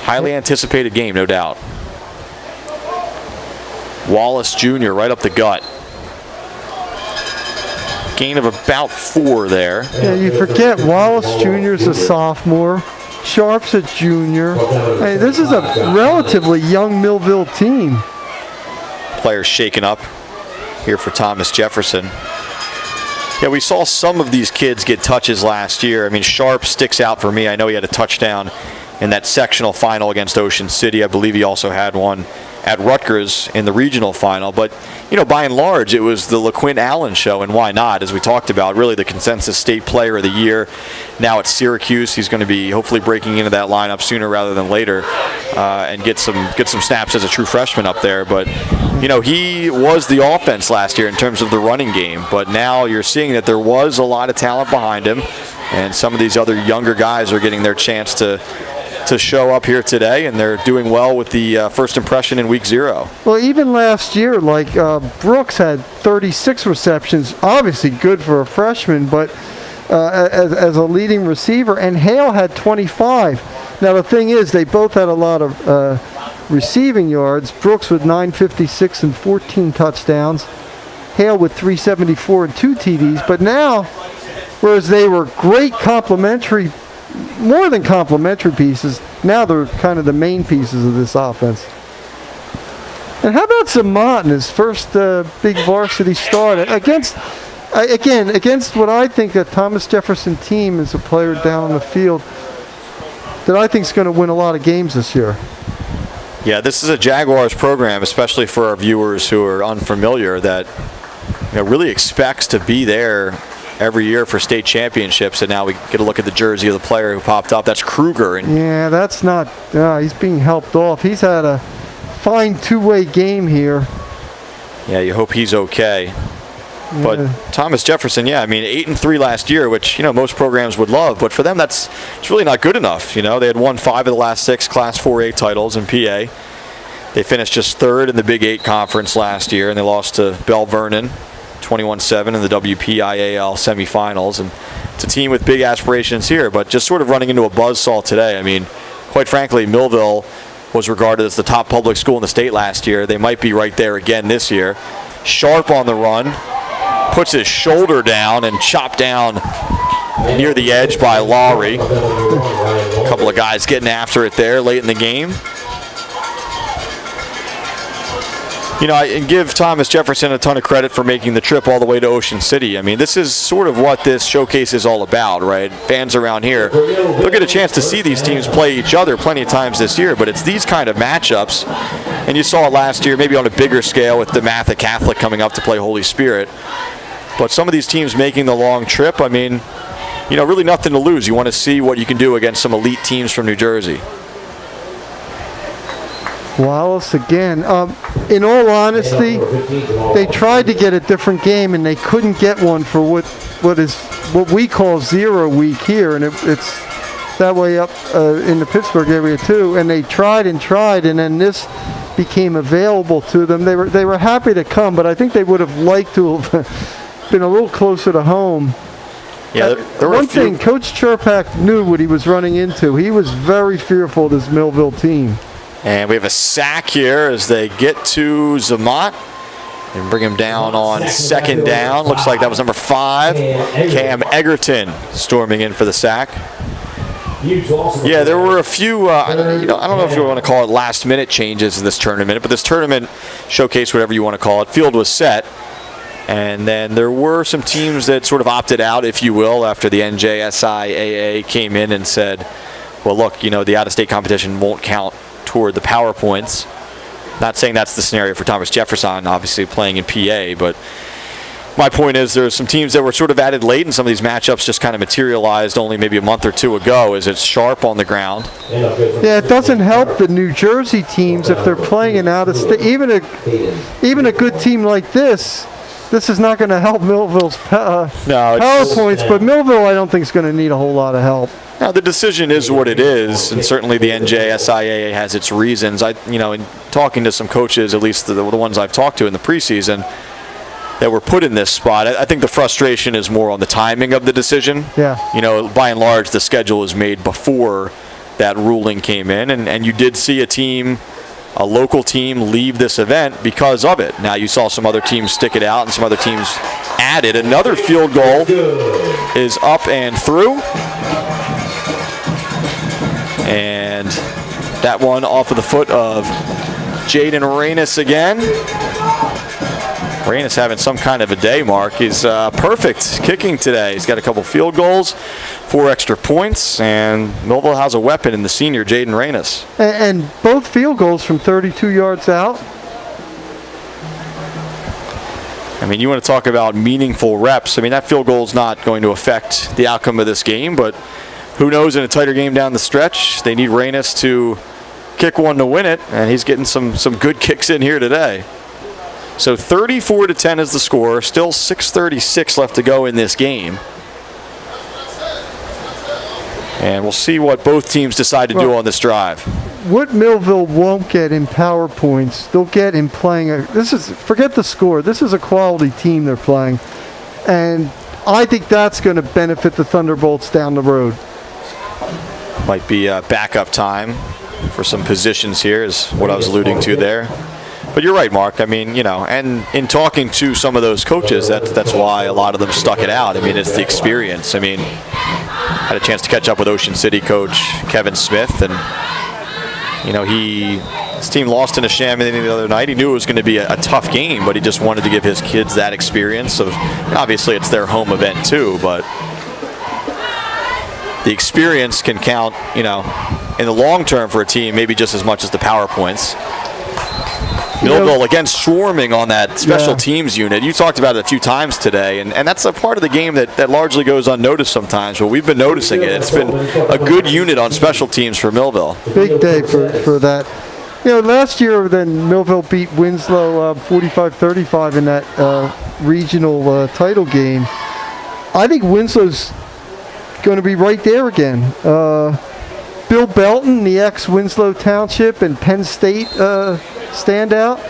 highly anticipated game, no doubt. Wallace Jr. right up the gut. Gain of about 4 there. Yeah, you forget Wallace Jr. is a sophomore. Sharp's a junior. Hey, this is a relatively young Millville team. Players shaken up here for Thomas Jefferson. Yeah, we saw some of these kids get touches last year. I mean, Sharp sticks out for me. I know he had a touchdown in that sectional final against Ocean City. I believe he also had one at Rutgers in the regional final. But, by and large, it was the LaQuint Allen show, and why not? As we talked about, really the consensus state player of the year. Now at Syracuse, he's going to be hopefully breaking into that lineup sooner rather than later and get some snaps as a true freshman up there. But, he was the offense last year in terms of the running game. But now you're seeing that there was a lot of talent behind him, and some of these other younger guys are getting their chance to show up here today, and they're doing well with the first impression in week 0. Well, even last year, Brooks had 36 receptions, obviously good for a freshman, but as a leading receiver, and Hale had 25. Now, the thing is, they both had a lot of receiving yards. Brooks with 956 and 14 touchdowns. Hale with 374 and 2 TDs. But now, whereas they were great complementary, more than complementary pieces, now they're kind of the main pieces of this offense. And how about Zamont in his first big varsity start against what I think a Thomas Jefferson team is a player down on the field that I think is going to win a lot of games this year. Yeah, this is a Jaguars program, especially for our viewers who are unfamiliar, that really expects to be there every year for state championships. And now we get a look at the jersey of the player who popped up. That's Kruger. And yeah, that's not. He's being helped off. He's had a fine two-way game here. Yeah, you hope he's okay. But Thomas Jefferson, yeah, I mean, 8-3 last year, which, most programs would love. But for them, it's really not good enough. They had won 5 of the last 6 Class 4A titles in PA. They finished just 3rd in the Big 8 conference last year, and they lost to Bell Vernon 21-7 in the WPIAL semifinals. And it's a team with big aspirations here, but just sort of running into a buzzsaw today. I mean, quite frankly, Millville was regarded as the top public school in the state last year. They might be right there again this year. Sharp on the run, puts his shoulder down and chopped down near the edge by Lowry. A couple of guys getting after it there late in the game. I give Thomas Jefferson a ton of credit for making the trip all the way to Ocean City. I mean, this is sort of what this showcase is all about, right? Fans around here, they'll get a chance to see these teams play each other plenty of times this year, but it's these kind of matchups, and you saw it last year, maybe on a bigger scale with DeMatha Catholic coming up to play Holy Spirit. But some of these teams making the long trip, I mean, really nothing to lose. You want to see what you can do against some elite teams from New Jersey. Wallace again. In all honesty, they tried to get a different game and they couldn't get one for what we call 0 week here, and it's that way up in the Pittsburgh area too. And they tried, and then this became available to them. They were happy to come, but I think they would have liked to have been a little closer to home. Yeah, there were one thing, Coach Cherpak knew what he was running into. He was very fearful of this Millville team. And we have a sack here as they get to Zamat and bring him down on 2nd down. Looks like that was number 5, Cam Egerton, storming in for the sack. Yeah, there were a few, I don't know if you want to call it last-minute changes in this tournament, but this tournament showcase, whatever you want to call it, field was set. And then there were some teams that sort of opted out, if you will, after the NJSIAA came in and said, well, look, the out-of-state competition won't count toward the PowerPoints. Not saying that's the scenario for Thomas Jefferson, obviously playing in PA, but my point is there's some teams that were sort of added late, and some of these matchups just kind of materialized only maybe a month or 2 ago as it's Sharp on the ground. Yeah, it doesn't help the New Jersey teams if they're playing an out-of-state. Even a good team like this is not going to help Millville's PowerPoints, but Millville I don't think is going to need a whole lot of help. Now, the decision is what it is, and certainly the NJSIAA has its reasons. In talking to some coaches, at least the ones I've talked to in the preseason, that were put in this spot, I think the frustration is more on the timing of the decision. Yeah. By and large, the schedule was made before that ruling came in, and you did see a local team leave this event because of it. Now, you saw some other teams stick it out, and some other teams added. Another field goal is up and through. And that one off of the foot of Jaden Reynes again. Reynes having some kind of a day, Mark. He's perfect kicking today. He's got a couple field goals, 4 extra points, and Millville has a weapon in the senior, Jaden Reynes. And both field goals from 32 yards out. I mean, you want to talk about meaningful reps. I mean, that field goal is not going to affect the outcome of this game, but who knows, in a tighter game down the stretch, they need Reynes to kick one to win it, and he's getting some good kicks in here today. So 34-10 is the score. Still 6:36 left to go in this game. And we'll see what both teams decide to do on this drive. What Millville won't get in PowerPoints, they'll get in playing forget the score. This is a quality team they're playing. And I think that's going to benefit the Thunderbolts down the road. Might be backup time for some positions here is what I was alluding to there. But you're right, Mark. I mean, and in talking to some of those coaches, that's why a lot of them stuck it out. I mean, it's the experience. I mean, I had a chance to catch up with Ocean City coach Kevin Smith, and his team lost in a Chamonix the other night. He knew it was going to be a tough game, but he just wanted to give his kids that experience of, obviously it's their home event too, but the experience can count, in the long term for a team, maybe just as much as the PowerPoints. Millville, again, swarming on that special teams unit. You talked about it a few times today, and that's a part of the game that largely goes unnoticed sometimes, but we've been noticing it. It's been a good unit on special teams for Millville. Big day for that. Last year then Millville beat Winslow 45-35 in that regional title game. I think Winslow's going to be right there again. Bill Belton, the ex-Winslow Township and Penn State standout,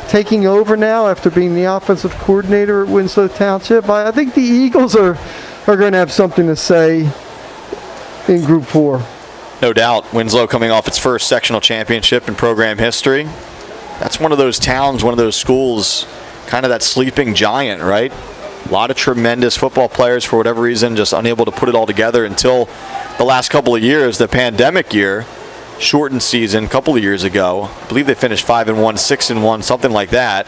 taking over now after being the offensive coordinator at Winslow Township. I think the Eagles are going to have something to say in Group 4. No doubt. Winslow coming off its first sectional championship in program history. That's one of those towns, one of those schools, kind of that sleeping giant, right? A lot of tremendous football players, for whatever reason, just unable to put it all together until the last couple of years. The pandemic year, shortened season a couple of years ago. I believe they finished 5-1, 6-1, something like that.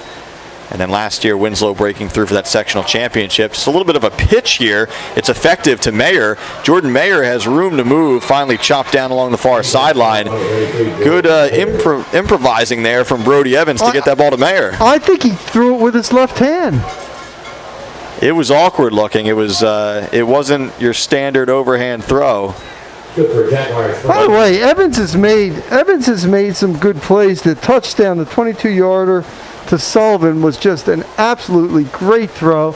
And then last year, Winslow breaking through for that sectional championship. Just a little bit of a pitch here. It's effective to Mayer. Jordan Mayer has room to move, finally chopped down along the far sideline. Good improvising there from Brody Evans to get that ball to Mayer. I think he threw it with his left hand. It was awkward looking. It wasn't your standard overhand throw. Good for Jaguars. By the way, Evans has made some good plays. The touchdown, the 22-yarder to Sullivan was just an absolutely great throw.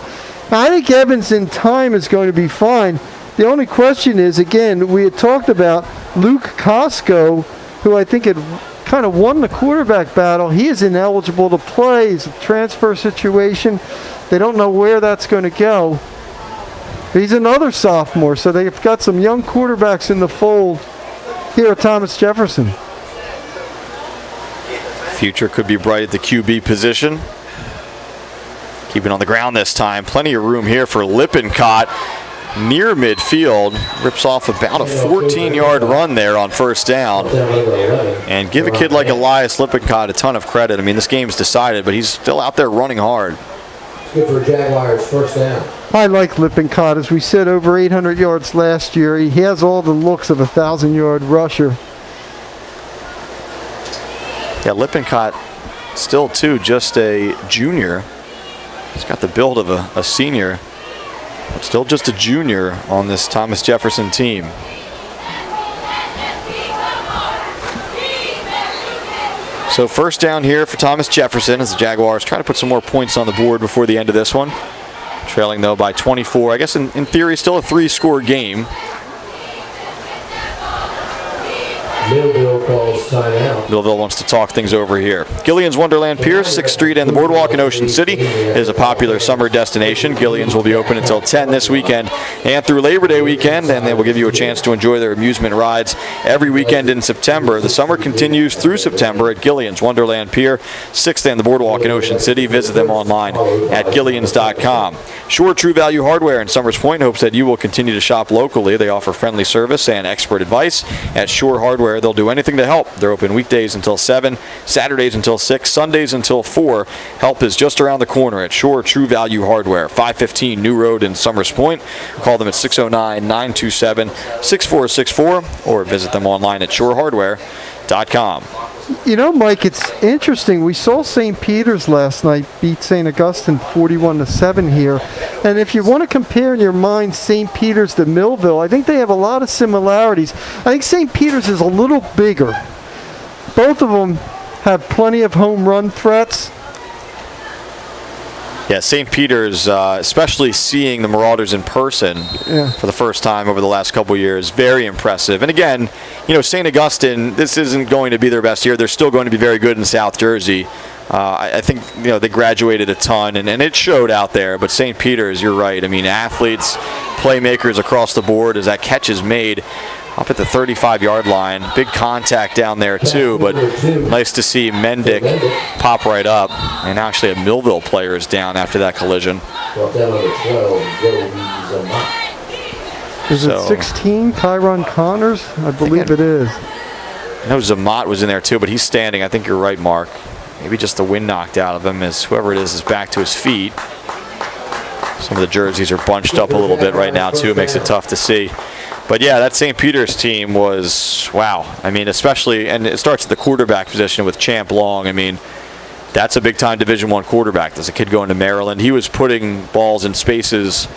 Now, I think Evans in time is going to be fine. The only question is, again, we had talked about Luke Costco, who I think had kind of won the quarterback battle. He is ineligible to play. It's a transfer situation. They don't know where that's going to go. He's another sophomore, so they've got some young quarterbacks in the fold here at Thomas Jefferson. Future could be bright at the QB position. Keeping on the ground this time. Plenty of room here for Lippincott near midfield. Rips off about a 14-yard run there on first down. And give a kid like Elias Lippincott a ton of credit. I mean, this game's decided, but he's still out there running hard. Good for Jaguars, first down. I like Lippincott. As we said, over 800 yards last year. He has all the looks of a 1,000-yard rusher. Yeah, Lippincott still, too, just a junior. He's got the build of a senior, but still just a junior on this Thomas Jefferson team. So first down here for Thomas Jefferson as the Jaguars try to put some more points on the board before the end of this one. Trailing, though, by 24. I guess in theory, still a 3-score game. Millville calls timeout. Millville wants to talk things over here. Gillian's Wonderland Pier, 6th Street and the Boardwalk in Ocean City is a popular summer destination. Gillian's will be open until 10 this weekend and through Labor Day weekend, and they will give you a chance to enjoy their amusement rides every weekend in September. The summer continues through September at Gillian's Wonderland Pier, 6th and the Boardwalk in Ocean City. Visit them online at gillians.com. Shore True Value Hardware in Summers Point hopes that you will continue to shop locally. They offer friendly service and expert advice at Shore Hardware. They'll do anything to help. They're open weekdays until 7, Saturdays until 6, Sundays until 4. Help is just around the corner at Shore True Value Hardware, 515 New Road in Summers Point. Call them at 609-927-6464 or visit them online at shorehardware.com. You know, Mike, it's interesting. We saw St. Peter's last night beat St. Augustine 41-7 here. And if you want to compare in your mind St. Peter's to Millville, I think they have a lot of similarities. I think St. Peter's is a little bigger. Both of them have plenty of home run threats. Yeah, St. Peter's, especially seeing the Marauders in person for the first time over the last couple of years, very impressive. And again, you know, St. Augustine, this isn't going to be their best year. They're still going to be very good in South Jersey. I think, you know, they graduated a ton, and it showed out there. But St. Peter's, you're right. I mean, athletes, playmakers across the board as that catch is made up at the 35-yard line. Big contact down there, too, but nice to see Mendick pop right up. And actually a Millville player is down after that collision. Is it 16, Kyron Connors? I believe it is. I know Zamat was in there, too, but he's standing. I think you're right, Mark. Maybe just the wind knocked out of him as whoever it is back to his feet. Some of the jerseys are bunched up a little bit right now, too. It makes it tough to see. But yeah, that St. Peter's team was, wow. I mean, especially, and it starts at the quarterback position with Champ Long. I mean, that's a big-time Division I quarterback. There's a kid going to Maryland. He was putting balls in spaces,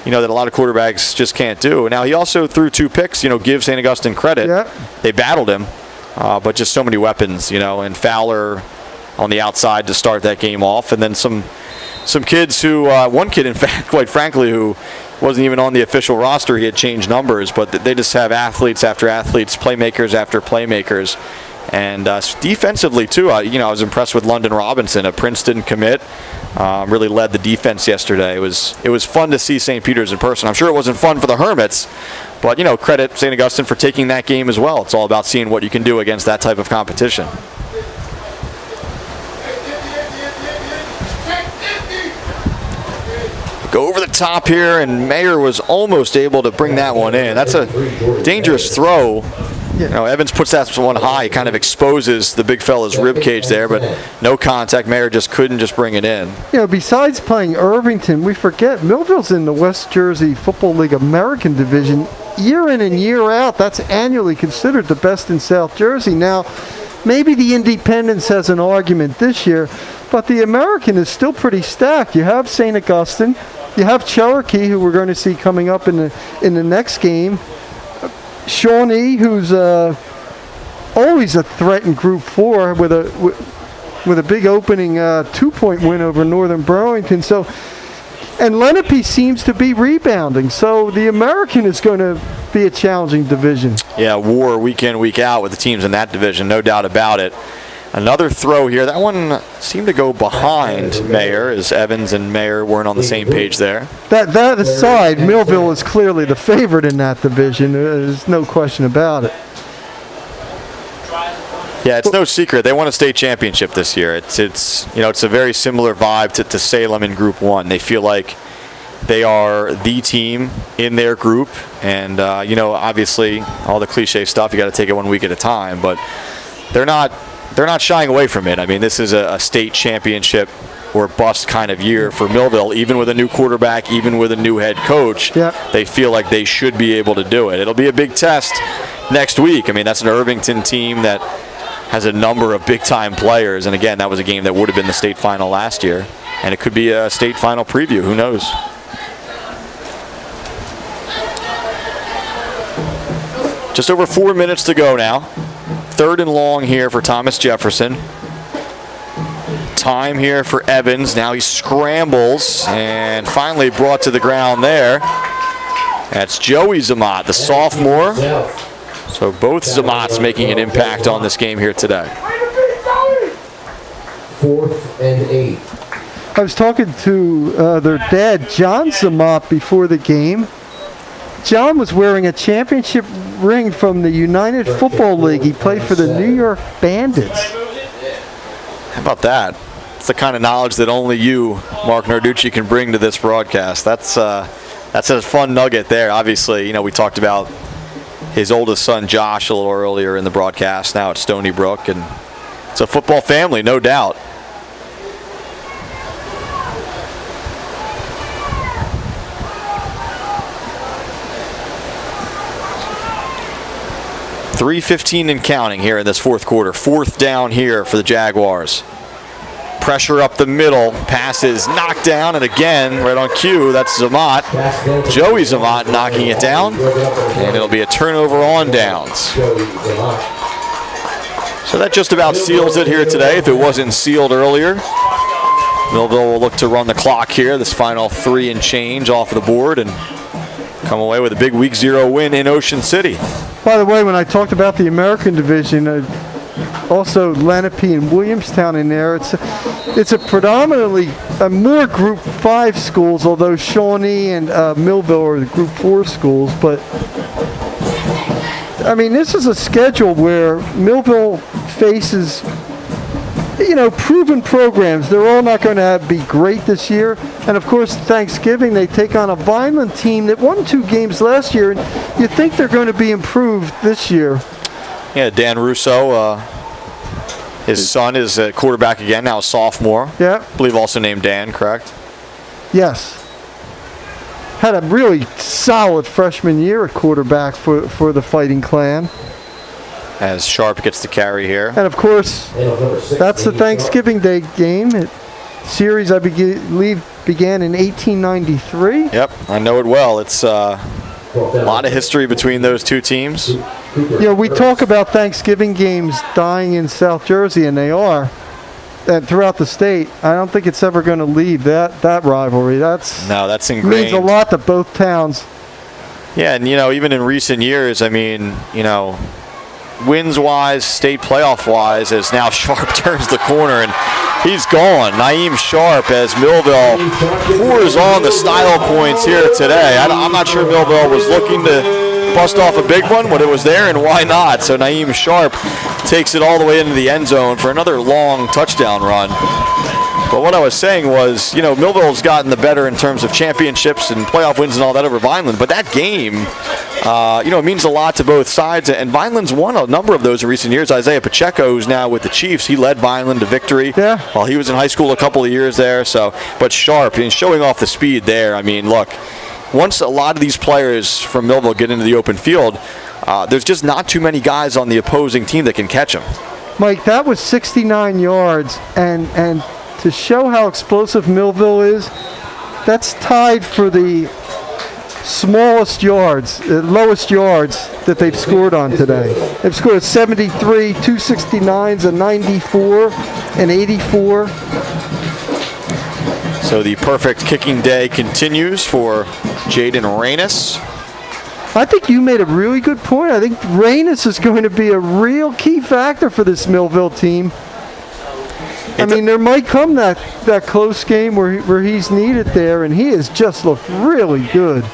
you know, that a lot of quarterbacks just can't do. Now, he also threw 2 picks, you know, give St. Augustine credit. Yeah. They battled him, but just so many weapons, you know, and Fowler on the outside to start that game off, and then some some kids who, one kid, in fact, quite frankly, who wasn't even on the official roster. He had changed numbers, but they just have athletes after athletes, playmakers after playmakers. And defensively, too, I was impressed with London Robinson, a Princeton commit. Really led the defense yesterday. It was fun to see St. Peter's in person. I'm sure it wasn't fun for the Hermits, but, credit St. Augustine for taking that game as well. It's all about seeing what you can do against that type of competition. Go over the top here, and Mayer was almost able to bring that one in. That's a dangerous throw. Evans puts that one high, kind of exposes the big fella's rib cage there, but no contact. Mayer just couldn't bring it in. Besides playing Irvington, we forget Millville's in the West Jersey Football League American Division. Year in and year out, that's annually considered the best in South Jersey. Now, maybe the Independence has an argument this year, but the American is still pretty stacked. You have St. Augustine, you have Cherokee, who we're going to see coming up in the next game. Shawnee, who's always a threat in Group 4 with a big opening 2-point win over Northern Burlington. And Lenape seems to be rebounding. So the American is going to be a challenging division. Yeah, war week in, week out with the teams in that division, no doubt about it. Another throw here. That one seemed to go behind Mayer, as Evans and Mayer weren't on the same page there. That aside, Millville is clearly the favorite in that division. There's no question about it. Yeah, it's no secret. They won a state championship this year. It's a very similar vibe to Salem in Group 1. They feel like they are the team in their group. And, obviously, all the cliche stuff, you got to take it 1 week at a time. But they're not shying away from it. I mean, this is a state championship or bust kind of year for Millville. Even with a new quarterback, even with a new head coach, They feel like they should be able to do it. It'll be a big test next week. I mean, that's an Irvington team that has a number of big-time players. And, again, that was a game that would have been the state final last year. And it could be a state final preview. Who knows? Just over 4 minutes to go now. 3rd and long here for Thomas Jefferson. Time here for Evans. Now he scrambles and finally brought to the ground there. That's Joey Zamat, the sophomore. So both Zamats making an impact on this game here today. 4th and 8. I was talking to their dad, John Zamat, before the game. John was wearing a championship ring from the United Football League. He played for the New York Bandits. How about that? It's the kind of knowledge that only you, Mark Narducci, can bring to this broadcast. That's a fun nugget there. Obviously, we talked about his oldest son, Josh, a little earlier in the broadcast, now at Stony Brook. And it's a football family, no doubt. .3:15 and counting here in this fourth quarter. 4th down here for the Jaguars. Pressure up the middle. Pass is knocked down, and again, right on cue, that's Zamat. Joey Zamat knocking it down, and it'll be a turnover on downs. So that just about seals it here today, if it wasn't sealed earlier. Millville will look to run the clock here, this final 3 and change off of the board, and come away with a big Week 0 win in Ocean City. By the way, when I talked about the American Division, also Lenape and Williamstown in there, it's a predominantly more Group 5 schools, although Shawnee and Millville are the Group 4 schools. But, I mean, this is a schedule where Millville faces, proven programs. They're all not going to be great this year. And, of course, Thanksgiving, they take on a Vineland team that won 2 games last year. And you think they're going to be improved this year. Yeah, Dan Russo, his son is a quarterback again, now a sophomore. Yeah. I believe also named Dan, correct? Yes. Had a really solid freshman year at quarterback for the Fighting Clan. As Sharp gets the carry here. And, of course, that's the Thanksgiving Day game. Series, I believe, began in 1893. Yep, I know it well. It's a lot of history between those two teams. We talk about Thanksgiving games dying in South Jersey, and they are. and throughout the state. I don't think it's ever going to leave that rivalry. That's ingrained. Means a lot to both towns. Yeah, and even in recent years, wins-wise, state playoff-wise, as now Sharp turns the corner and he's gone. Naeem Sharp, as Millville pours on the style points here today. I'm not sure Millville was looking to bust off a big one, but it was there, and why not? So Naeem Sharp takes it all the way into the end zone for another long touchdown run. But what I was saying was, Millville's gotten the better in terms of championships and playoff wins and all that over Vineland. But that game, it means a lot to both sides. And Vineland's won a number of those in recent years. Isaiah Pacheco, who's now with the Chiefs, he led Vineland to victory while he was in high school a couple of years there. But Sharp, showing off the speed there. Look, once a lot of these players from Millville get into the open field, there's just not too many guys on the opposing team that can catch them. Mike, that was 69 yards, and to show how explosive Millville is, that's tied for the smallest yards, lowest yards that they've scored on today. They've scored 73, 269s, a 94, an 84. So the perfect kicking day continues for Jaden Reynes. I think you made a really good point. I think Reynes is going to be a real key factor for this Millville team. There might come that close game where he's needed there, and he has just looked really good.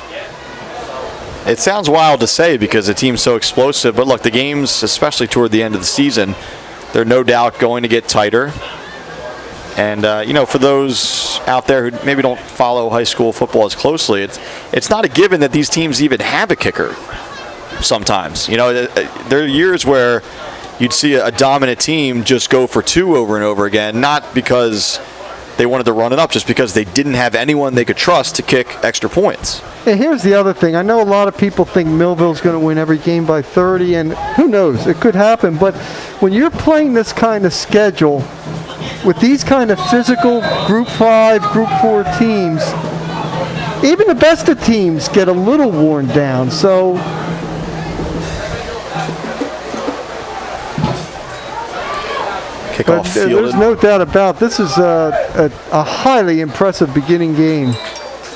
It sounds wild to say because the team's so explosive, but look, the games, especially toward the end of the season, they're no doubt going to get tighter. And, for those out there who maybe don't follow high school football as closely, it's not a given that these teams even have a kicker sometimes. There are years where you'd see a dominant team just go for two over and over again, not because they wanted to run it up, just because they didn't have anyone they could trust to kick extra points. And here's the other thing. I know a lot of people think Millville's going to win every game by 30, and who knows, it could happen. But when you're playing this kind of schedule with these kind of physical Group 5, Group 4 teams, even the best of teams get a little worn down. So Kickoff fielded. There's no doubt about this is a highly impressive beginning game.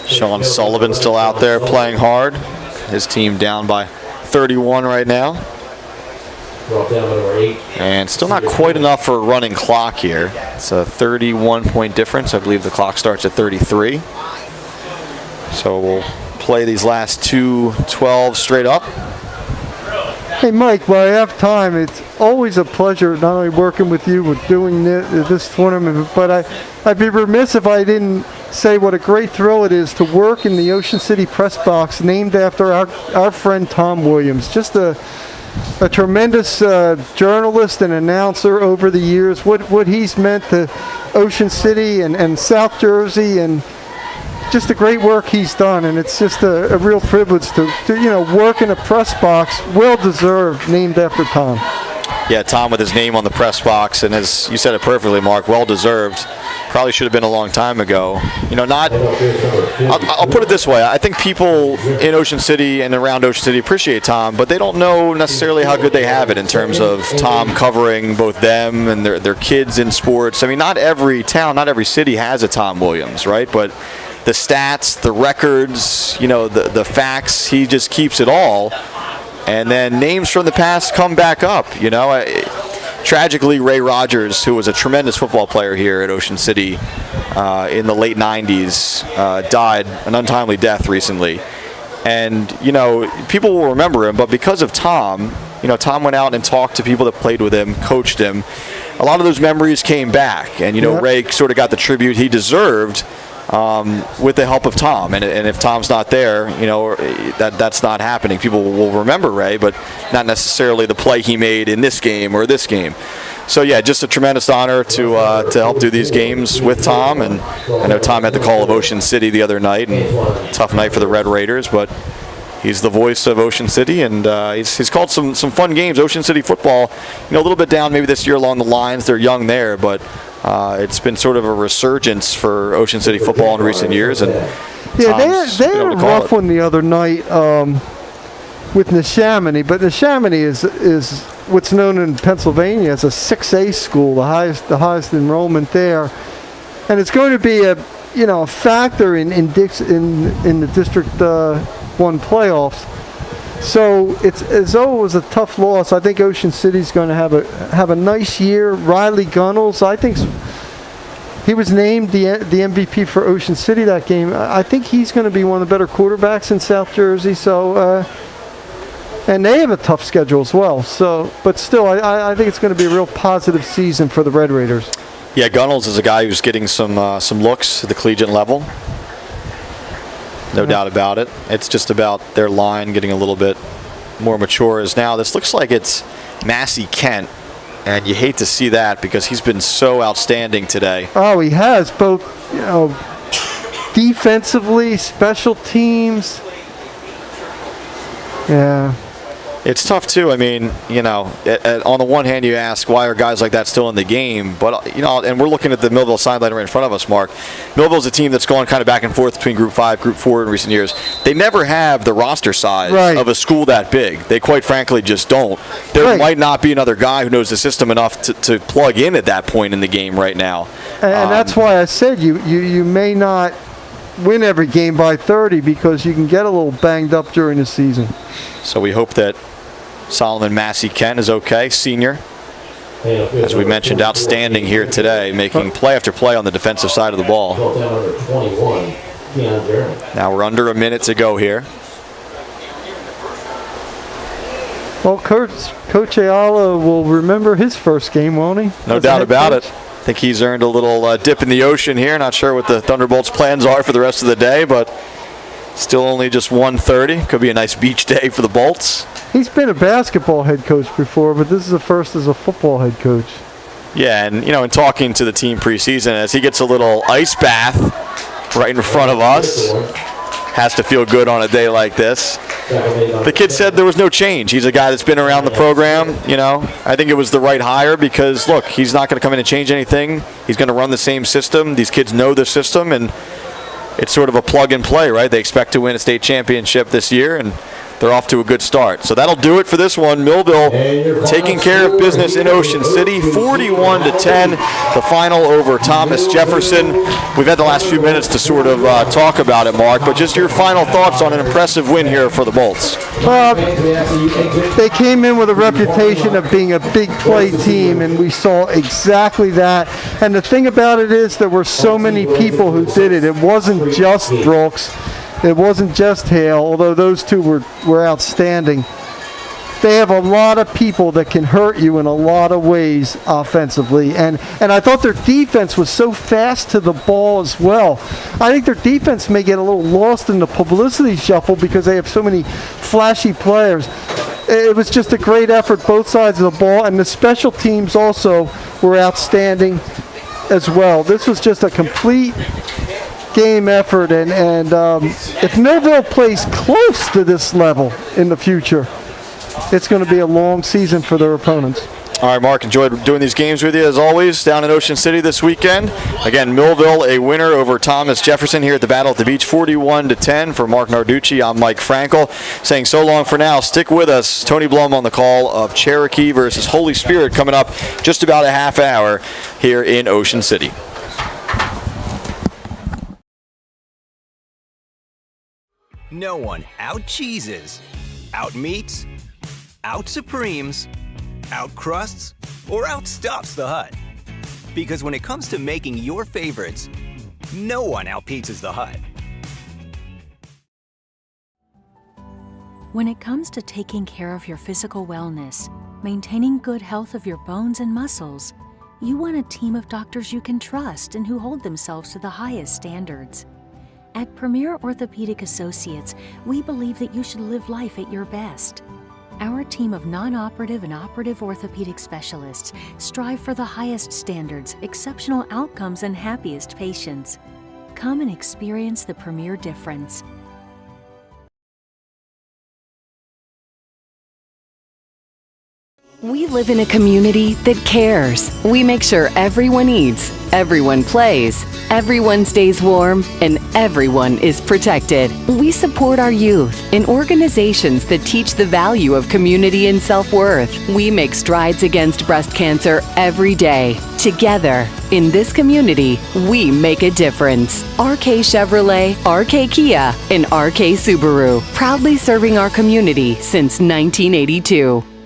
Sean Sullivan still out there playing hard. His team down by 31 right now. And still not quite enough for a running clock here. It's a 31-point difference. I believe the clock starts at 33. So we'll play these last 2-12 straight up. Hey Mike, while I have time, it's always a pleasure not only working with you with doing this tournament, but I'd be remiss if I didn't say what a great thrill it is to work in the Ocean City press box named after our friend Tom Williams. Just a tremendous journalist and announcer over the years. What he's meant to Ocean City and South Jersey, and just the great work he's done, and it's just a real privilege to work in a press box, well deserved, named after Tom. Yeah, Tom with his name on the press box, and as you said it perfectly, Mark, well deserved. Probably should have been a long time ago. I'll put it this way. I think people in Ocean City and around Ocean City appreciate Tom, but they don't know necessarily how good they have it in terms of Tom covering both them and their kids in sports. Not every town, not every city has a Tom Williams, right? But the stats, the records, the facts, he just keeps it all. And then names from the past come back up, Tragically, Ray Rogers, who was a tremendous football player here at Ocean City in the late 90s, died an untimely death recently. And, people will remember him, but because of Tom, Tom went out and talked to people that played with him, coached him. A lot of those memories came back, and, Ray sort of got the tribute he deserved with the help of Tom. And if Tom's not there, that's not happening. People will remember Ray, but not necessarily the play he made in this game or this game. So, yeah, just a tremendous honor to help do these games with Tom. And I know Tom had the call of Ocean City the other night, and tough night for the Red Raiders, but he's the voice of Ocean City, and he's called some fun games. Ocean City football, a little bit down maybe this year along the lines. They're young there, but it's been sort of a resurgence for Ocean City football in recent years. And yeah, they had a rough one the other night. with Neshaminy, but Neshaminy is what's known in Pennsylvania as a 6A school, the highest enrollment there, and it's going to be a factor in the District 1 playoffs. So it's always a tough loss. I think Ocean City's going to have a nice year. Riley Gunnels, I think he was named the MVP for Ocean City that game. I think he's going to be one of the better quarterbacks in South Jersey. So, and they have a tough schedule as well. So, but still, I think it's going to be a real positive season for the Red Raiders. Yeah, Gunnels is a guy who's getting some looks at the collegiate level. No doubt about it. It's just about their line getting a little bit more mature. As now, this looks like it's Massey Kent. And you hate to see that because he's been so outstanding today. Oh, he has, both defensively, special teams. Yeah. It's tough too. I mean, on the one hand, you ask why are guys like that still in the game, but and we're looking at the Millville sideline right in front of us, Mark. Millville's a team that's gone kind of back and forth between Group 5, Group 4 in recent years. They never have the roster size of a school that big. They quite frankly just don't. There might not be another guy who knows the system enough to plug in at that point in the game right now. And that's why I said you may not win every game by 30 because you can get a little banged up during the season. So we hope that Solomon Massey Kent is okay, senior. As we mentioned, outstanding here today, making play after play on the defensive side of the ball. Now we're under a minute to go here. Well, Coach Ayala will remember his first game, won't he? No doubt about it. I think he's earned a little dip in the ocean here. Not sure what the Thunderbolts' plans are for the rest of the day, but still only just 1:30. Could be a nice beach day for the Bolts. He's been a basketball head coach before, but this is the first as a football head coach. Yeah, and in talking to the team preseason, as he gets a little ice bath right in front of us, has to feel good on a day like this. The kid said there was no change. He's a guy that's been around the program. I think it was the right hire because, look, he's not going to come in and change anything. He's going to run the same system. These kids know the system, and it's sort of a plug and play, right? They expect to win a state championship this year, and they're off to a good start. So that'll do it for this one. Millville taking care of business in Ocean City, 41-10, the final over Thomas Jefferson. We've had the last few minutes to sort of talk about it, Mark, but just your final thoughts on an impressive win here for the Bolts. They came in with a reputation of being a big play team, and we saw exactly that. And the thing about it is there were so many people who did it. It wasn't just Brooks. It wasn't just Hale, although those two were outstanding. They have a lot of people that can hurt you in a lot of ways offensively. And I thought their defense was so fast to the ball as well. I think their defense may get a little lost in the publicity shuffle because they have so many flashy players. It was just a great effort both sides of the ball, and the special teams also were outstanding as well. This was just a complete game effort, and if Millville plays close to this level in the future, it's going to be a long season for their opponents. All right, Mark, enjoyed doing these games with you as always down in Ocean City this weekend. Again, Millville a winner over Thomas Jefferson here at the Battle at the Beach, 41-10. For Mark Narducci, I'm Mike Frankel saying so long for now. Stick with us. Tony Blum on the call of Cherokee versus Holy Spirit coming up just about a half hour here in Ocean City. No one out-cheeses, out-meats, out-supremes, out-crusts, or outstuffs the Hut. Because when it comes to making your favorites, no one out-pizzas the Hut. When it comes to taking care of your physical wellness, maintaining good health of your bones and muscles, you want a team of doctors you can trust and who hold themselves to the highest standards. At Premier Orthopedic Associates, we believe that you should live life at your best. Our team of non-operative and operative orthopedic specialists strive for the highest standards, exceptional outcomes, and happiest patients. Come and experience the Premier difference. We live in a community that cares. We make sure everyone eats, everyone plays, everyone stays warm, and everyone is protected. We support our youth in organizations that teach the value of community and self-worth. We make strides against breast cancer every day. Together, in this community, we make a difference. RK Chevrolet, RK Kia, and RK Subaru, proudly serving our community since 1982.